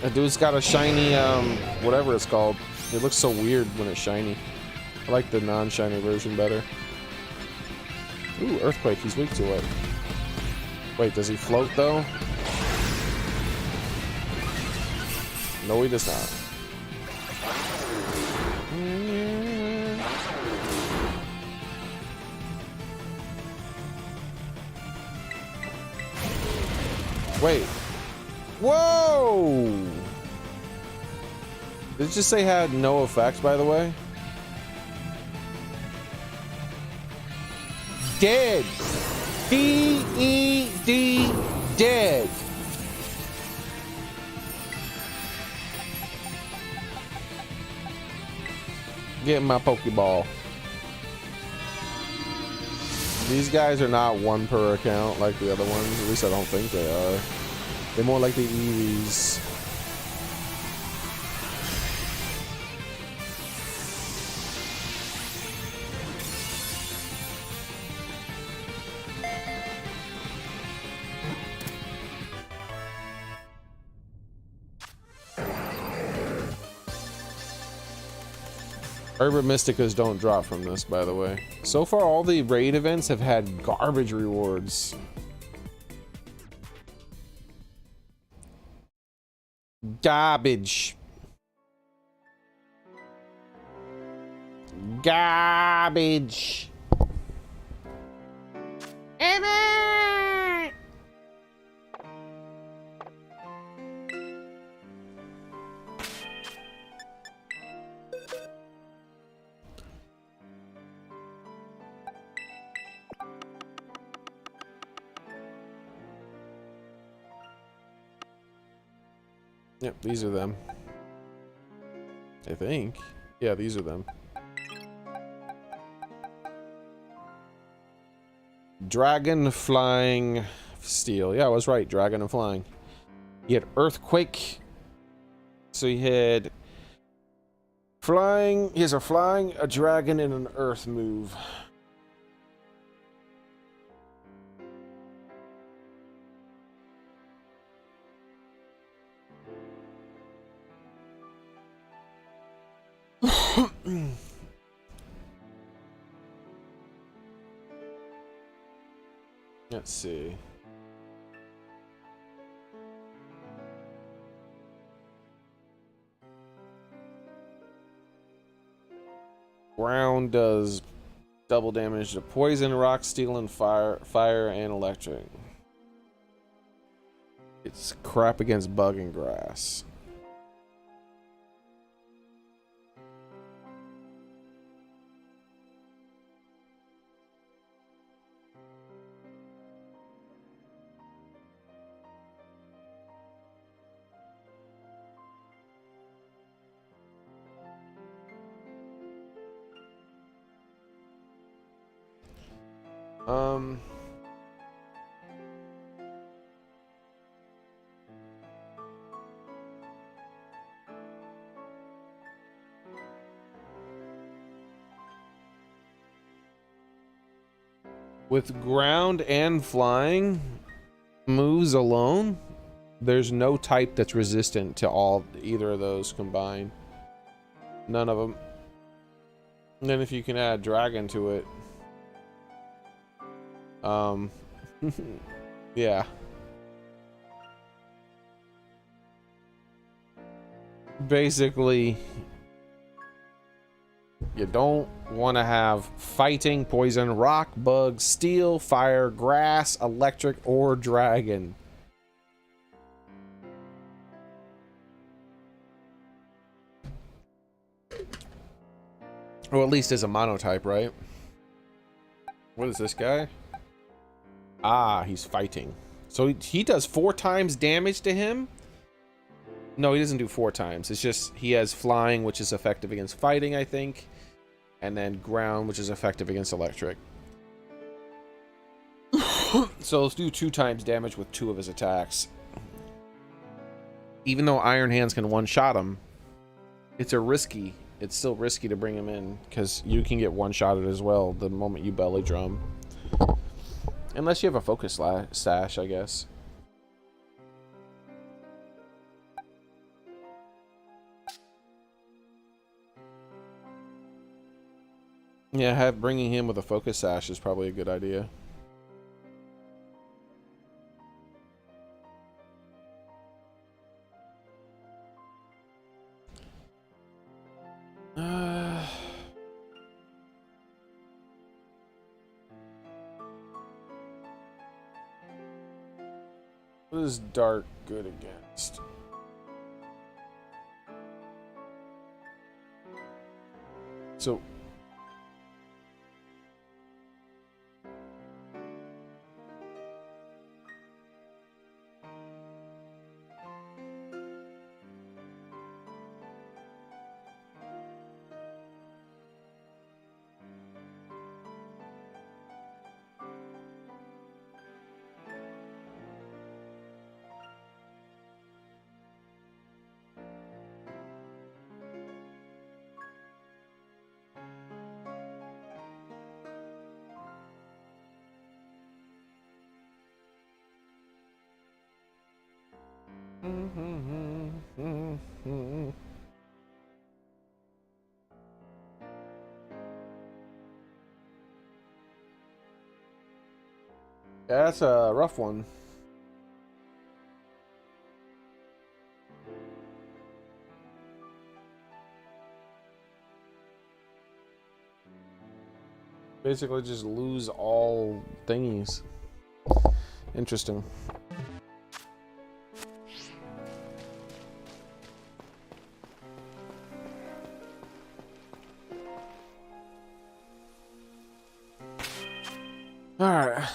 S1: That dude's got a shiny, whatever it's called. It looks so weird when it's shiny. I like the non-shiny version better. Ooh, Earthquake, he's weak to it. Wait, does he float though? No, he does not. Wait. Whoa! Did it just say had no effects, by the way? Dead. D-E-D. Dead. Get my Pokeball. These guys are not 1 per account like the other ones. At least I don't think they are. They're more like the Eevees. Herba Mysticas don't drop from this, by the way. So far, all the raid events have had garbage rewards. Garbage. Garbage. Emma! Yep, these are them. I think. Yeah, these are them. Dragon, flying, steel. Yeah, I was right. Dragon and flying. He had earthquake. So he had flying. He has a flying, a dragon, and an earth move. Let's see. Ground does double damage to poison, rock, steel, and fire, and electric. It's crap against bug and grass. With ground and flying moves alone, there's no type that's resistant to either of those combined. None of them. And then if you can add dragon to it, yeah. Basically, you don't want to have fighting, poison, rock, bug, steel, fire, grass, electric, or dragon. Or at least as a monotype, right? What is this guy? Ah, he's fighting. So he does 4 times damage to him? No, he doesn't do 4 times. It's just he has flying, which is effective against fighting, I think. And then ground, which is effective against electric. So let's do 2 times damage with 2 of his attacks. Even though Iron Hands can one-shot him, it's still risky to bring him in, because you can get one-shotted as well the moment you belly drum. Unless you have a focus sash, I guess. Yeah, bringing him with a focus sash is probably a good idea. What is dark good against? So yeah, that's a rough one. Basically just lose all thingies. Interesting. All right.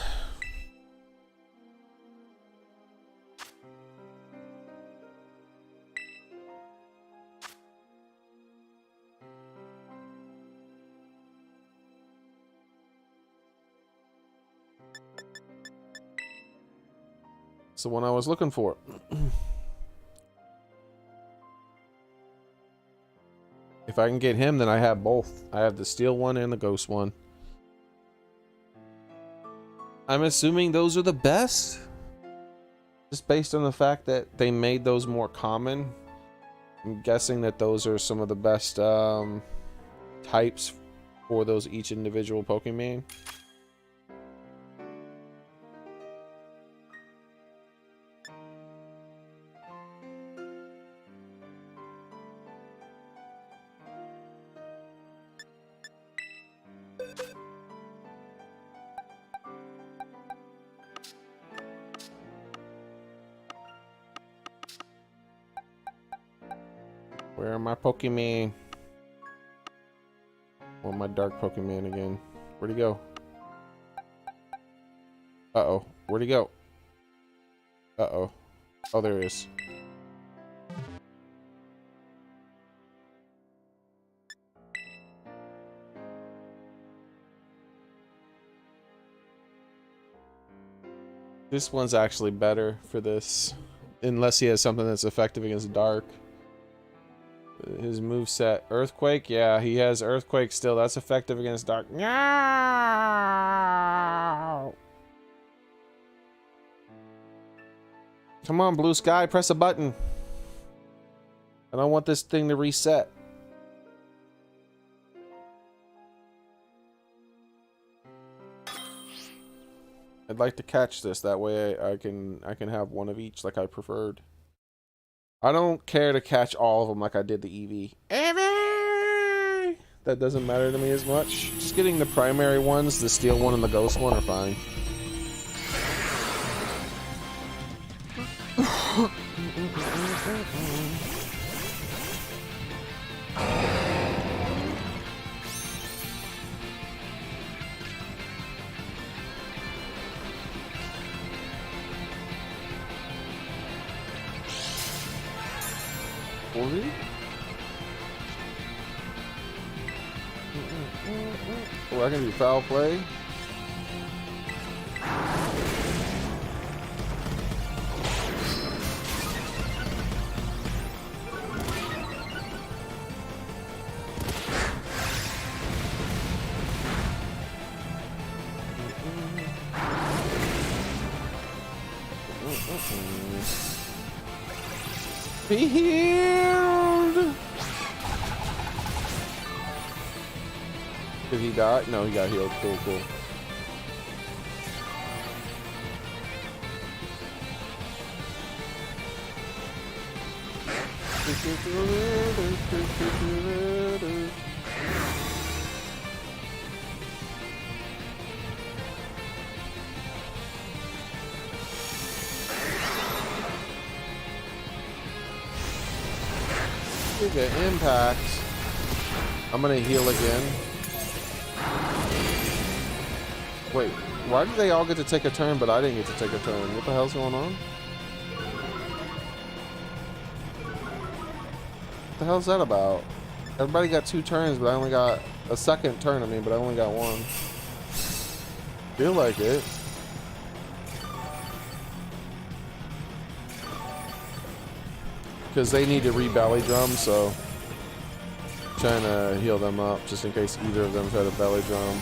S1: It's the one I was looking for. If I can get him, then I have both. I have the steel one and the ghost one. I'm assuming those are the best. Just based on the fact that they made those more common. I'm guessing that those are some of the best types for those each individual Pokemon. Where are my Pokemon? Or my dark Pokemon again? Where'd he go? Uh-oh. Where'd he go? Uh-oh. Oh, there he is. This one's actually better for this. Unless he has something that's effective against dark. His moveset, Earthquake, yeah, he has Earthquake still. That's effective against dark. No! Come on, Blue Sky, press a button. I don't want this thing to reset. I'd like to catch this. That way I can have one of each like I preferred. I don't care to catch all of them like I did the Eevee. Eevee! That doesn't matter to me as much. Just getting the primary ones, the steel one and the ghost one, are fine. Oh, I can do foul play. Be healed. Did he die? No, he got healed. Cool, cool. Get impact. I'm gonna heal again. Wait, why did they all get to take a turn, but I didn't get to take a turn? What the hell's going on? What the hell's that about? Everybody got 2 turns, but I only got a second turn. I mean, but I only got 1. Feel like it. Because they need to re-belly drum, so I'm trying to heal them up just in case either of them try to belly drum.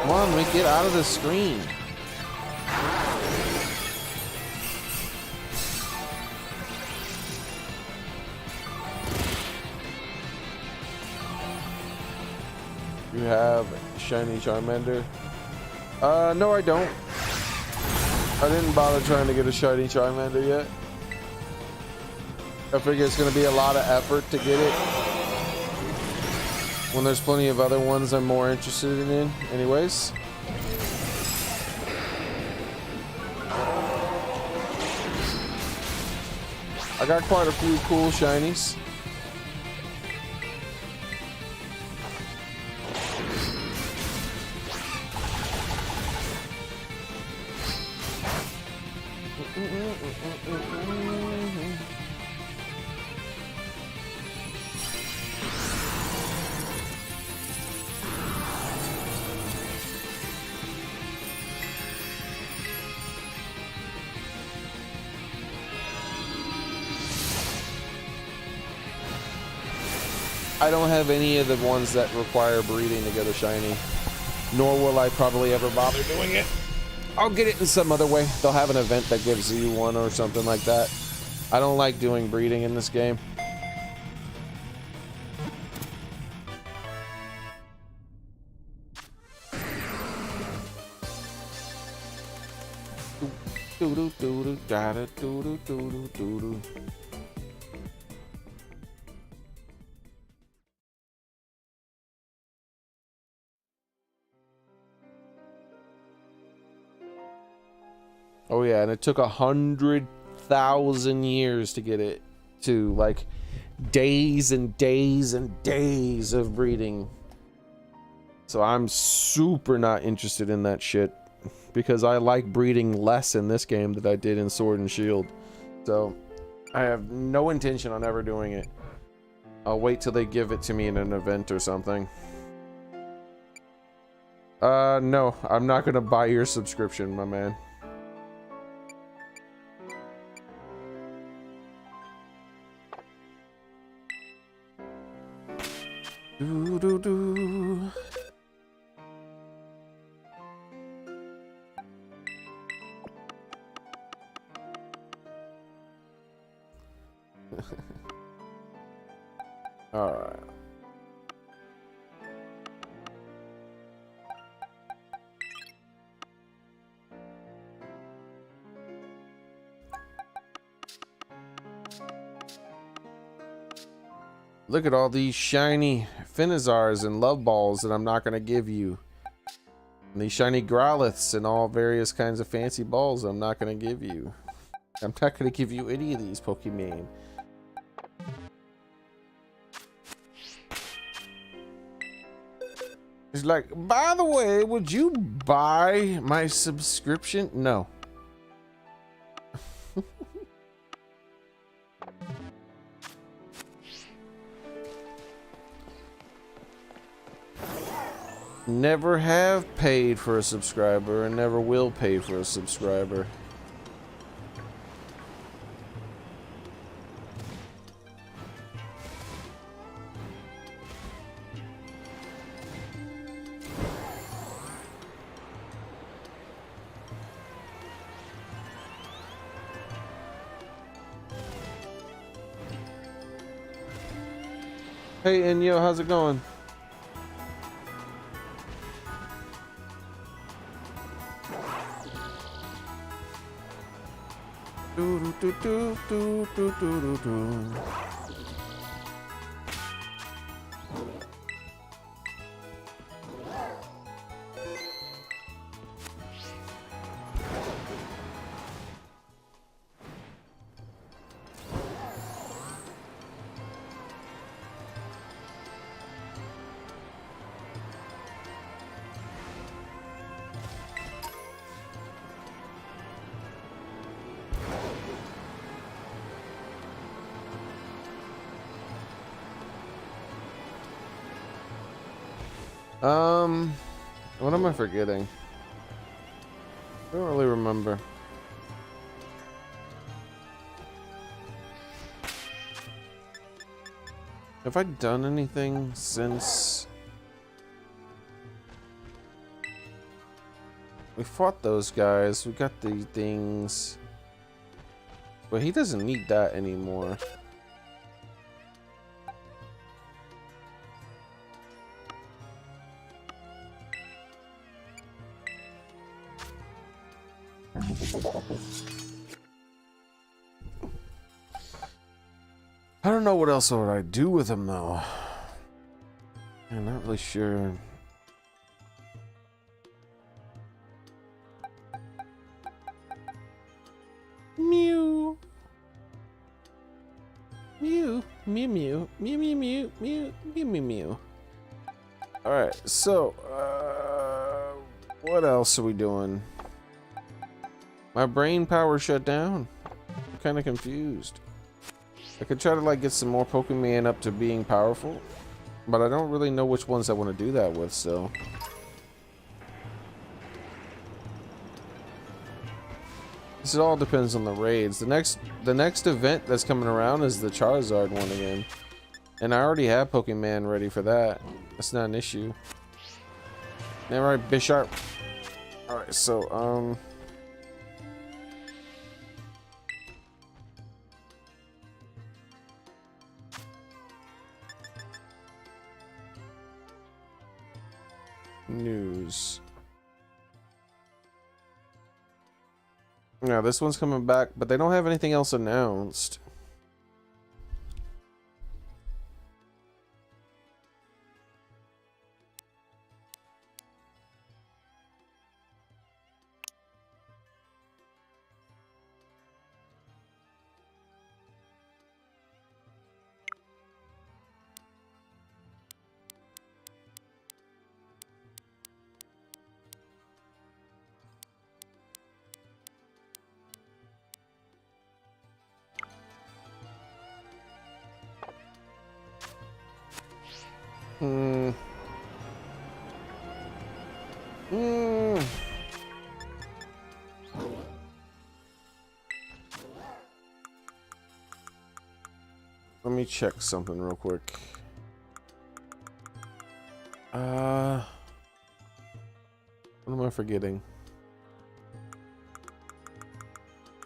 S1: Come on, we get out of the screen. You have shiny Charmander? No I don't. I didn't bother trying to get a shiny Charmander yet. I figure it's going to be a lot of effort to get it when there's plenty of other ones I'm more interested in anyways. I got quite a few cool shinies. I don't have any of the ones that require breeding to get a shiny, nor will I probably ever bother doing it. I'll get it in some other way. They'll have an event that gives you one or something like that. I don't like doing breeding in this game. Oh yeah, and it took 100,000 years to get it to, like, days and days and days of breeding. So I'm super not interested in that shit, because I like breeding less in this game than I did in Sword and Shield. So I have no intention on ever doing it. I'll wait till they give it to me in an event or something. No, I'm not gonna buy your subscription, my man. Do do do. All right. Look at all these shiny Finizars and Love Balls that I'm not going to give you. And these shiny Growliths and all various kinds of fancy balls I'm not going to give you. I'm not going to give you any of these Pokemon. It's like, by the way, would you buy my subscription? No. Never have paid for a subscriber and never will pay for a subscriber. Hey, Inyo, how's it going? Do do do do do do do do. What am I forgetting? I don't really remember. Have I done anything since we fought those guys? We got the things, but he doesn't need that anymore. I don't know what else would I do with him though. I'm not really sure. Mew. Mew. Mew mew. Mew mew mew. Mew mew mew mew. Alright, so what else are we doing? My brain power shut down. I'm kinda confused. I could try to like get some more Pokemon up to being powerful, but I don't really know which ones I want to do that with, so. This all depends on the raids. The next event that's coming around is the Charizard one again. And I already have Pokemon ready for that. That's not an issue. Alright, Bisharp. Alright, so, news. Yeah, this one's coming back, but they don't have anything else announced. Hmm. Hmm. Let me check something real quick. What am I forgetting?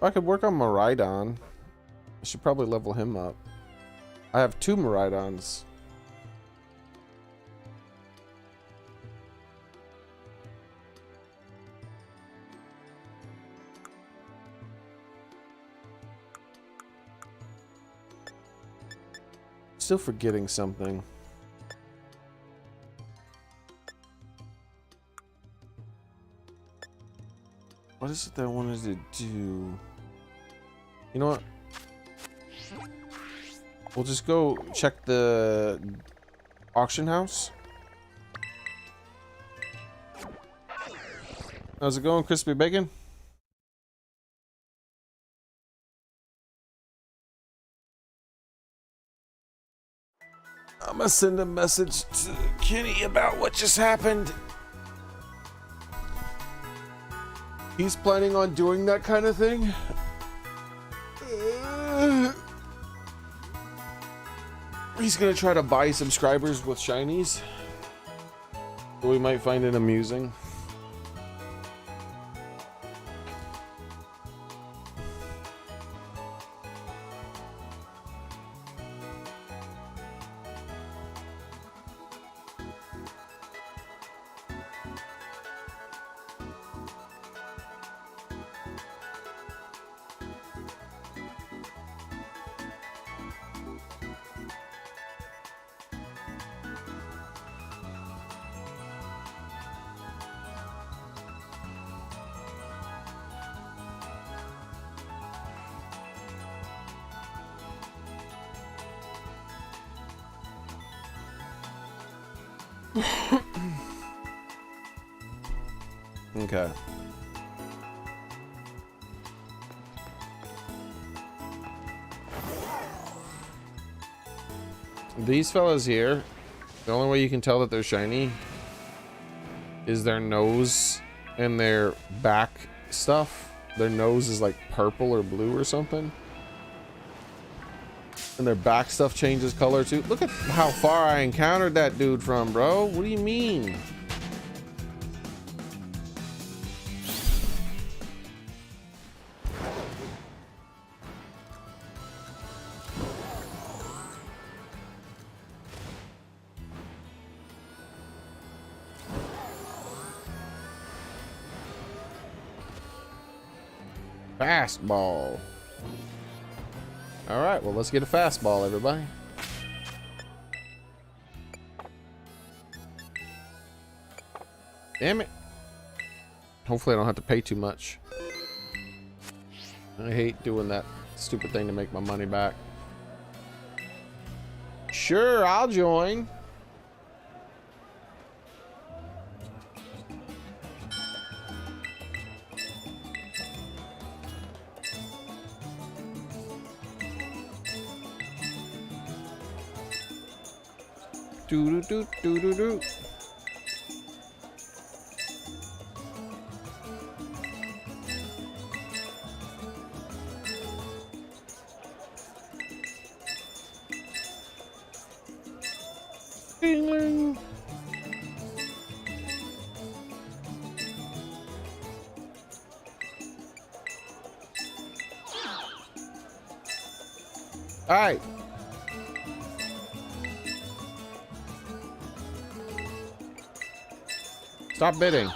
S1: I could work on Miraidon. I should probably level him up. I have 2 Miraidons. Still forgetting something. What is it that I wanted to do? You know what? We'll just go check the auction house. How's it going, Crispy Bacon? I'm gonna send a message to Kenny about what just happened. He's planning on doing that kind of thing. He's gonna try to buy subscribers with shinies. We might find it amusing. Okay. These fellas here, the only way you can tell that they're shiny is their nose and their back stuff. Their nose is like purple or blue or something. And their back stuff changes color too. Look at how far I encountered that dude from, bro. What do you mean? Fastball. All right, well, let's get a fastball, everybody. Damn it. Hopefully I don't have to pay too much. I hate doing that stupid thing to make my money back. Sure, I'll join. Do do do do do do. Ding-ling. All right. Stop bidding.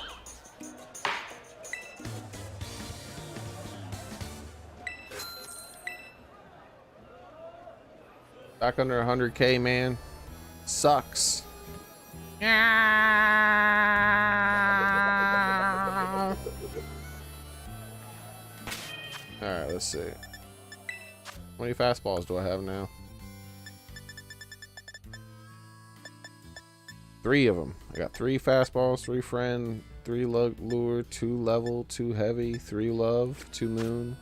S1: Back under 100K, man. Sucks. All right, let's see. How many fastballs do I have now? 3 of them. I got 3 fastballs, 3 friend, 3 lure, 2 level, 2 heavy, 3 love, 2 moon.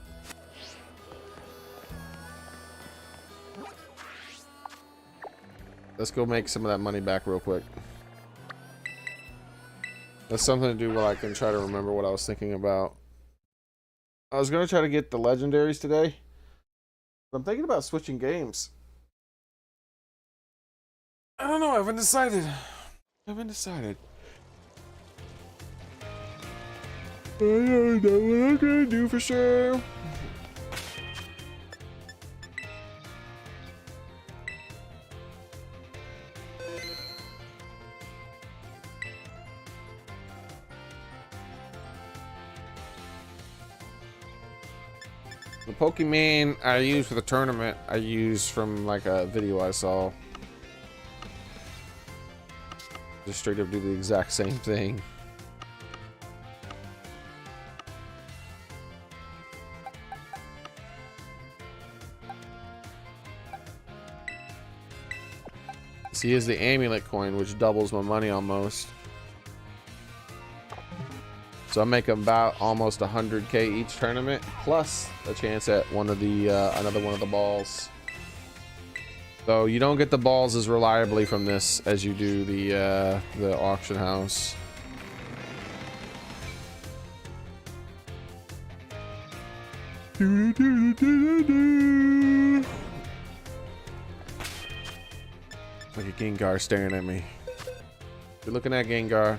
S1: Let's go make some of that money back real quick. That's something to do while I can try to remember what I was thinking about. I was gonna try to get the legendaries today, but I'm thinking about switching games. I don't know. I haven't decided. I don't know what I'm gonna do for sure. The Pokemon I use for the tournament, I use from like a video I saw. Just straight up do the exact same thing. See, here's the amulet coin, which doubles my money almost. So I'm making about almost 100K each tournament, plus a chance at one of the another one of the balls. So you don't get the balls as reliably from this as you do the auction house. Look at Gengar staring at me. You're looking at Gengar.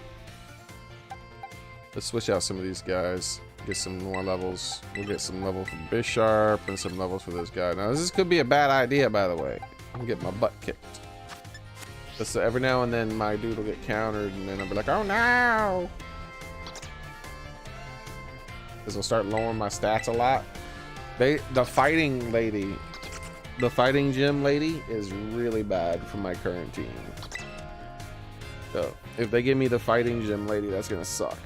S1: Let's switch out some of these guys. Get some more levels. We'll get some level for Bisharp and some levels for this guy. Now this could be a bad idea, by the way. I'm getting my butt kicked. But so every now and then my dude will get countered and then I'll be like, oh no! Because I'll start lowering my stats a lot. The fighting lady, the fighting gym lady is really bad for my current team. So if they give me the fighting gym lady, that's gonna suck.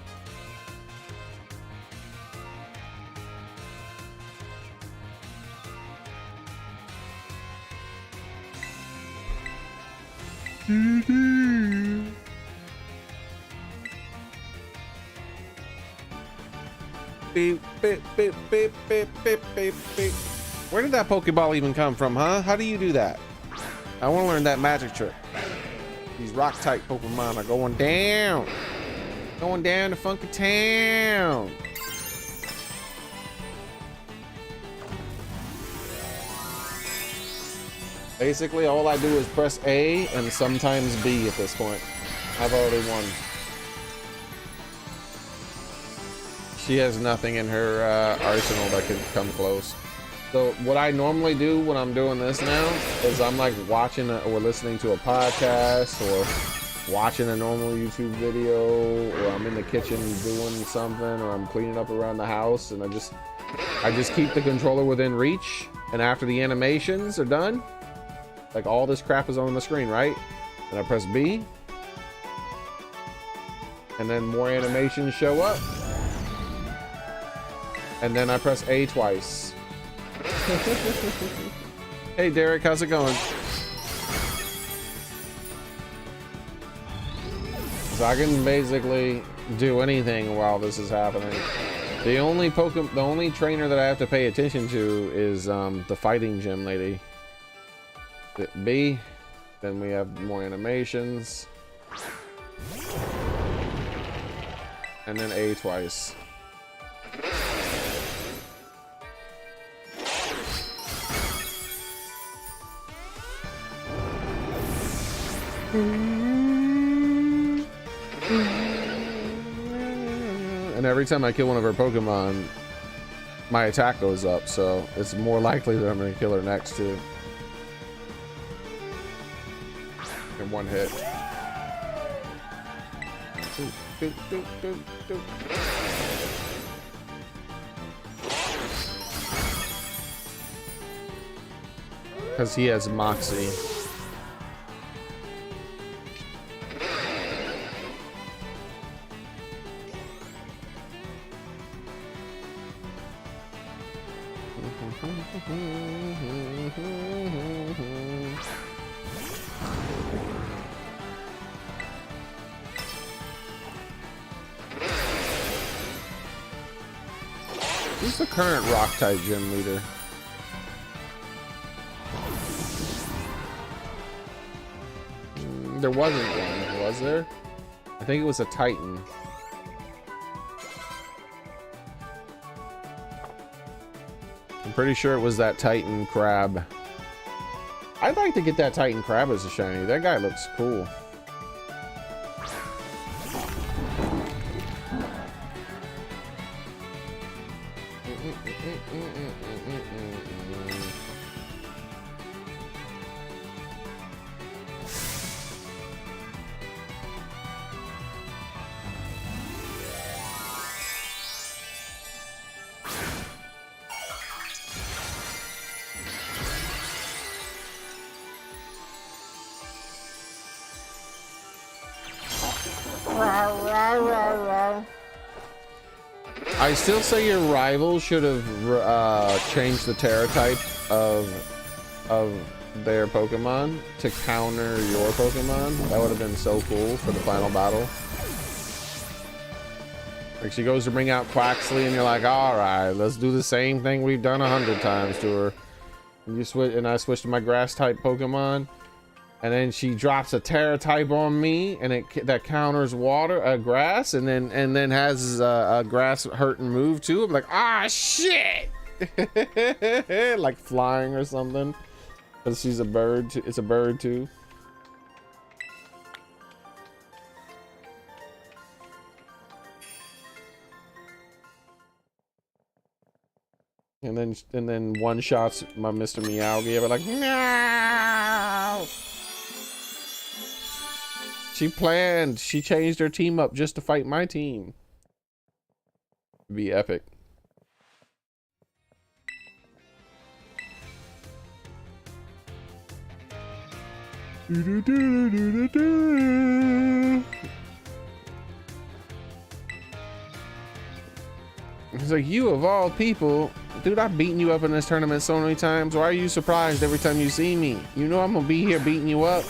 S1: Beep, beep, beep, beep, beep, beep, beep, beep. Where did that Pokeball even come from, huh? How do you do that? I want to learn that magic trick. These rock type Pokemon are going down. Going down to Funky Town. Basically, all I do is press A and sometimes B at this point. I've already won. She has nothing in her arsenal that can come close. So what I normally do when I'm doing this now is I'm like watching or listening to a podcast or watching a normal YouTube video, or I'm in the kitchen doing something, or I'm cleaning up around the house, and I just keep the controller within reach, and after the animations are done, like all this crap is on the screen, right? And I press B, and then more animations show up, and then I press A twice. Hey Derek, how's it going? So I can basically do anything while this is happening. The only trainer that I have to pay attention to is the fighting gym lady. B, then we have more animations, and then A twice. And every time I kill one of her Pokemon, my attack goes up, so it's more likely that I'm gonna kill her next too. In one hit. Because he has Moxie. Who's the current Rock-type gym leader? There wasn't one, was there? I think it was a Titan. I'm pretty sure it was that Titan Crab. I'd like to get that Titan Crab as a shiny. That guy looks cool. I still say your rival should have changed the Terra type of their Pokemon to counter your Pokemon. That would have been so cool for the final battle. Like she goes to bring out Quaxley and you're like, all right, let's do the same thing we've done 100 times to her. And you switch, and I switched to my grass type Pokemon. And then she drops a Terra type on me, and that counters water, grass, and then has a grass hurt and move too. I'm like, ah, shit, like flying or something, because she's a bird. It's a bird too. And then one shots my Mr. Meowgi. I'm like, no. She planned. She changed her team up just to fight my team. It'd be epic. It's like, you of all people, dude, I've beaten you up in this tournament so many times. Why are you surprised every time you see me? You know I'm gonna be here beating you up.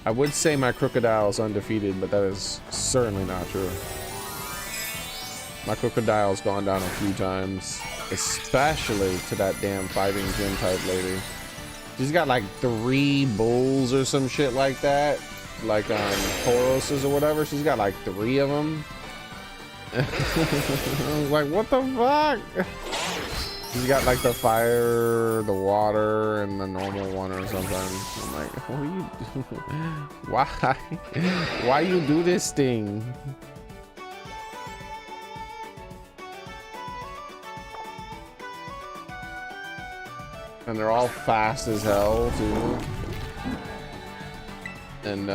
S1: I would say my Crocodile's undefeated, but that is certainly not true. My Crocodile's gone down a few times, especially to that damn fighting gym type lady. She's got like 3 bulls or some shit like that, like Tauroses or whatever. She's got like 3 of them. I was like, what the fuck? She's got like the fire, the water, and the normal one or something. I'm like, what are you doing? Why? Why you do this thing? And they're all fast as hell too. And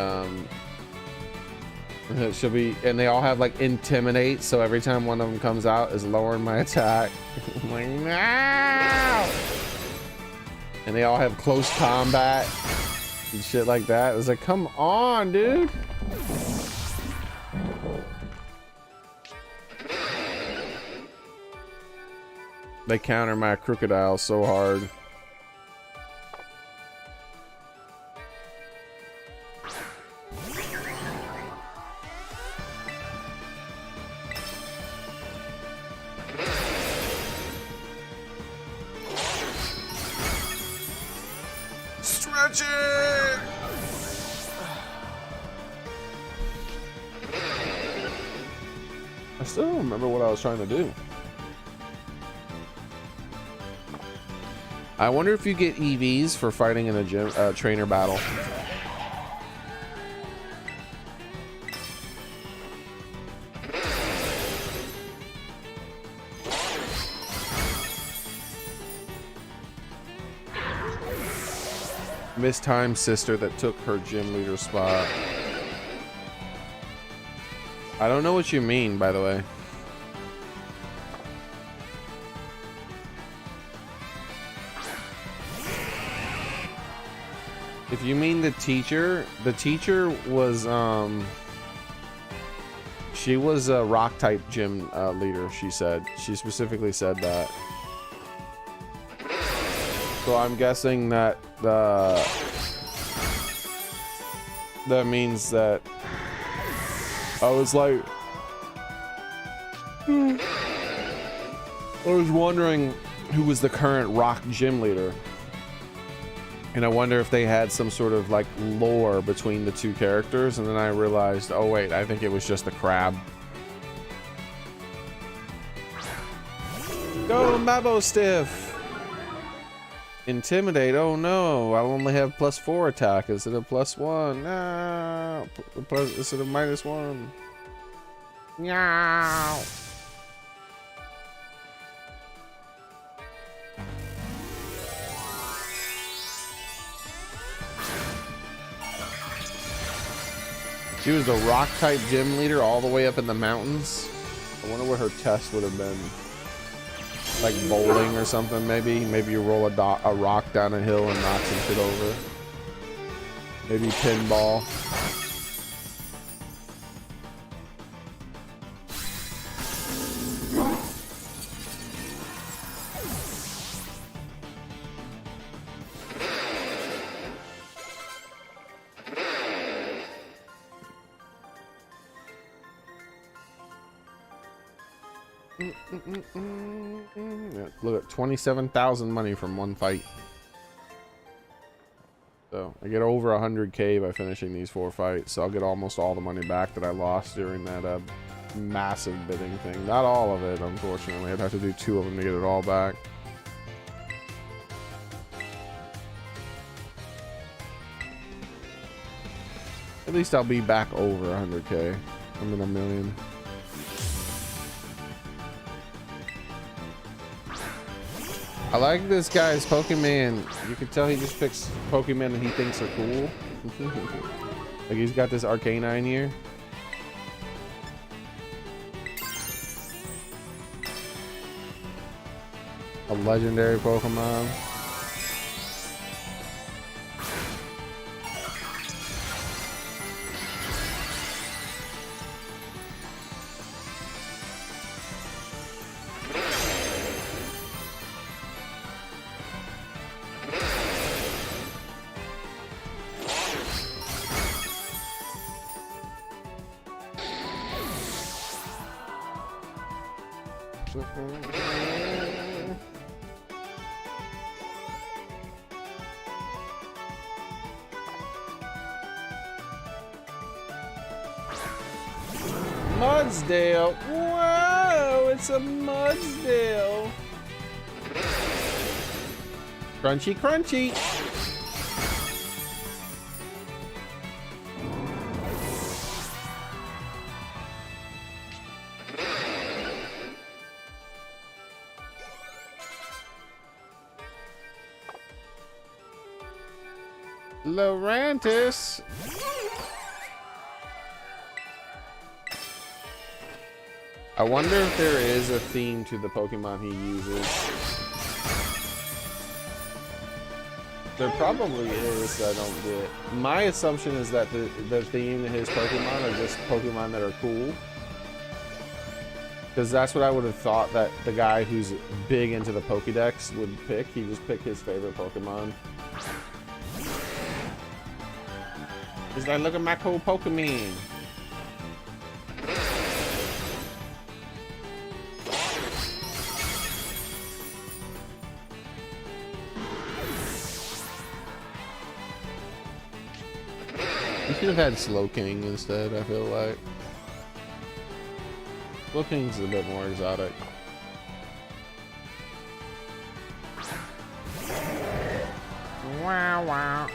S1: it should be, and they all have like intimidate, so every time one of them comes out is lowering my attack. I'm like, no! And they all have close combat and shit like that. It's like, come on, dude. They counter my Crocodile so hard. I still don't remember what I was trying to do. I wonder if you get EVs for fighting in a gym trainer battle. Mistimed sister that took her gym leader spot. I don't know what you mean, by the way. If you mean the teacher was she was a rock type gym leader, she said. She specifically said that. So I'm guessing that that means that I was like, I was wondering who was the current rock gym leader. And I wonder if they had some sort of like lore between the two characters, and then I realized, oh wait, I think it was just a crab. Go Mabo Stiff! Intimidate, oh no, I'll only have +4 attack instead of +1. No, instead of -1. Meow. She was the rock type gym leader all the way up in the mountains. I wonder what her test would have been. Like bowling or something, maybe. Maybe you roll a rock down a hill and knock some shit over. Maybe pinball. Yeah, look at 27,000 money from one fight. So I get over 100k by finishing these 4 fights. So I'll get almost all the money back that I lost during that massive bidding thing. Not all of it, unfortunately. I'd have to do 2 of them to get it all back. At least I'll be back over 100k. I'm in a million. I like this guy's Pokemon. You can tell he just picks Pokemon that he thinks are cool. Like he's got this Arcanine here. A legendary Pokemon. Mudsdale. Whoa, it's a Mudsdale. Crunchy, crunchy. Lorantis. I wonder if there is a theme to the Pokemon he uses. There probably is. I don't get. My assumption is that the theme to his Pokemon are just Pokemon that are cool. Because that's what I would have thought that the guy who's big into the Pokédex would pick. He just picked his favorite Pokemon. He's like, look at my cool Pokemon. You should have had Slow King instead, I feel like. Looking's a bit more exotic. Wow, wow.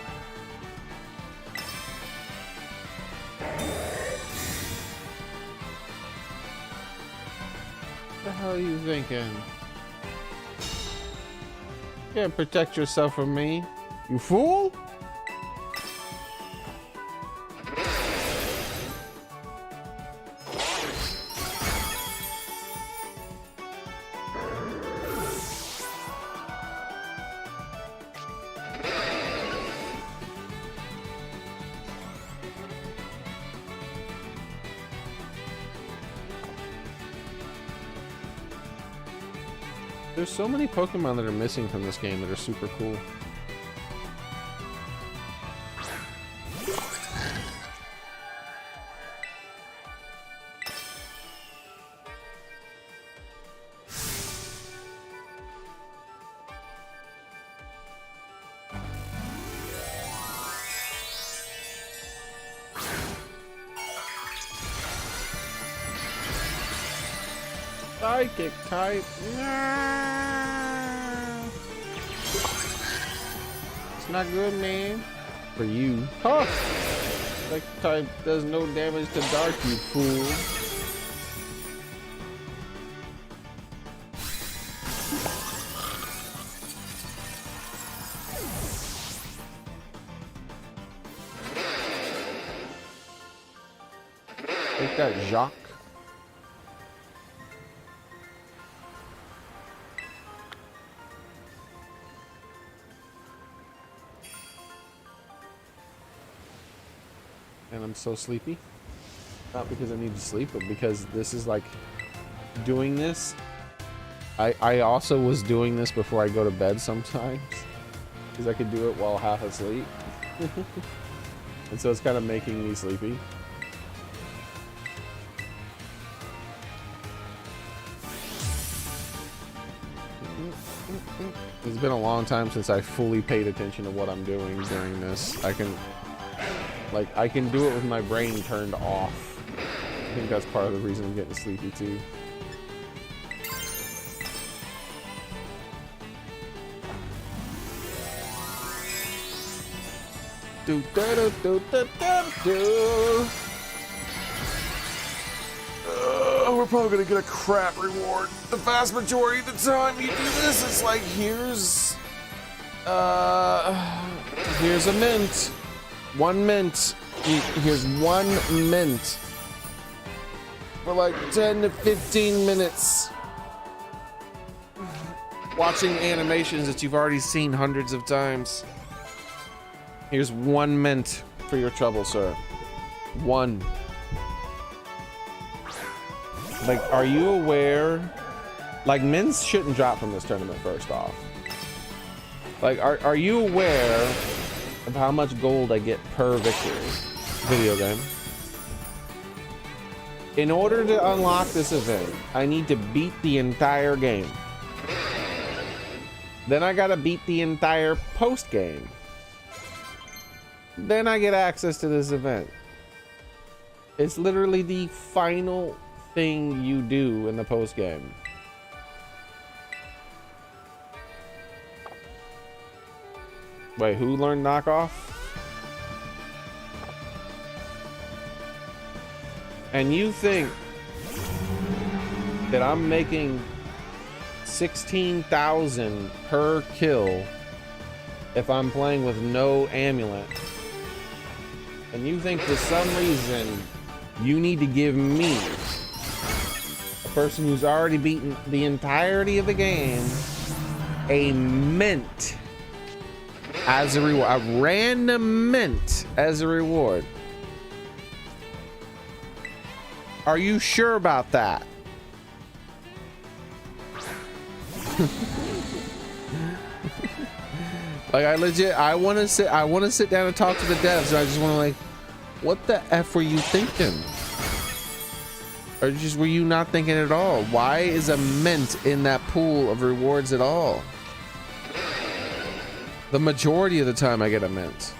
S1: What the hell are you thinking? You can't protect yourself from me, you fool! There's so many Pokemon that are missing from this game that are super cool. Psychic type. Nah. It's not good, man. For you. Huh. Psychic type does no damage to dark, you fool. Take that, Jacques. And I'm so sleepy. Not because I need to sleep, but because this is like doing this. I also was doing this before I go to bed sometimes, because I could do it while half asleep. And so it's kind of making me sleepy. It's been a long time since I fully paid attention to what I'm doing during this. I can do it with my brain turned off. I think that's part of the reason I'm getting sleepy too. Do da do do da da do. We're probably gonna get a crap reward. The vast majority of the time you do this, it's like here's a mint. 1 mint. Here's 1 mint for like 10 to 15 minutes. Watching animations that you've already seen hundreds of times. Here's 1 mint for your trouble, sir. 1. Like, are you aware? Like, mints shouldn't drop from this tournament, first off. Like, are you aware of how much gold I get per victory? Video game. In order to unlock this event, I need to beat the entire game. Then I gotta beat the entire post game. Then I get access to this event. It's literally the final thing you do in the post game. Wait, who learned knockoff? And you think that I'm making 16,000 per kill if I'm playing with no amulet? And you think for some reason you need to give me, a person who's already beaten the entirety of the game, a mint as a reward, a random mint as a reward? Are you sure about that? Like, I want to sit down and talk to the devs, and I just want to, like, what the F were you thinking? Or just were you not thinking at all? Why is a mint in that pool of rewards at all? The majority of the time I get a mint.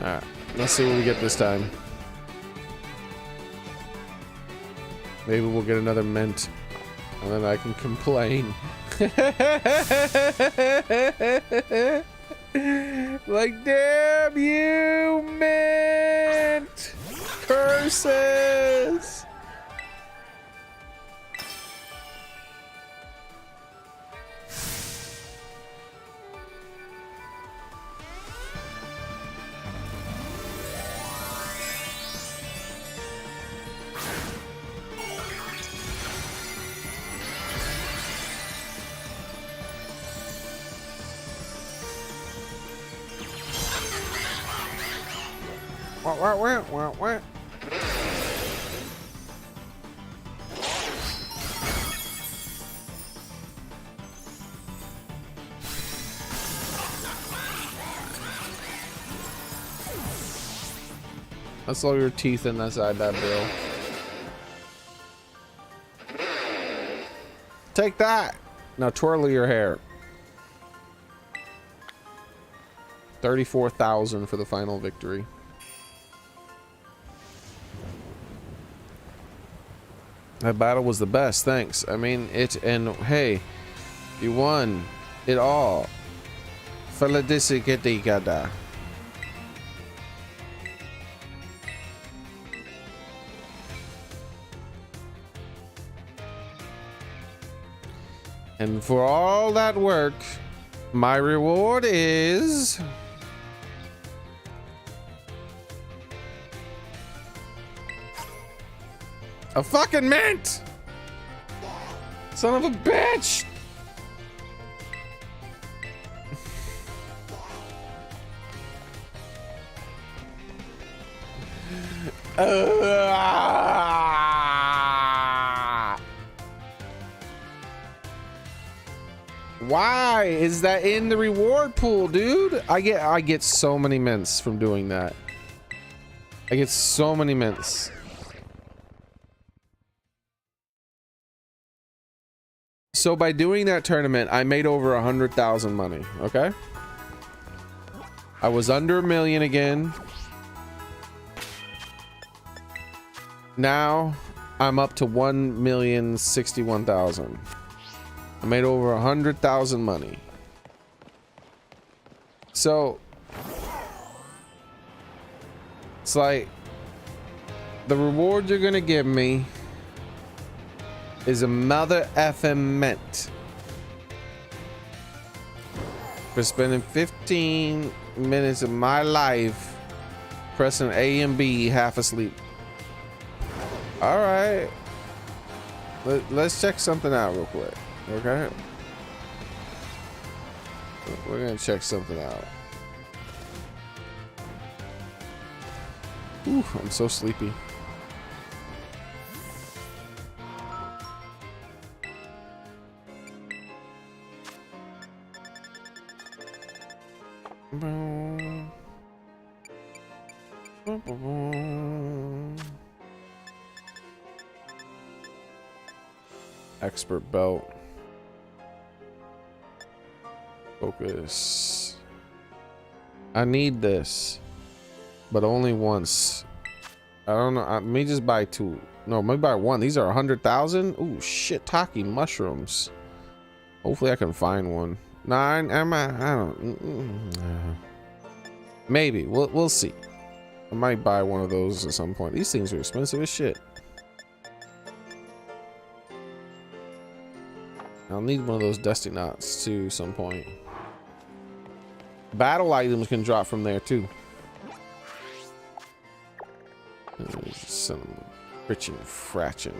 S1: Alright, let's see what we get this time. Maybe we'll get another mint, and then I can complain. Like, damn you, mint! Curses! What? Let's lower your teeth in that side, that bill. Take that! Now twirl your hair. 34,000 for the final victory. That battle was the best, thanks. I mean, and hey, you won it all. Felicitigada. And for all that work, my reward is... a fucking mint! Son of a bitch! Why is that in the reward pool, dude? I get so many mints from doing that. I get so many mints. So by doing that tournament, I made over 100,000 money, okay? I was under $1 million again. Now, I'm up to 1,061,000. I made over 100,000 money. So, it's like, the reward you're gonna give me is a mother effing mint for spending 15 minutes of my life pressing A and B half asleep. All right, let's check something out real quick, okay? We're gonna check something out. Ooh, I'm so sleepy. Expert belt. Focus. I need this, but only once. I don't know. Let me just buy two. No, maybe buy one. These are 100,000. Ooh, shit, Taki mushrooms. Hopefully, I can find one. Nah, I don't. Maybe we'll see. I might buy one of those at some point. These things are expensive as shit. I'll need one of those dusty knots too some point. Battle items can drop from there too. Some fritchin' fratchin'.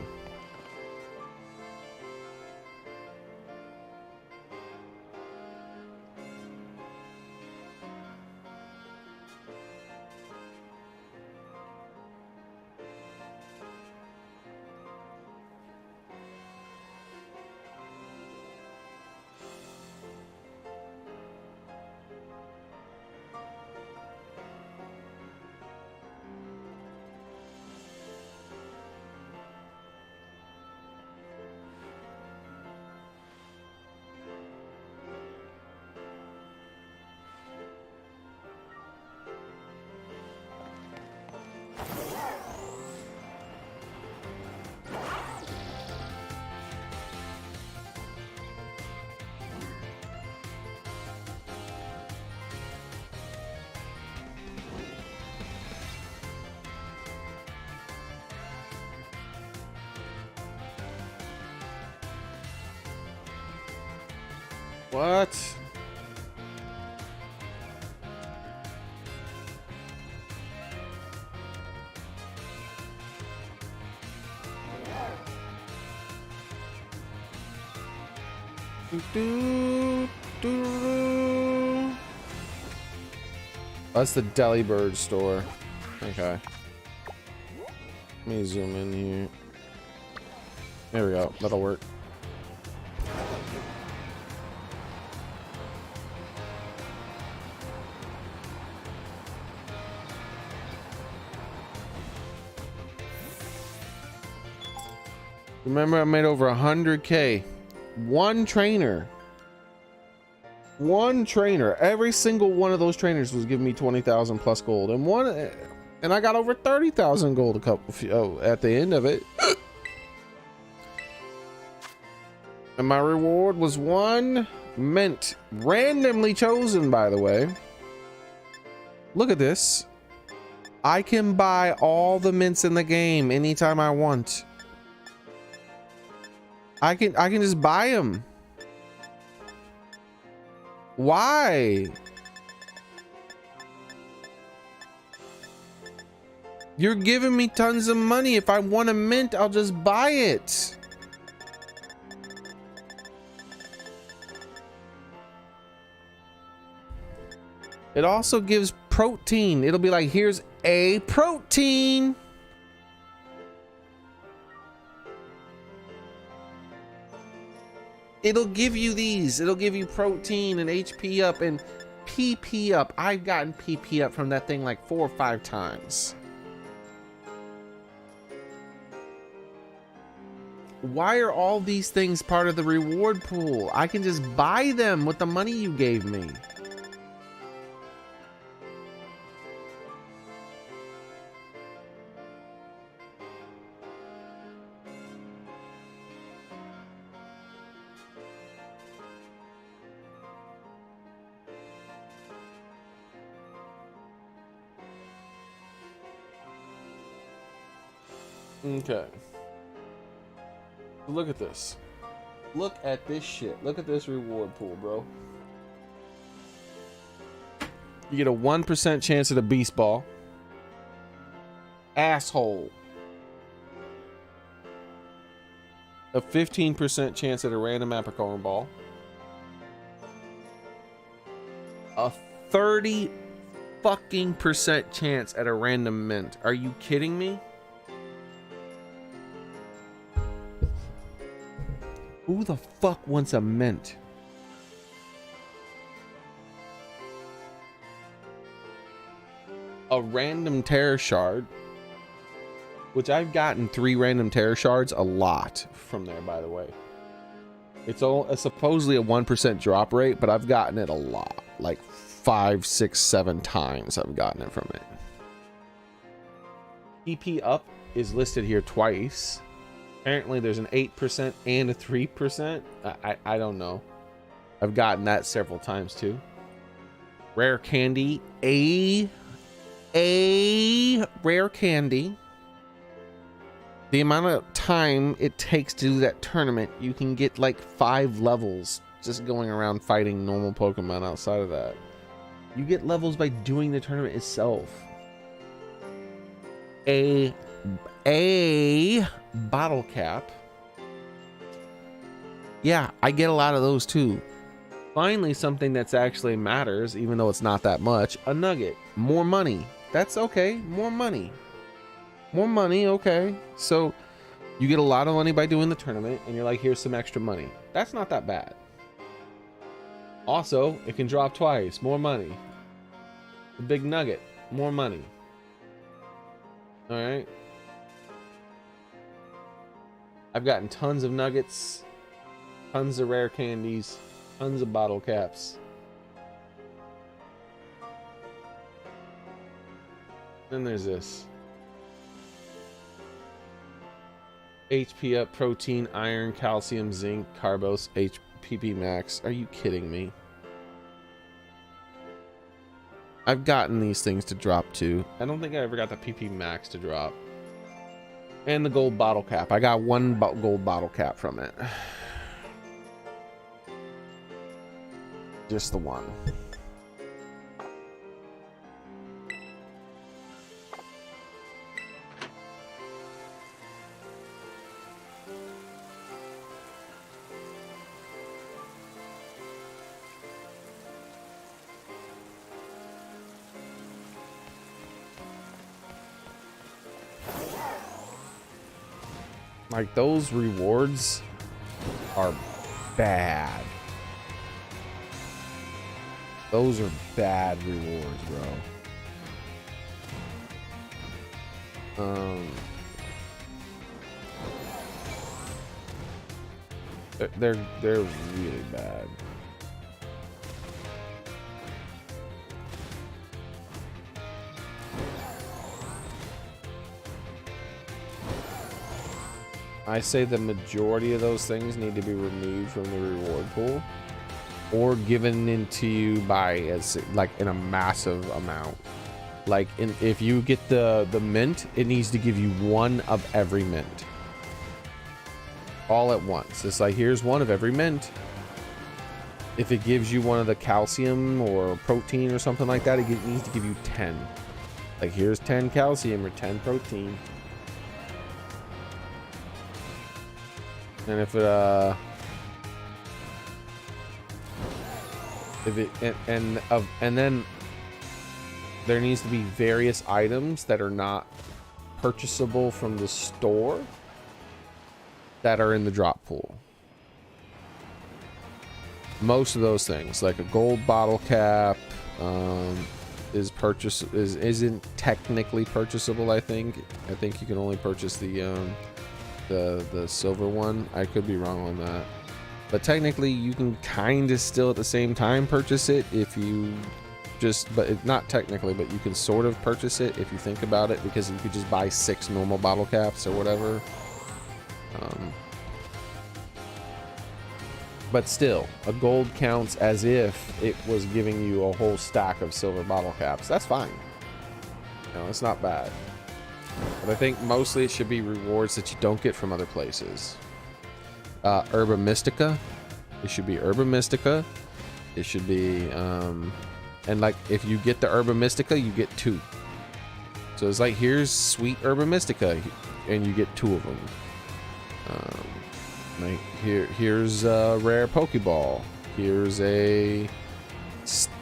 S1: What? That's the Delibird store. Okay. Let me zoom in here. There we go. That'll work. Remember, I made over 100K. One trainer. One trainer. Every single one of those trainers was giving me 20,000 plus gold, and I got over 30,000 gold at the end of it. And my reward was one mint, randomly chosen, by the way. Look at this. I can buy all the mints in the game anytime I want. I can just buy them. Why? You're giving me tons of money. If I want a mint, I'll just buy it. It also gives protein. It'll be like, here's a protein. It'll give you these. It'll give you protein and HP up and PP up. I've gotten PP up from that thing like 4 or 5 times. Why are all these things part of the reward pool? I can just buy them with the money you gave me. Okay. Look at this. Look at this shit. Look at this reward pool, bro. You get a 1% chance at a beast ball. Asshole. A 15% chance at a random apricorn ball. A 30 fucking % chance at a random mint. Are you kidding me? Who the fuck wants a mint? A random terror shard, which I've gotten 3 random terror shards a lot from there, by the way. It's supposedly a 1% drop rate, but I've gotten it a lot, like 5, 6, 7 times I've gotten it from it. PP up is listed here twice. Apparently there's an 8% and a 3%. I don't know. I've gotten that several times too. Rare candy. A rare candy. The amount of time it takes to do that tournament, you can get like 5 levels just going around fighting normal Pokemon outside of that. You get levels by doing the tournament itself. A bottle cap. Yeah, I get a lot of those too. Finally, something that's actually matters, even though it's not that much. A nugget. More money. That's okay. More money. More money, okay. So you get a lot of money by doing the tournament, and you're like, here's some extra money. That's not that bad. Also, it can drop twice. More money. A big nugget. More money. Alright. I've gotten tons of nuggets, tons of rare candies, tons of bottle caps. Then there's this. HP up, protein, iron, calcium, zinc, carbos, HPP max. Are you kidding me? I've gotten these things to drop too. I don't think I ever got the PP max to drop. And the gold bottle cap. I got 1 gold bottle cap from it. Just the one. Like, those rewards are bad. Those are bad rewards, bro. They're really bad. I say the majority of those things need to be removed from the reward pool or given into you by as like in a massive amount. Like if you get the mint, it needs to give you one of every mint all at once. It's like, here's one of every mint. If it gives you one of the calcium or protein or something like that, it needs to give you 10. Like, here's 10 calcium or 10 protein. And if it and then there needs to be various items that are not purchasable from the store that are in the drop pool. Most of those things, like a gold bottle cap, isn't technically purchasable. I think you can only purchase the silver one. I could be wrong on that, but technically you can kind of still at the same time purchase it if you not technically, but you can sort of purchase it if you think about it, because you could just buy 6 normal bottle caps or whatever. But still, a gold counts as if it was giving you a whole stack of silver bottle caps. That's fine. You know, it's not bad. But I think mostly it should be rewards that you don't get from other places. Herba Mystica. It should be Herba Mystica. It should be, and like if you get the Herba Mystica, you get 2. So it's like, here's sweet Herba Mystica, and you get 2 of them. Like here's a rare Pokeball. Here's a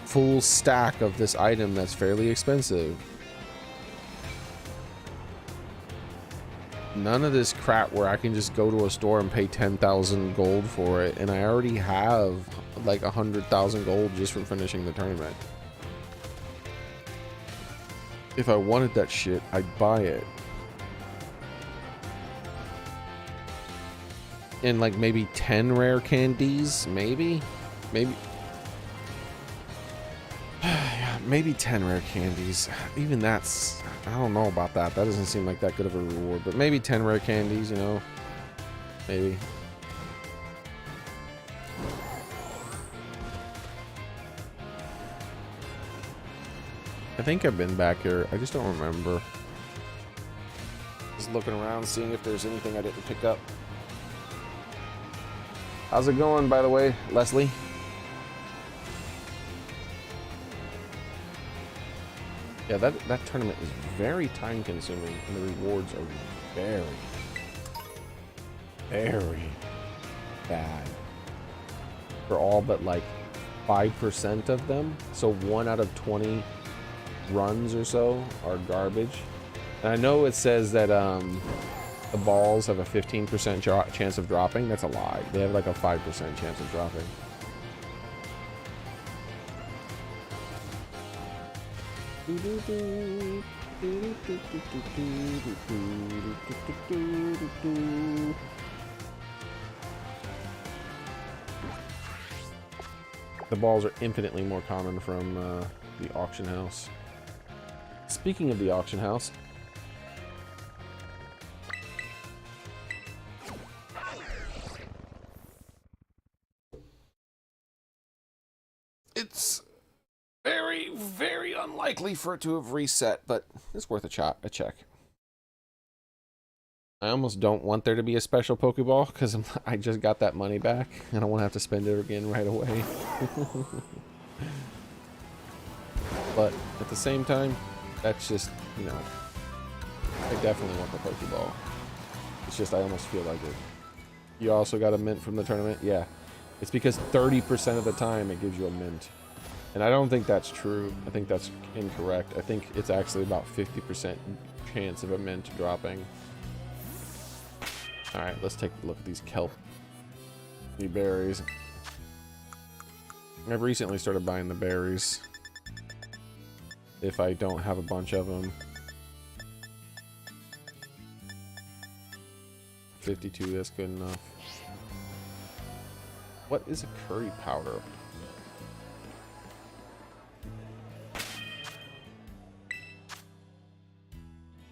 S1: full stack of this item that's fairly expensive. None of this crap where I can just go to a store and pay 10,000 gold for it, and I already have like 100,000 gold just from finishing the tournament. If I wanted that shit, I'd buy it. And like maybe 10 rare candies, maybe maybe 10 rare candies. Even that's, I don't know about that. That doesn't seem like that good of a reward, but maybe 10 rare candies, you know, maybe. I think I've been back here. I just don't remember. Just looking around, seeing if there's anything I didn't pick up. How's it going, by the way, Leslie? Yeah, that tournament is very time consuming, and the rewards are very, very bad for all but like 5% of them. So 1 out of 20 runs or so are garbage. And I know it says that the balls have a 15% chance of dropping. That's a lie. They have like a 5% chance of dropping. The balls are infinitely more common from the auction house. Speaking of the auction house, it's very, very unlikely for it to have reset, but it's worth a check. I almost don't want there to be a special Pokeball because I just got that money back and I won't have to spend it again right away. But at the same time, that's just, you know, I definitely want the Pokeball. It's just I almost feel like it. You also got a mint from the tournament? Yeah. It's because 30% of the time it gives you a mint. And I don't think that's true. I think that's incorrect. I think it's actually about 50% chance of a mint dropping. Alright, let's take a look at these kelp berries. I've recently started buying the berries. If I don't have a bunch of them. 52, that's good enough. What is a curry powder?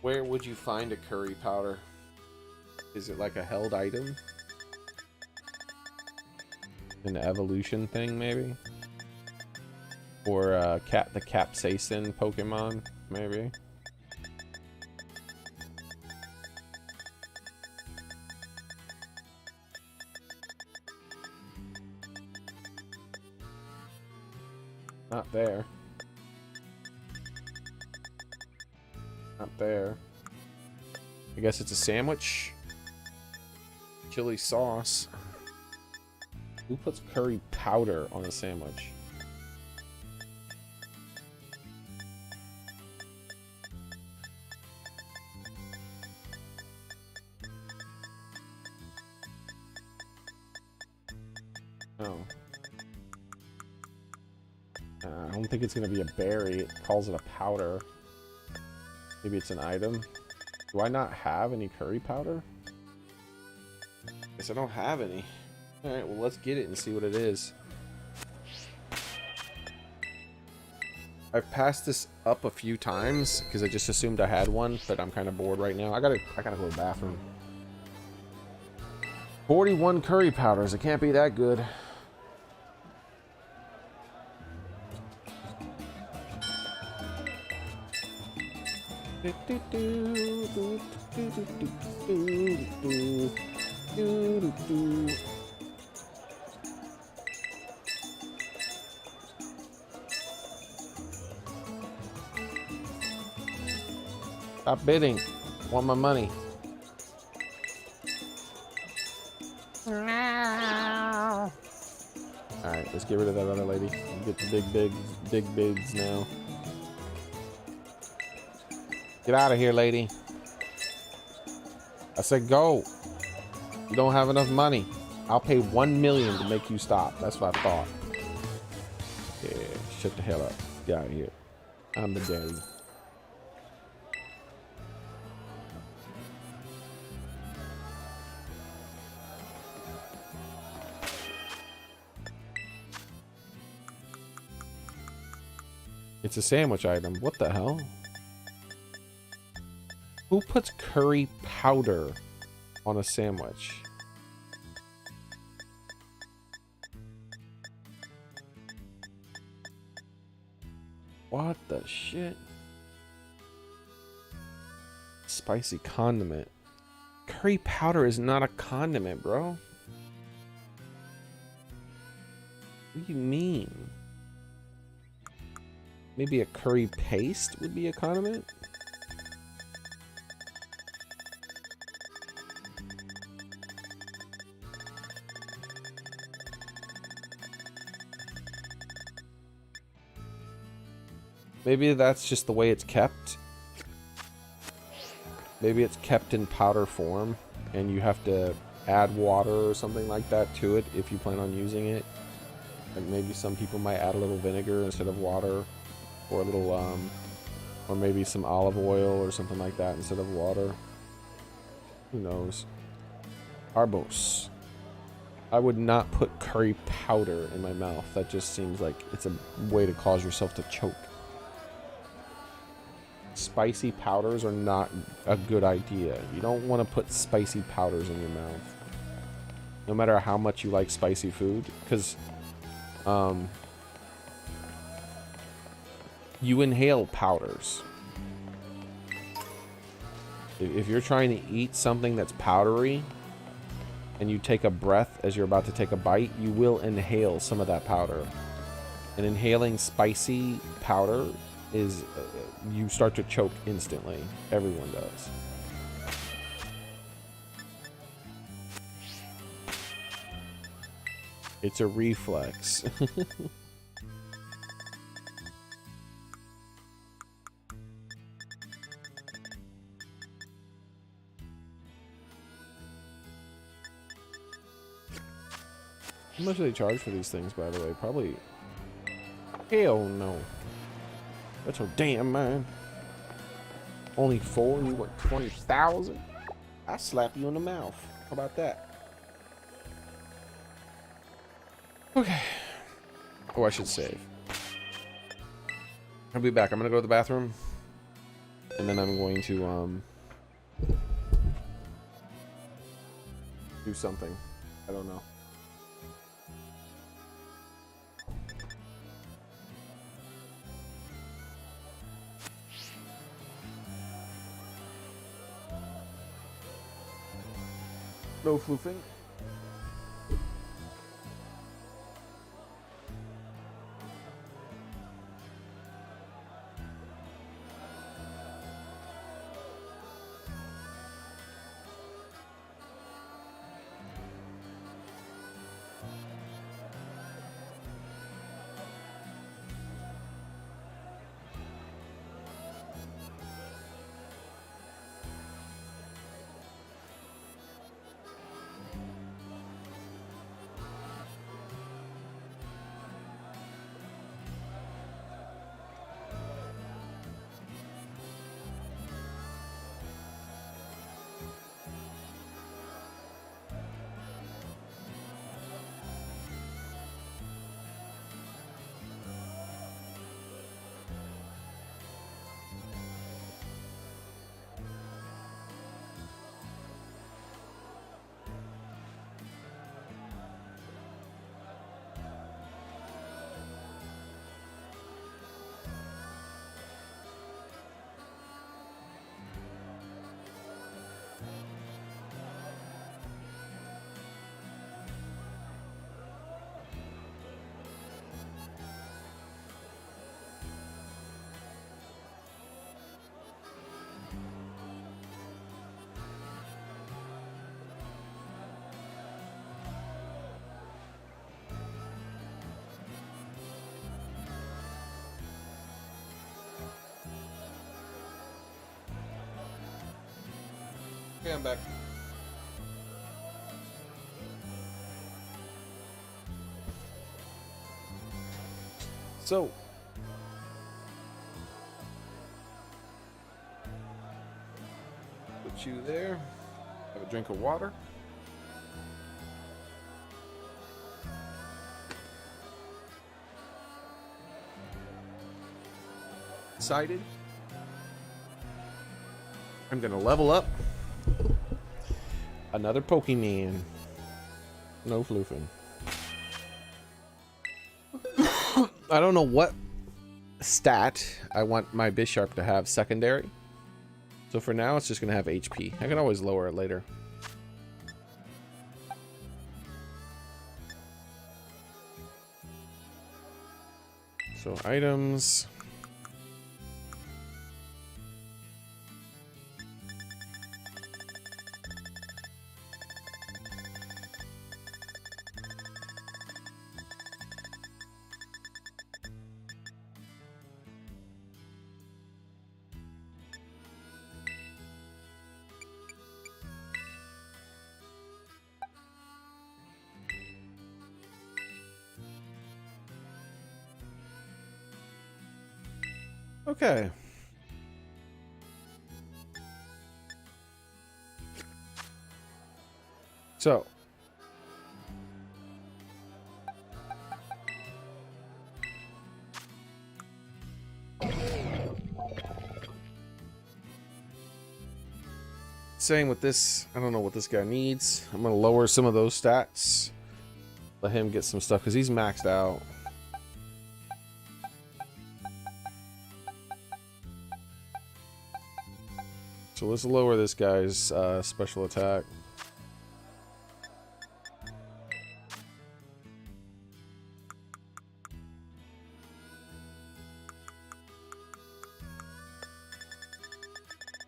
S1: Where would you find a curry powder? Is it like a held item? An evolution thing, maybe? Or the capsaicin Pokemon, maybe? Not there. Not there. I guess it's a sandwich. Chili sauce. Who puts curry powder on a sandwich? Oh. I don't think it's gonna be a berry. It calls it a powder. Maybe it's an item. Do I not have any curry powder? Guess I don't have any. Alright, well let's get it and see what it is. I've passed this up a few times because I just assumed I had one, but I'm kind of bored right now. I gotta go to the bathroom. 41 curry powders. It can't be that good. Stop bidding. Want my money. Alright, let's get rid of that other lady. Get the big bids now. Get out of here, lady. I said go. You don't have enough money. I'll pay 1 million to make you stop. That's what I thought. Yeah, shut the hell up. Get out of here. I'm the daddy. It's a sandwich item. What the hell? Who puts curry powder on a sandwich? What the shit? Spicy condiment. Curry powder is not a condiment, bro. What do you mean? Maybe a curry paste would be a condiment? Maybe that's just the way it's kept. Maybe it's kept in powder form and you have to add water or something like that to it if you plan on using it. And maybe some people might add a little vinegar instead of water, or a little or maybe some olive oil or something like that instead of water. Who knows? Arbos. I would not put curry powder in my mouth. That just seems like it's a way to cause yourself to choke. Spicy powders are not a good idea. You don't want to put spicy powders in your mouth. No matter how much you like spicy food, because you inhale powders. If you're trying to eat something that's powdery and you take a breath as you're about to take a bite, you will inhale some of that powder. And inhaling spicy powder is, you start to choke instantly. Everyone does. It's a reflex. How much do they charge for these things, by the way? Probably... Hell no. That's your damn mind. Only 4 and you want 20,000? I slap you in the mouth. How about that? Okay. Oh, I should save. I'll be back. I'm gonna go to the bathroom. And then I'm going to, do something. I don't know. No floofing. Okay, I'm back. So, put you there. Have a drink of water. Excited. I'm gonna level up. Another Pokemon. No floofing. I don't know what stat I want my Bisharp to have secondary. So for now, it's just going to have HP. I can always lower it later. So items. Okay. So. Same with this. I don't know what this guy needs. I'm going to lower some of those stats. Let him get some stuff because he's maxed out. So let's lower this guy's special attack.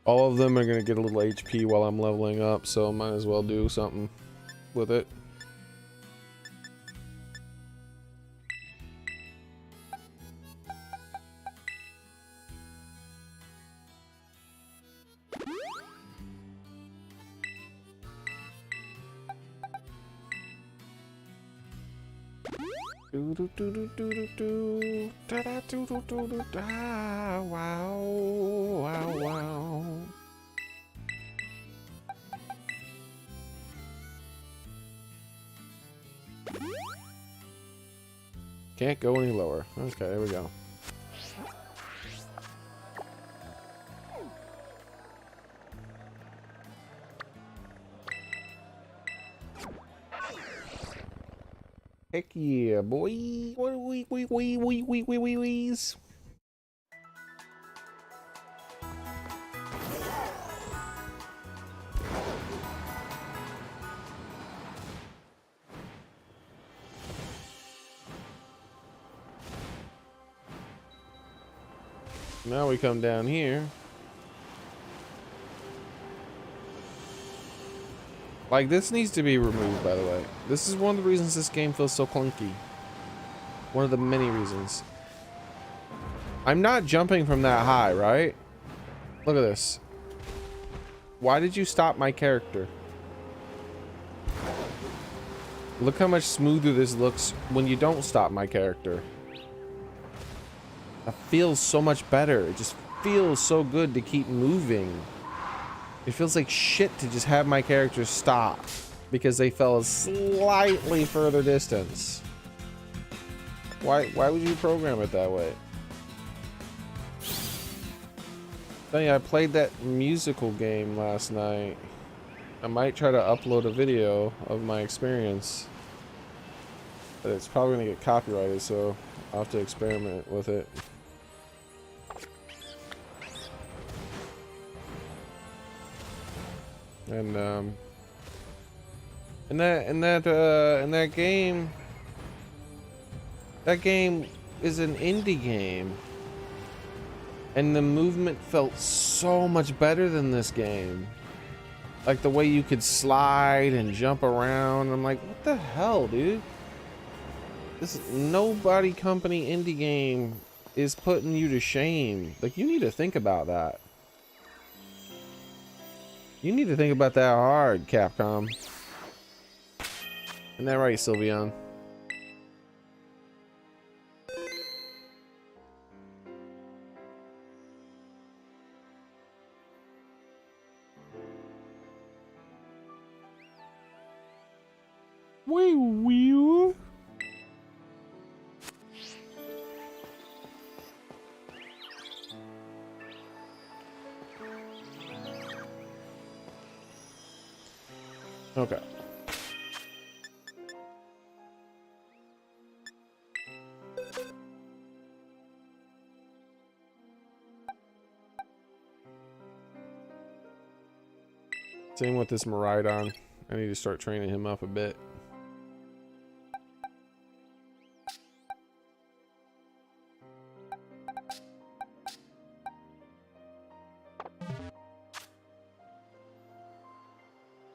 S1: All of them are gonna get a little HP while I'm leveling up, so might as well do something with it. Do do do do do do do da da do do do do da wow wow wow. Can't go any lower. Okay, there we go. Heck yeah, boy. Wees. Now we come down here. Like, this needs to be removed, by the way. This is one of the reasons this game feels so clunky. One of the many reasons. I'm not jumping from that high, right? Look at this. Why did you stop my character? Look how much smoother this looks when you don't stop my character. It feels so much better. It just feels so good to keep moving. It feels like shit to just have my characters stop because they fell a slightly further distance. Why would you program it that way? I played that musical game last night. I might try to upload a video of my experience, but it's probably gonna get copyrighted, so I'll have to experiment with it. And in that game, that game is an indie game, and the movement felt so much better than this game. Like the way you could slide and jump around. I'm like, what the hell, dude? This nobody company indie game is putting you to shame. Like, you need to think about that. You need to think about that hard, Capcom. Isn't that right, Sylveon? Wee. Okay. Same with this Miraidon. I need to start training him up a bit.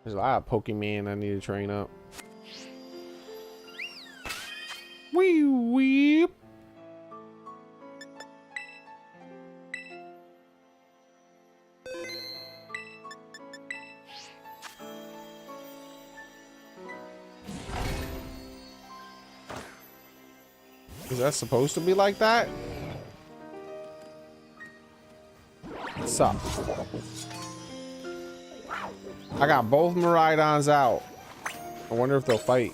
S1: There's a lot of Pokemon I need to train up. Wee. Is that supposed to be like that? What's up? I got both Miraidons out. I wonder if they'll fight.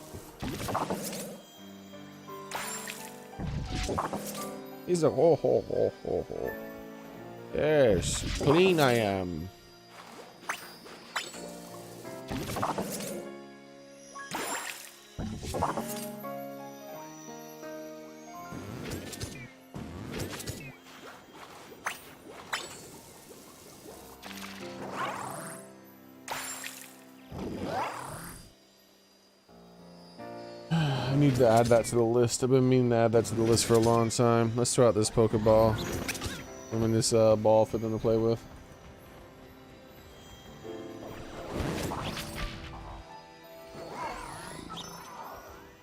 S1: He's like, ho. Yes, clean I am. Need to add that to the list. I've been meaning to add that to the list for a long time. Let's throw out this Pokeball. I mean, this ball for them to play with.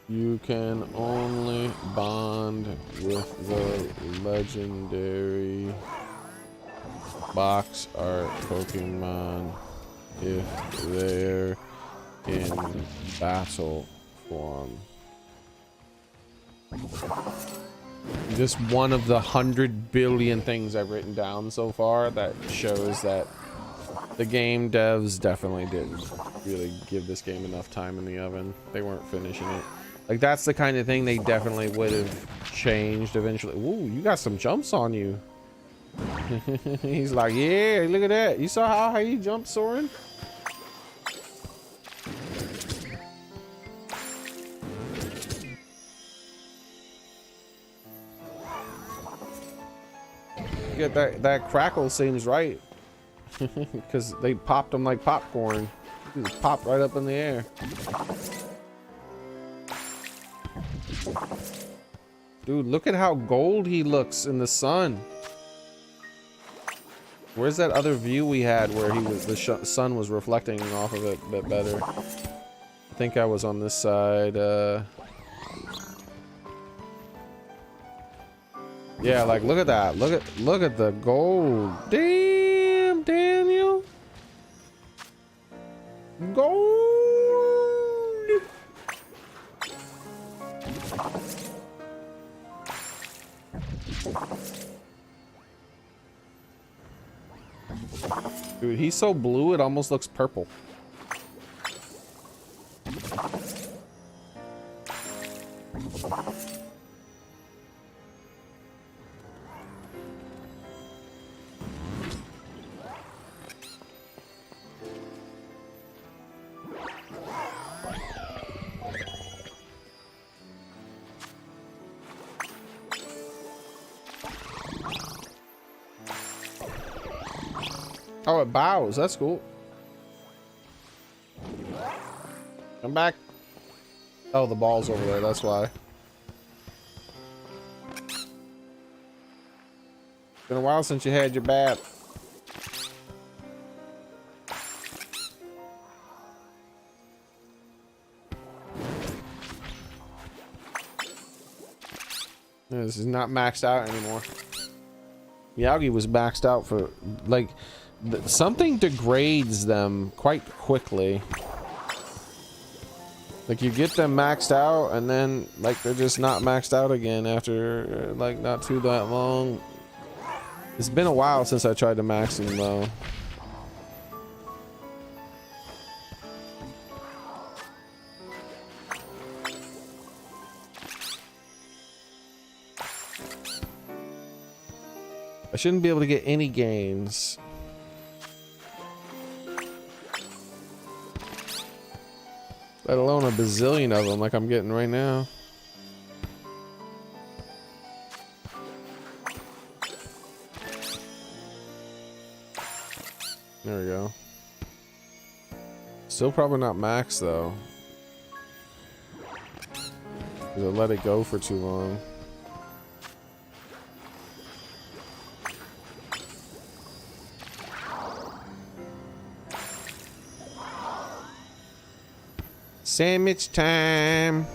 S1: You can only bond with the legendary box art Pokemon if they're in battle form. Just one of the 100 billion things I've written down so far that shows that the game devs definitely didn't really give this game enough time in the oven. They weren't finishing it. Like, that's the kind of thing they definitely would have changed eventually. Ooh, you got some jumps on you. He's like, yeah, look at that. You saw how he jumped, Soren? Yeah, that crackle seems right. Because they popped them like popcorn. He just popped right up in the air. Dude, look at how gold he looks in the sun. Where's that other view we had where he was, the sun was reflecting off of it a bit better? I think I was on this side. Yeah, like look at that. Look at the gold. Damn, Daniel. Gold. Dude, he's so blue it almost looks purple. Oh, it bows. That's cool. Come back. Oh, the ball's over there. That's why. Been a while since you had your bat. This is not maxed out anymore. Miyagi was maxed out for like something degrades them quite quickly. Like you get them maxed out and then like they're just not maxed out again after like not too that long. It's been a while since I tried to max them though. I shouldn't be able to get any gains. Let alone a bazillion of them like I'm getting right now. There we go. Still probably not max though. 'Cause I let it go for too long. Sandwich time.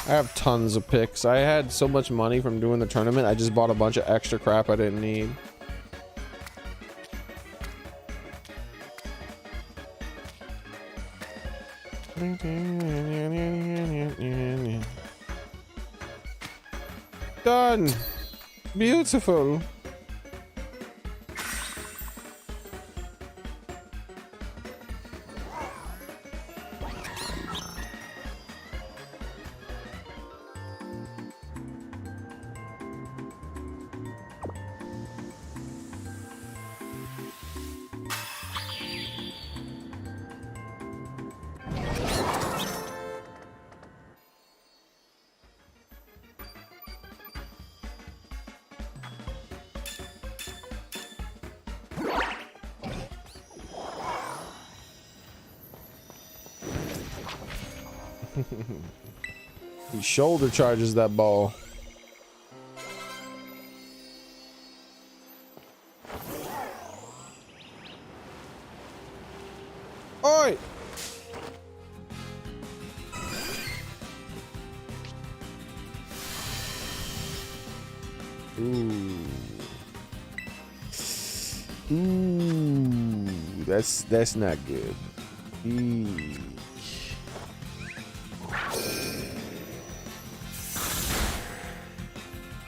S1: I have tons of picks. I had so much money from doing the tournament, I just bought a bunch of extra crap I didn't need. Done. Beautiful. He shoulder charges that ball. Oi! Ooh. Ooh. That's not good. Eee.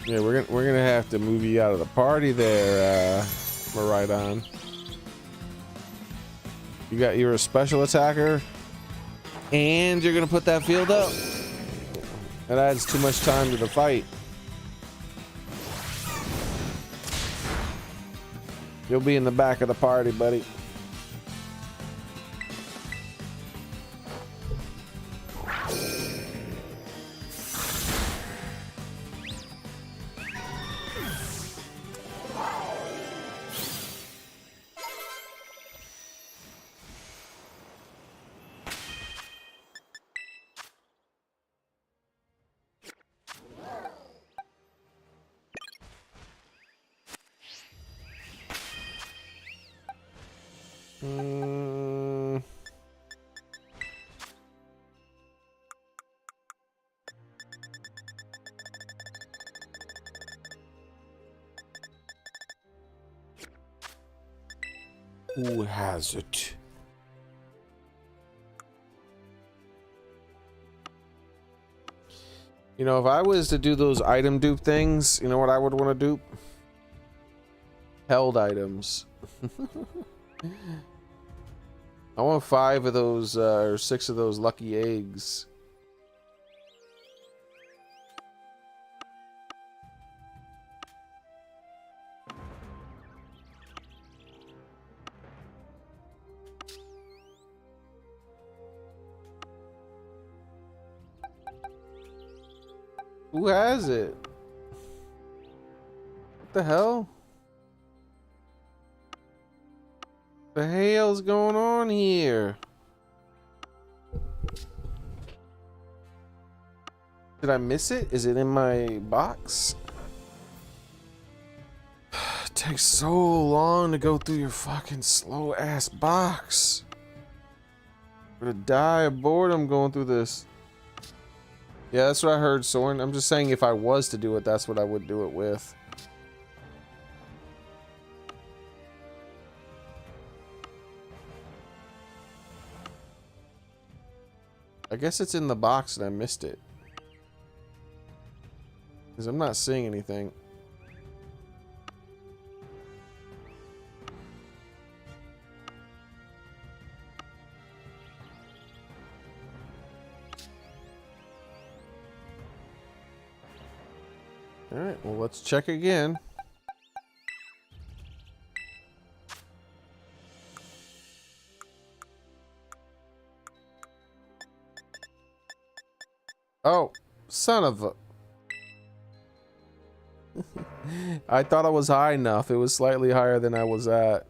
S1: Yeah, we're gonna have to move you out of the party there, Maridon. You're a special attacker, and you're gonna put that field up. That adds too much time to the fight. You'll be in the back of the party, buddy. Who has it? You know, if I was to do those item dupe things, you know what I would want to dupe? Held items. I want 5 of those, or 6 of those lucky eggs. Who has it? What the hell? The hell's going on here? Did I miss it? Is it in my box? It takes so long to go through your fucking slow ass box. I'm gonna die of boredom going through this. Yeah, that's what I heard, Soren. I'm just saying if I was to do it, that's what I would do it with. I guess it's in the box and I missed it. Because I'm not seeing anything. Alright, well, let's check again. Oh, son of a... I thought I was high enough. It was slightly higher than I was at.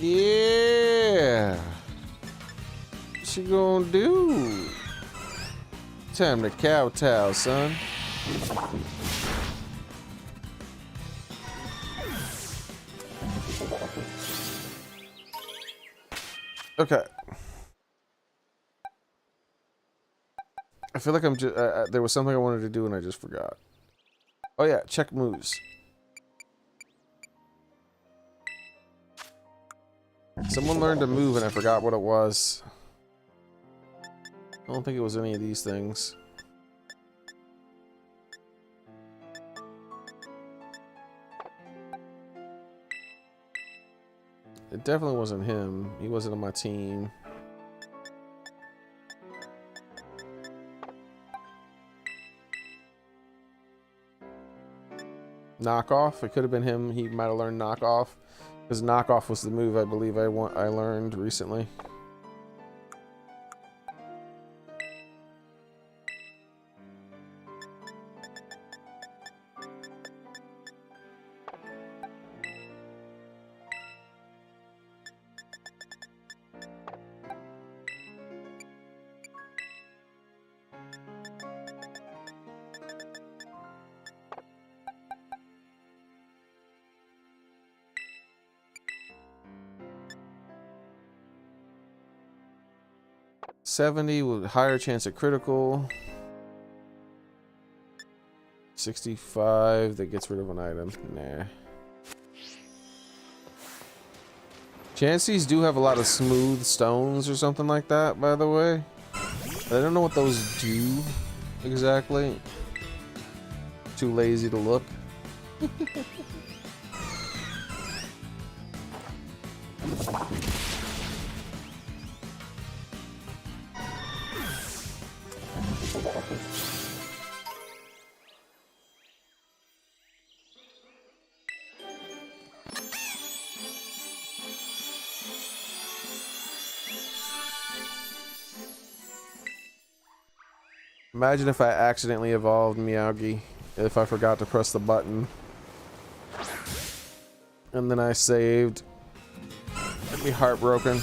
S1: Yeah. What you gonna do? Time to kowtow, son. Okay. I feel like I'm just... there was something I wanted to do and I just forgot. Oh yeah, check moves. Someone learned to move and I forgot what it was. I don't think it was any of these things. It definitely wasn't him. He wasn't on my team. Knockoff? It could have been him. He might have learned knockoff. Because knockoff was the move I believe I learned recently. 70 with higher chance of critical. 65 that gets rid of an item. Nah. Chances do have a lot of smooth stones or something like that, by the way. I don't know what those do exactly. Too lazy to look. Imagine if I accidentally evolved Miyagi, if I forgot to press the button. And then I saved. I'd be heartbroken.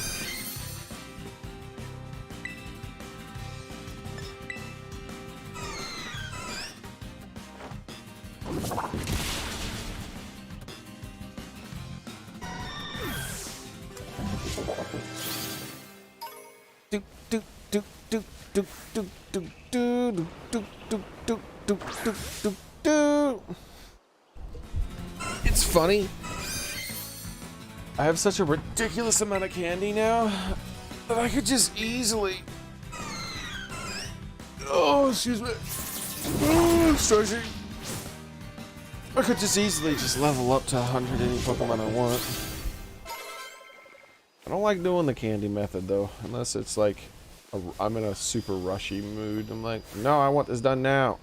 S1: It's funny. I have such a ridiculous amount of candy now that I could just easily. Oh, excuse me. Oh, stretching. I could just easily just level up to 100 any Pokemon I want. I don't like doing the candy method though, unless it's like I'm in a super rushy mood. I'm like, no, I want this done now.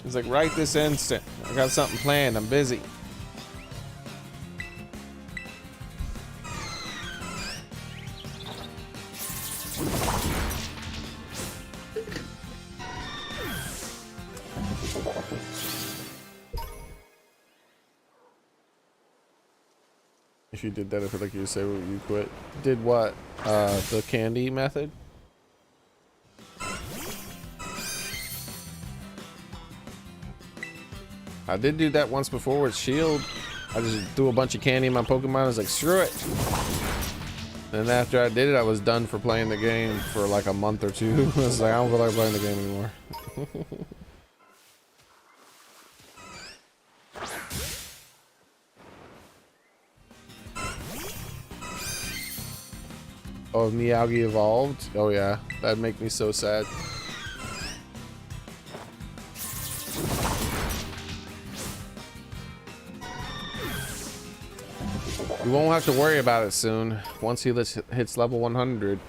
S1: It's like right this instant. I got something planned. I'm busy. If you did that, I feel like you say you quit. Did what? The candy method? I did do that once before with Shield. I just threw a bunch of candy in my Pokemon. I was like, screw it. And after I did it, I was done for playing the game for like a month or two. I was like, I don't feel like playing the game anymore. Oh, Miyagi evolved? Oh yeah, that'd make me so sad. We won't have to worry about it soon, once he hits level 100.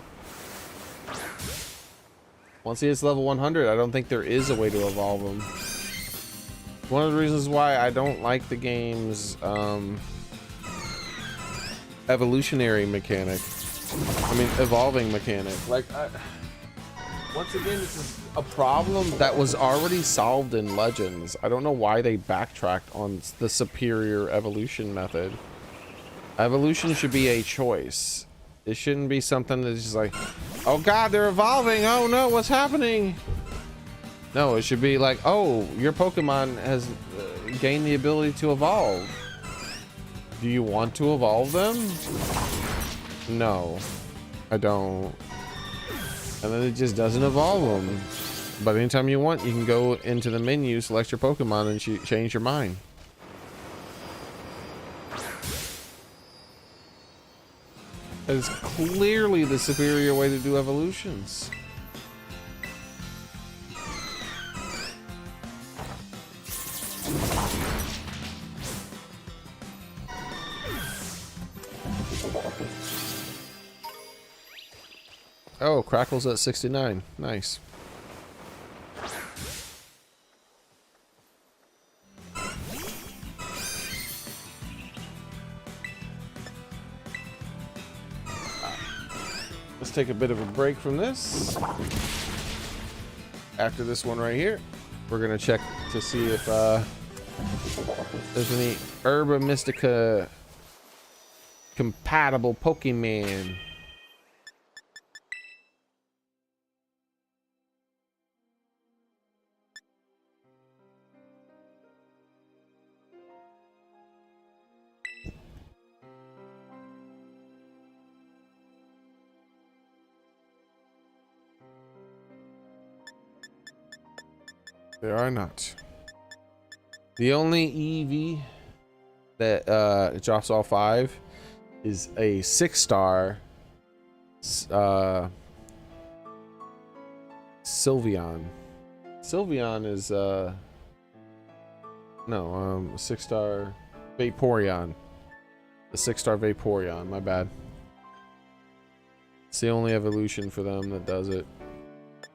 S1: Once he hits level 100, I don't think there is a way to evolve him. One of the reasons why I don't like the game's evolutionary mechanic. I mean, evolving mechanic. Like, once again, this is a problem that was already solved in Legends. I don't know why they backtracked on the superior evolution method. Evolution should be a choice. It shouldn't be something that's just like, oh god, they're evolving. Oh no, what's happening? No, it should be like, oh, your Pokemon has gained the ability to evolve. Do you want to evolve them? No, I don't. And then it just doesn't evolve them. But anytime you want, you can go into the menu, select your Pokemon, and change your mind. That is clearly the superior way to do evolutions. Oh, Crackle's at 69. Nice. Let's take a bit of a break from this. After this one right here, we're gonna check to see if there's any Herba Mystica compatible Pokemon. There are not. The only EV that drops all 5 is a 6-star Sylveon. Sylveon is no, 6-star Vaporeon. The 6-star Vaporeon, my bad. It's the only evolution for them that does it.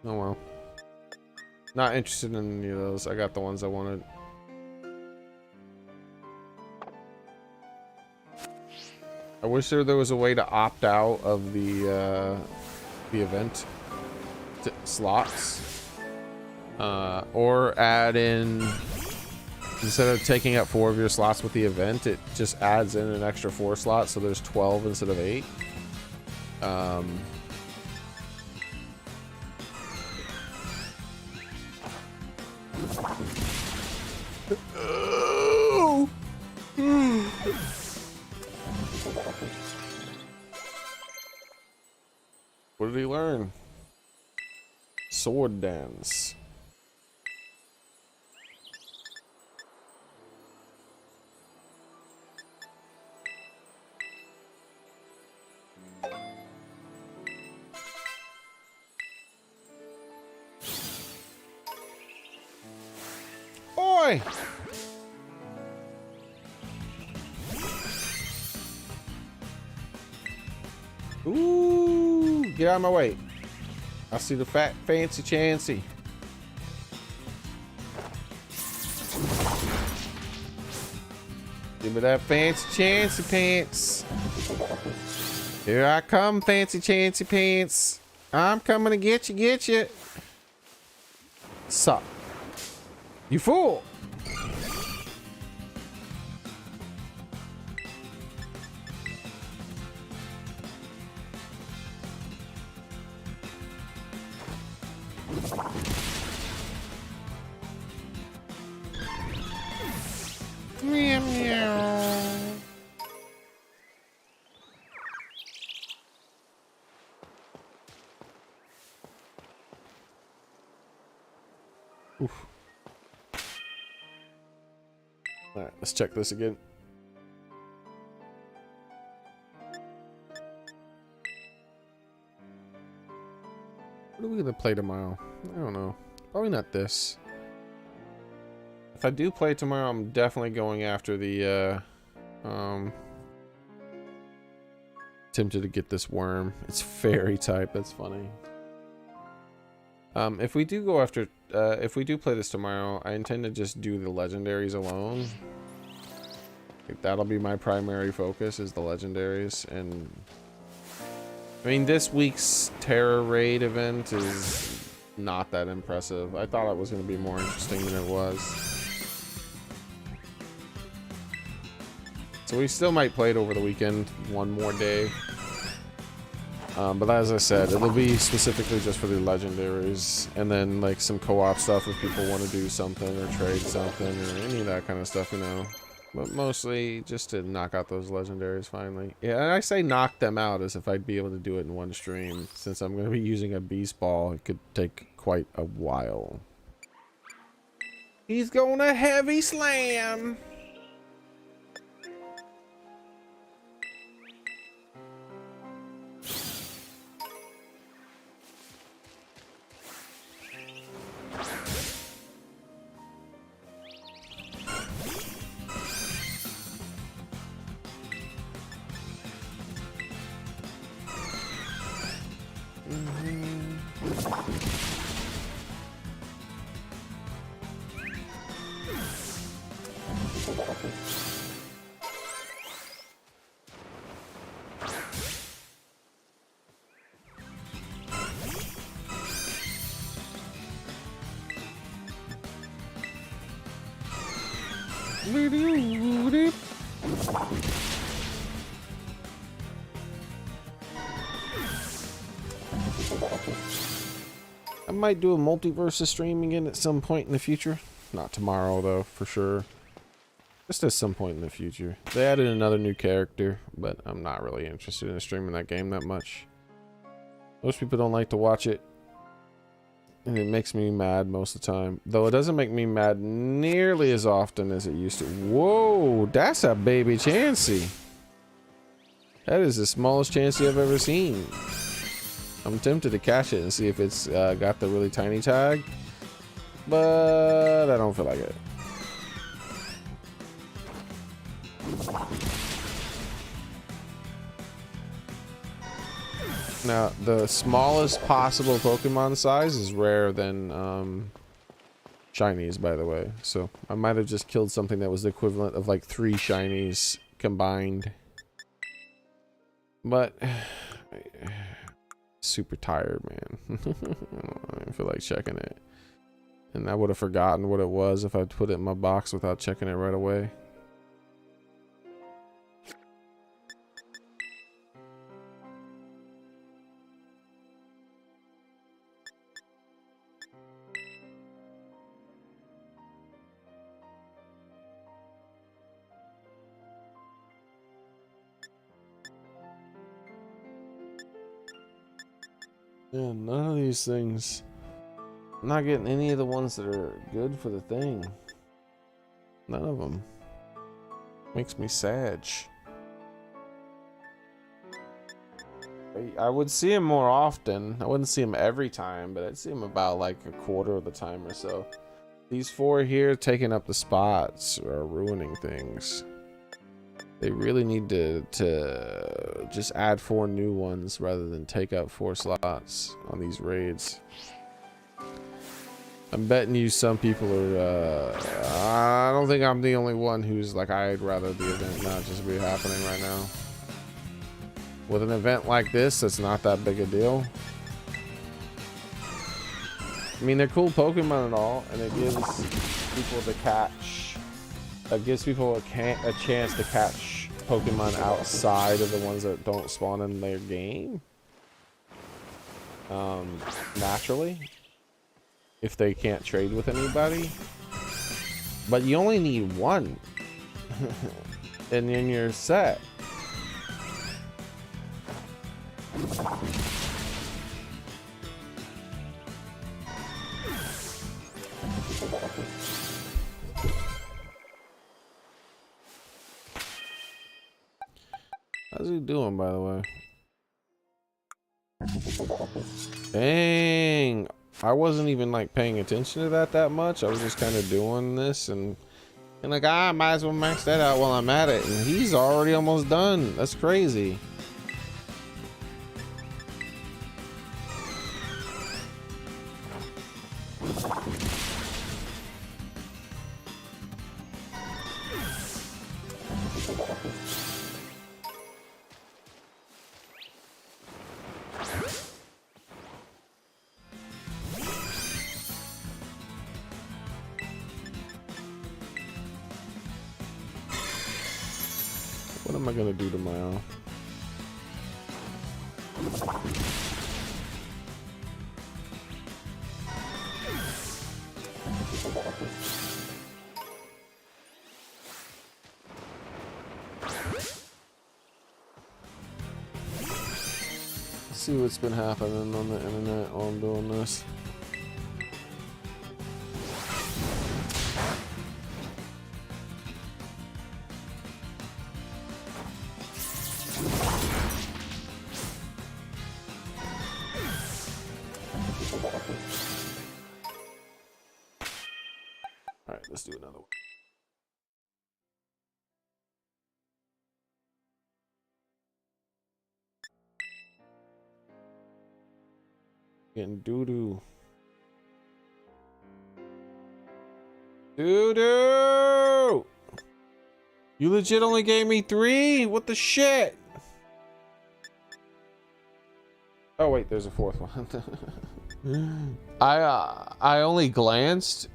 S1: Oh well. Not interested in any of those. I got the ones I wanted. I wish there was a way to opt out of the event slots, or add in, instead of taking up 4 of your slots with the event, it just adds in an extra 4 slots, so there's 12 instead of 8. What did he learn? Sword dance. Oi! Ooh, get out of my way. I see the fat fancy chancy. Give me that fancy chancy pants. Here I come, fancy chancy pants. I'm coming to get you. Sup? You fool! Meow meow. Oof. All right, let's check this again. What are we gonna play tomorrow? I don't know. Probably not this. If I do play tomorrow, I'm definitely going after the tempted to get this worm. It's fairy type. That's funny. If we do go after, if we do play this tomorrow, I intend to just do the legendaries alone. Like, that'll be my primary focus, is the legendaries. And I mean, this week's Terror Raid event is not that impressive. I thought it was going to be more interesting than it was. So we still might play it over the weekend, one more day. But as I said, it'll be specifically just for the legendaries, and then like some co-op stuff if people want to do something or trade something or any of that kind of stuff, you know. But mostly just to knock out those legendaries finally. Yeah, and I say knock them out as if I'd be able to do it in one stream. Since I'm going to be using a beast ball, it could take quite a while. He's going to heavy slam! I might do a multiverse stream again at some point in the future. Not tomorrow though, for sure. Just at some point in the future. They added another new character, but I'm not really interested in streaming that game that much. Most people don't like to watch it. And it makes me mad most of the time. Though it doesn't make me mad nearly as often as it used to. Whoa, that's a baby Chansey. That is the smallest Chansey I've ever seen. I'm tempted to catch it and see if it's got the really tiny tag. But I don't feel like it. Now, the smallest possible Pokemon size is rarer than shinies, by the way. So I might have just killed something that was the equivalent of like 3 shinies combined. But super tired, man. I don't feel like checking it. And I would have forgotten what it was if I'd put it in my box without checking it right away. Yeah, none of these things. I'm not getting any of the ones that are good for the thing. None of them. Makes me sad. I would see him more often. I wouldn't see him every time, but I'd see him about like a quarter of the time or so. These 4 here taking up the spots are ruining things. They really need to just add 4 new ones rather than take up 4 slots on these raids. I'm betting you some people are, I don't think I'm the only one who's like, I'd rather the event not just be happening right now. With an event like this, that's not that big a deal. I mean, they're cool Pokemon and all, and it gives people the catch. It gives people a chance to catch Pokemon outside of the ones that don't spawn in their game. Naturally. If they can't trade with anybody. But you only need 1. And then you're set. How's he doing, by the way? Dang. I wasn't even like paying attention to that much. I was just kind of doing this and like, I might as well max that out while I'm at it. And he's already almost done. That's crazy. What am I gonna do tomorrow? Let's see what's been happening on the internet while I'm doing this. Alright, let's do another one. Getting doo-doo. Doo-doo! You legit only gave me 3? What the shit? Oh wait, there's a 4th one. I only glanced.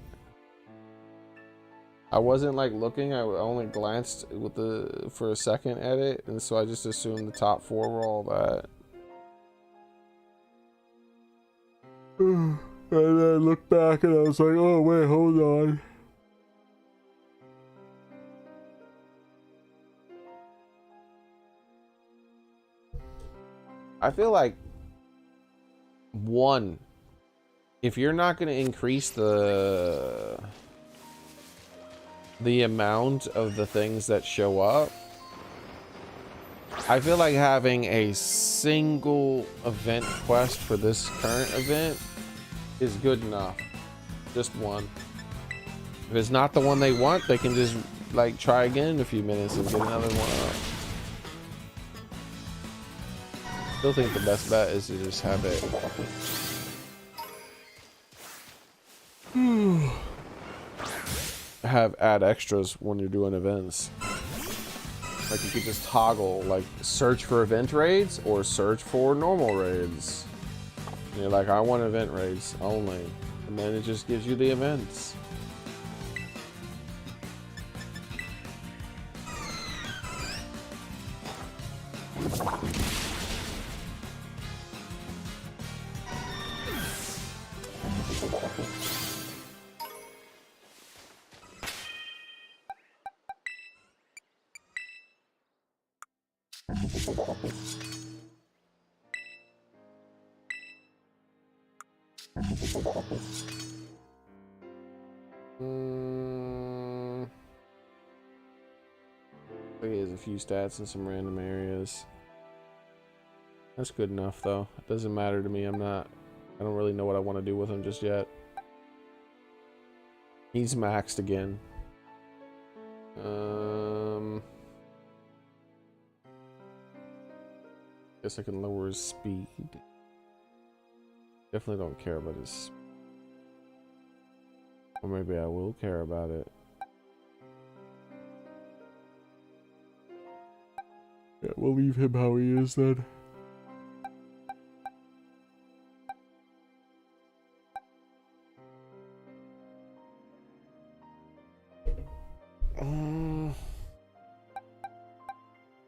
S1: I wasn't like looking. I only glanced with for a second at it, and so I just assumed the top 4 were all that. And then I looked back and I was like, oh wait, hold on. I feel like 1 if you're not going to increase the amount of the things that show up, I feel like having a single event quest for this current event is good enough. Just one. If it's not the one they want, they can just like try again in a few minutes and get another one up. Still think the best bet is to just have it. Add extras when you're doing events. Like you could just toggle like search for event raids or search for normal raids. And you're like, I want event raids only, and then it just gives you the events. He has a few stats in some random areas. That's good enough though. It doesn't matter to me. I don't really know what I want to do with him just yet. He's maxed again. Guess I can lower his speed. Definitely don't care about his. Or maybe I will care about it. Yeah, we'll leave him how he is then.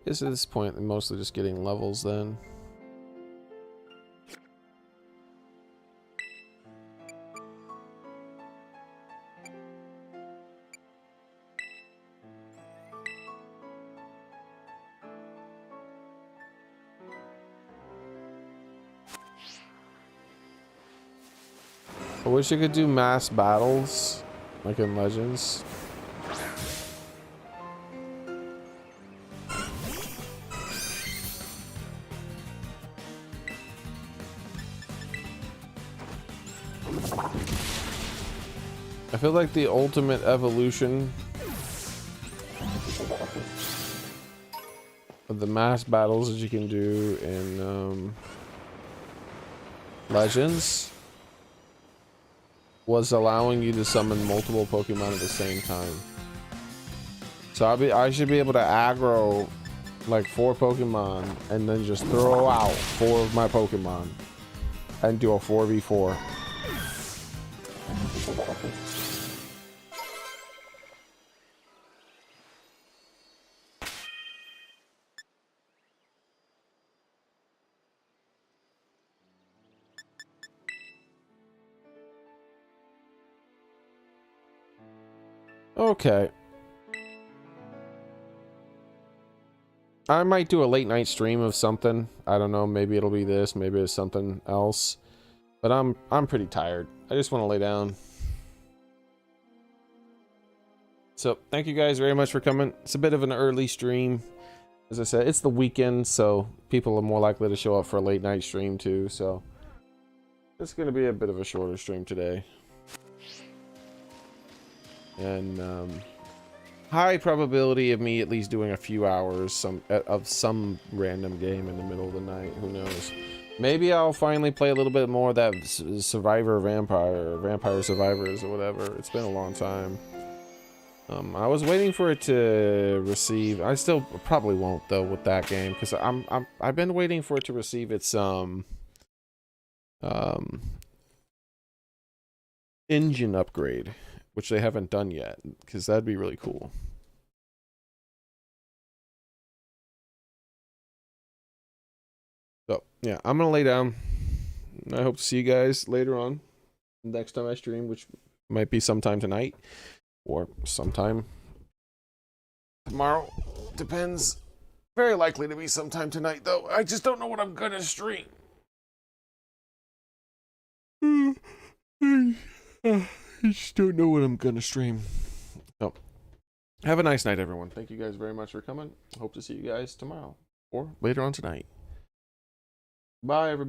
S1: Guess at this point, I'm mostly just getting levels then. I wish I could do mass battles, like in Legends. I feel like the ultimate evolution of the mass battles that you can do in Legends was allowing you to summon multiple Pokemon at the same time. So I should be able to aggro like 4 Pokemon and then just throw out 4 of my Pokemon and do a 4v4. Okay. I might do a late night stream of something. I don't know, maybe it'll be this, maybe it's something else. But I'm pretty tired. I just want to lay down. So, thank you guys very much for coming. It's a bit of an early stream. As I said, it's the weekend, so people are more likely to show up for a late night stream too, so it's going to be a bit of a shorter stream today. And high probability of me at least doing a few hours of some random game in the middle of the night. Who knows? Maybe I'll finally play a little bit more of that Survivor Vampire, or Vampire Survivors, or whatever. It's been a long time. I was waiting for it to receive. I still probably won't though with that game because I've been waiting for it to receive its engine upgrade, which they haven't done yet, because that'd be really cool. So, yeah, I'm going to lay down. I hope to see you guys later on, next time I stream, which might be sometime tonight, or sometime tomorrow. Depends. Very likely to be sometime tonight, though. I just don't know what I'm going to stream. I just don't know what I'm gonna stream. So, have a nice night, everyone. Thank you guys very much for coming. Hope to see you guys tomorrow or later on tonight. Bye, everybody.